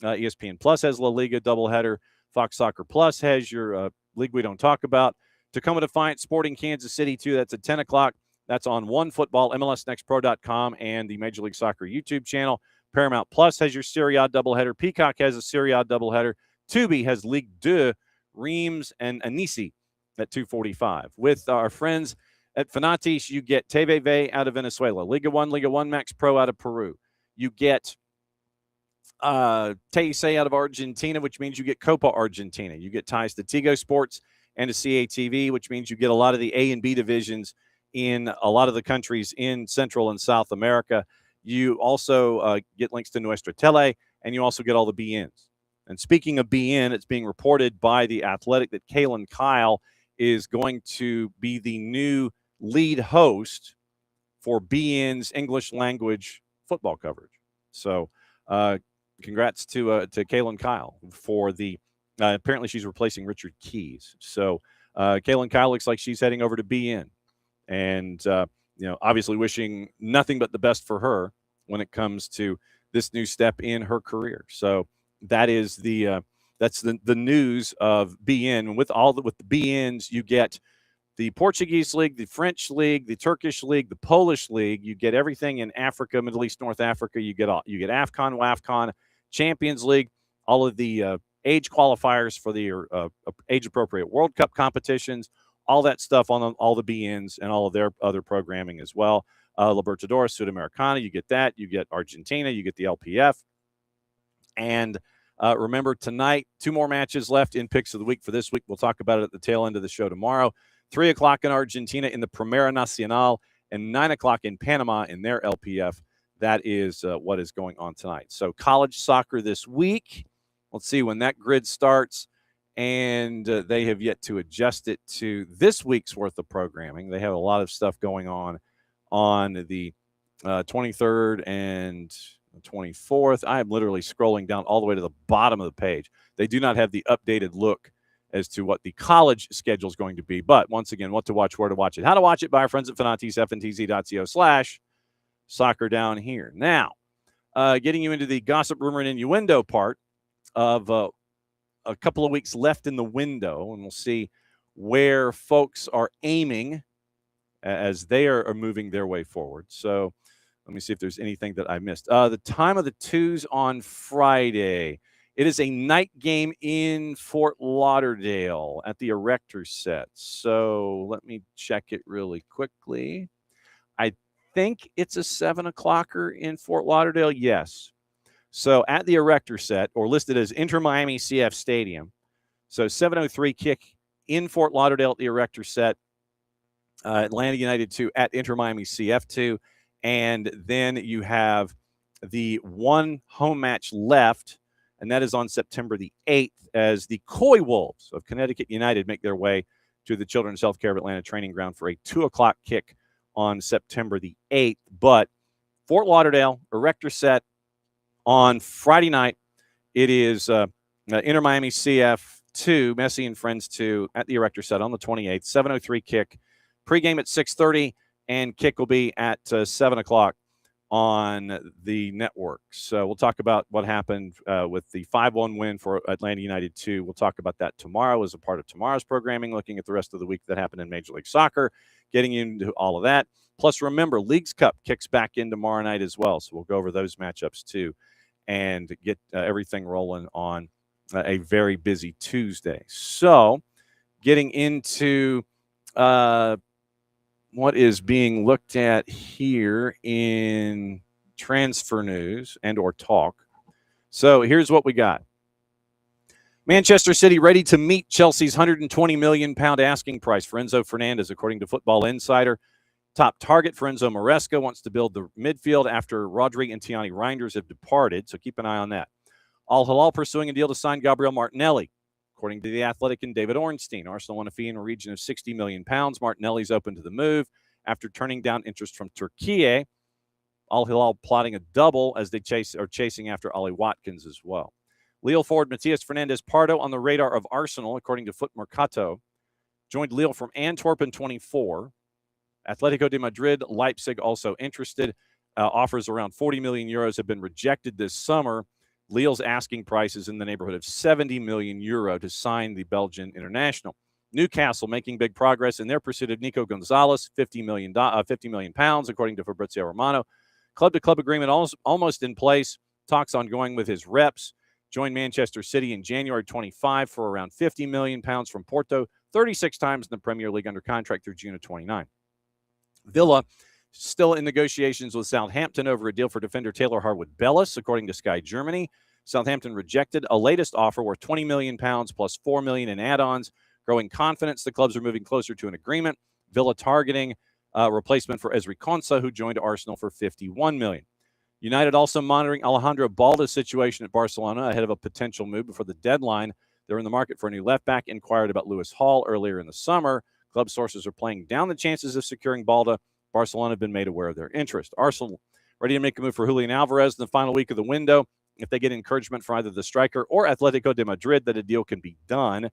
ESPN Plus has La Liga doubleheader. Fox Soccer Plus has your league we don't talk about. Tacoma Defiant Sporting Kansas City 2. That's at 10 o'clock. That's on OneFootball, MLSNextPro.com, and the Major League Soccer YouTube channel. Paramount Plus has your Serie A doubleheader. Peacock has a Serie A doubleheader. Tubi has Ligue 2, Reims, and Annecy at 2:45. With our friends at Fanatis, you get TVV out of Venezuela, Liga 1 Max Pro out of Peru. You get TIC out of Argentina, which means you get Copa Argentina. You get ties to Tigo Sports and to CATV, which means you get a lot of the A and B divisions in a lot of the countries in Central and South America. You also get links to Nuestra Tele, and you also get all the BNs. And speaking of BN, it's being reported by The Athletic that Kaylin Kyle is going to be the new lead host for BN's English language football coverage. So congrats to Kaylin Kyle for the apparently she's replacing Richard Keys. So Kaylin Kyle looks like she's heading over to BN. And, obviously wishing nothing but the best for her when it comes to this new step in her career. So that is that's the news of BN. With the BNs, you get the Portuguese League, the French League, the Turkish League, the Polish League. You get everything in Africa, Middle East, North Africa. You get AFCON, WAFCON, Champions League, all of the age qualifiers for the age-appropriate World Cup competitions, all that stuff on all the BNs and all of their other programming as well. Libertadores, Sudamericana, you get that. You get Argentina, you get the LPF. And remember, tonight, 2 more matches left in Picks of the Week for this week. We'll talk about it at the tail end of the show tomorrow. 3 o'clock in Argentina in the Primera Nacional, and 9 o'clock in Panama in their LPF. That is what is going on tonight. So college soccer this week. Let's see when that grid starts. And they have yet to adjust it to this week's worth of programming. They have a lot of stuff going on the 23rd and 24th. I am literally scrolling down all the way to the bottom of the page. They do not have the updated look as to what the college schedule is going to be. But once again, what to watch, where to watch it, how to watch it by our friends at Fanati's, fntz.co/soccer down here. Now, getting you into the gossip, rumor, and innuendo part of a couple of weeks left in the window, and we'll see where folks are aiming as they are moving their way forward. So let me see if there's anything that I missed. The time of the twos on Friday. It is a night game in Fort Lauderdale at the Erector Set. So let me check it really quickly. I think it's a 7 o'clocker in Fort Lauderdale. Yes. So at the Erector Set, or listed as Inter Miami CF Stadium. So 7:03 kick in Fort Lauderdale at the Erector Set. Atlanta United 2 at Inter Miami CF 2. And then you have the one home match left, and that is on September the 8th as the Coy Wolves of Connecticut United make their way to the Children's Healthcare of Atlanta training ground for a 2 o'clock kick on September the 8th. But Fort Lauderdale, Erector Set on Friday night. It is Inter Miami CF 2, Messi and Friends 2 at the Erector Set on the 28th, 7:03 kick. Pregame at 6:30, and kick will be at 7 o'clock on the network. So we'll talk about what happened with the 5-1 win for Atlanta United 2. We'll talk about that tomorrow as a part of tomorrow's programming, looking at the rest of the week that happened in Major League Soccer, getting into all of that. Plus, remember, Leagues Cup kicks back in tomorrow night as well. So we'll go over those matchups too and get everything rolling on a very busy Tuesday. So getting into what is being looked at here in transfer news and or talk. So here's what we got. Manchester City ready to meet Chelsea's £120 million asking price for Enzo Fernandez, according to Football Insider. Top target for Enzo Maresca wants to build the midfield after Rodri and Tiani Reinders have departed, so keep an eye on that. Al Hilal pursuing a deal to sign Gabriel Martinelli. According to The Athletic and David Ornstein, Arsenal want a fee in a region of £60 million. Martinelli's open to the move after turning down interest from Turkey. Al Hilal plotting a double as they are chasing after Ollie Watkins as well. Lille forward Matias Fernandez Pardo on the radar of Arsenal, according to Foot Mercato. Joined Lille from Antwerp in 24. Atletico de Madrid, Leipzig also interested. Offers around €40 million have been rejected this summer. Lille's asking price is in the neighborhood of €70 million to sign the Belgian international. Newcastle making big progress in their pursuit of Nico Gonzalez, £50 million, according to Fabrizio Romano. Club-to-club agreement almost in place. Talks ongoing with his reps. Joined Manchester City in January 25 for around £50 million from Porto, 36 times in the Premier League under contract through June of 29. Villa still in negotiations with Southampton over a deal for defender Taylor Harwood-Bellis, according to Sky Germany. Southampton rejected a latest offer worth £20 million plus $4 million in add-ons. Growing confidence, the clubs are moving closer to an agreement. Villa targeting a replacement for Ezri Konsa, who joined Arsenal for $51 million. United also monitoring Alejandro Balda's situation at Barcelona ahead of a potential move before the deadline. They're in the market for a new left back, inquired about Lewis Hall earlier in the summer. Club sources are playing down the chances of securing Balda. Barcelona have been made aware of their interest. Arsenal ready to make a move for Julian Alvarez in the final week of the window if they get encouragement from either the striker or Atletico de Madrid that a deal can be done.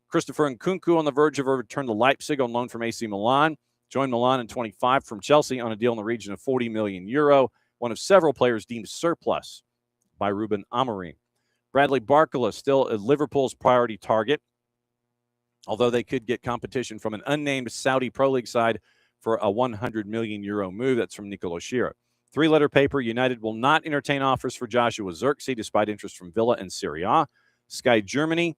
Christopher Nkunku on the verge of a return to Leipzig on loan from AC Milan. Joined Milan in 25 from Chelsea on a deal in the region of €40 million, one of several players deemed surplus by Ruben Amorim. Bradley Barcola still Liverpool's priority target, although they could get competition from an unnamed Saudi Pro League side for a €100 million move. That's from Nicolo Schira. Three-letter paper, United will not entertain offers for Joshua Zirkzee despite interest from Villa and Serie A. Sky Germany,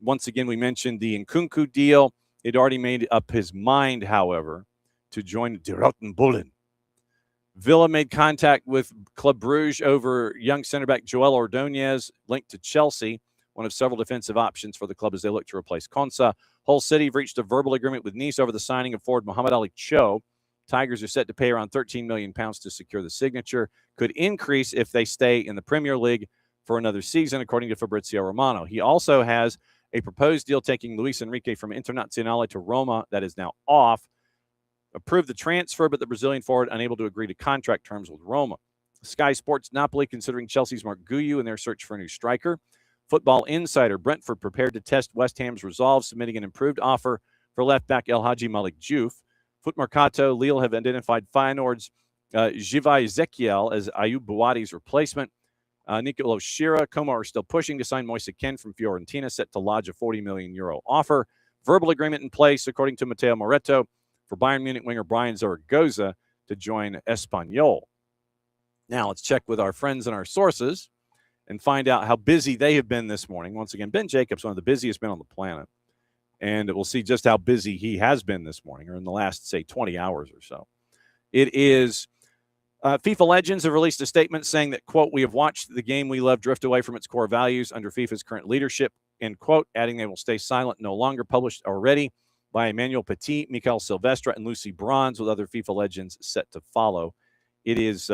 once again, we mentioned the Nkunku deal. He'd already made up his mind, however, to join De Rotten Bullen. Villa made contact with Club Brugge over young center back Joel Ordonez, linked to Chelsea, one of several defensive options for the club as they look to replace Konsa. Hull City have reached a verbal agreement with Nice over the signing of forward Mohamed Ali Cho. Tigers are set to pay around £13 million to secure the signature. Could increase if they stay in the Premier League for another season, according to Fabrizio Romano. He also has a proposed deal taking Luis Enrique from Internazionale to Roma that is now off. Approved the transfer, but the Brazilian forward unable to agree to contract terms with Roma. Sky Sports Napoli considering Chelsea's Mark Guiu in their search for a new striker. Football Insider, Brentford prepared to test West Ham's resolve, submitting an improved offer for left back El Hadji Malik Diouf. Foot Mercato, Lille have identified Feyenoord's Jivai Ezekiel as Ayub Buwadi's replacement. Nicolo Schira, Como are still pushing to sign Moise Kean from Fiorentina, set to lodge a €40 million offer. Verbal agreement in place, according to Matteo Moretto, for Bayern Munich winger Brian Zaragoza to join Espanyol. Now, let's check with our friends and our sources and find out how busy they have been this morning. Once again, Ben Jacobs, one of the busiest men on the planet. And we'll see just how busy he has been this morning or in the last, say, 20 hours or so. It is FIFA Legends have released a statement saying that, quote, we have watched the game we love drift away from its core values under FIFA's current leadership, end quote, adding they will stay silent, no longer, published already by Emmanuel Petit, Mikel Silvestre, and Lucy Bronze, with other FIFA Legends set to follow. It is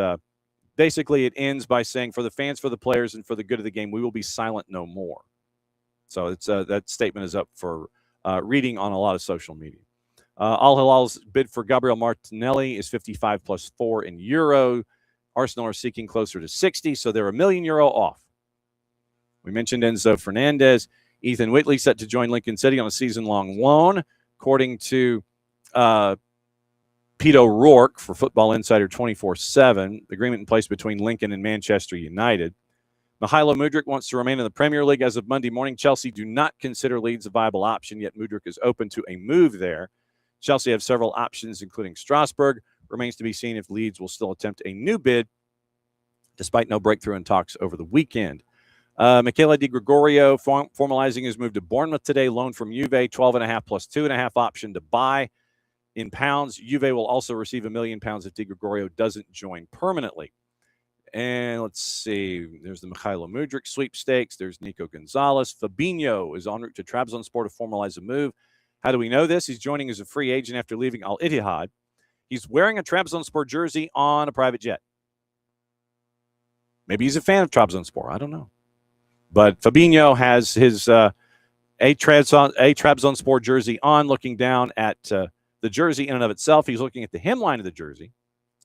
basically, it ends by saying, for the fans, for the players, and for the good of the game, we will be silent no more. So it's that statement is up for reading on a lot of social media. Al Hilal's bid for Gabriel Martinelli is 55 plus 4 in euro. Arsenal are seeking closer to 60, so they're €1 million off. We mentioned Enzo Fernandez. Ethan Whitley set to join Lincoln City on a season-long loan, according to Pete O'Rourke for Football Insider 24/7. Agreement in place between Lincoln and Manchester United. Mykhailo Mudryk wants to remain in the Premier League as of Monday morning. Chelsea do not consider Leeds a viable option, yet Mudryk is open to a move there. Chelsea have several options, including Strasbourg. Remains to be seen if Leeds will still attempt a new bid, despite no breakthrough in talks over the weekend. Michele Di Gregorio formalizing his move to Bournemouth today. Loan from Juve, 12.5 plus 2.5 option to buy in pounds. Juve will also receive £1 million if Di Gregorio doesn't join permanently. And let's see. There's the Mykhailo Mudryk sweepstakes. There's Nico Gonzalez. Fabinho is en route to Trabzonspor to formalize a move. How do we know this? He's joining as a free agent after leaving Al Ittihad. He's wearing a Trabzonspor jersey on a private jet. Maybe he's a fan of Trabzonspor. I don't know. But Fabinho has his a Trabzonspor jersey on, looking down at the jersey in and of itself. He's looking at the hemline of the jersey.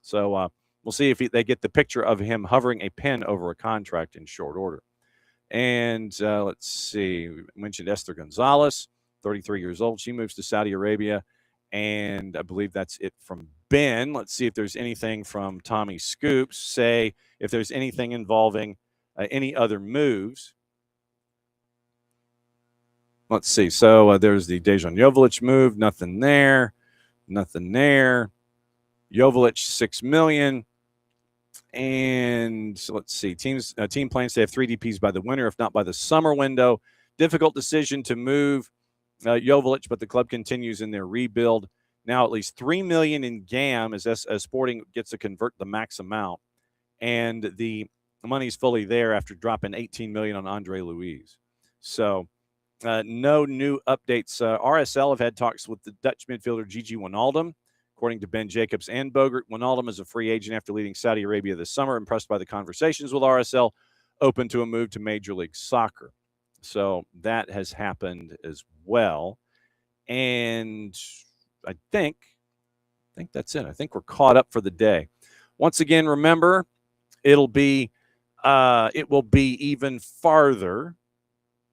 So we'll see if they get the picture of him hovering a pen over a contract in short order. And let's see. We mentioned Esther Gonzalez, 33 years old. She moves to Saudi Arabia. And I believe that's it from Ben. Let's see if there's anything from Tommy Scoops. Say if there's anything involving any other moves. Let's see. So there's the Dejan Joveljic move. Nothing there. Nothing there. Joveljic, $6 million. And let's see. Team plans to have 3 DPs by the winter, if not by the summer window. Difficult decision to move Joveljic, but the club continues in their rebuild. Now at least $3 million in GAM as Sporting gets to convert the max amount. And the money's fully there after dropping $18 million on Andre Luiz. So no new updates. RSL have had talks with the Dutch midfielder Gigi Wijnaldum. According to Ben Jacobs and Bogert, Wijnaldum is a free agent after leading Saudi Arabia this summer, impressed by the conversations with RSL, open to a move to Major League Soccer. So that has happened as well. And I think that's it. I think we're caught up for the day. Once again, remember, it will be even farther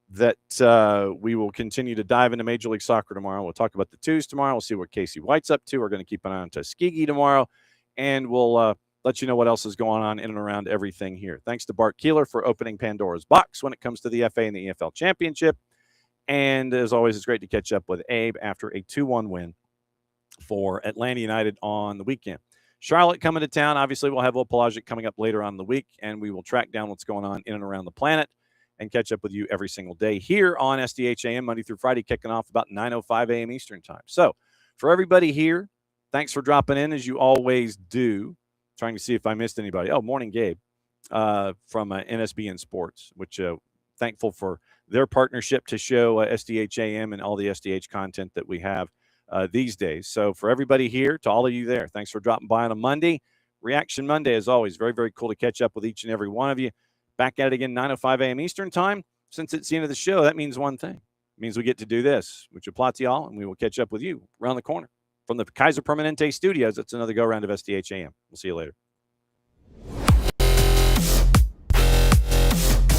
that we will continue to dive into Major League Soccer tomorrow. We'll talk about the twos tomorrow. We'll see what Casey White's up to. We're going to keep an eye on Tuskegee tomorrow, and we'll let you know what else is going on in and around everything here. Thanks to Bart Keeler for opening Pandora's box when it comes to the FA and the EFL Championship. And as always, it's great to catch up with Abe after a 2-1 win for Atlanta United on the weekend. Charlotte coming to town. Obviously, we'll have Pelagic coming up later on in the week, and we will track down what's going on in and around the planet and catch up with you every single day here on SDH AM, Monday through Friday, kicking off about 9:05 a.m. Eastern time. So for everybody here, thanks for dropping in, as you always do. Trying to see if I missed anybody. Oh, morning, Gabe, from NSBN Sports, which thankful for their partnership to show SDH AM and all the SDH content that we have these days. So for everybody here, to all of you there, thanks for dropping by on a Monday. Reaction Monday, as always, very, very cool to catch up with each and every one of you. Back at it again, 9:05 a.m. Eastern time. Since it's the end of the show, that means one thing. It means we get to do this, which applies to y'all, and we will catch up with you around the corner from the Kaiser Permanente studios. It's another go-round of SDH AM. We'll see you later.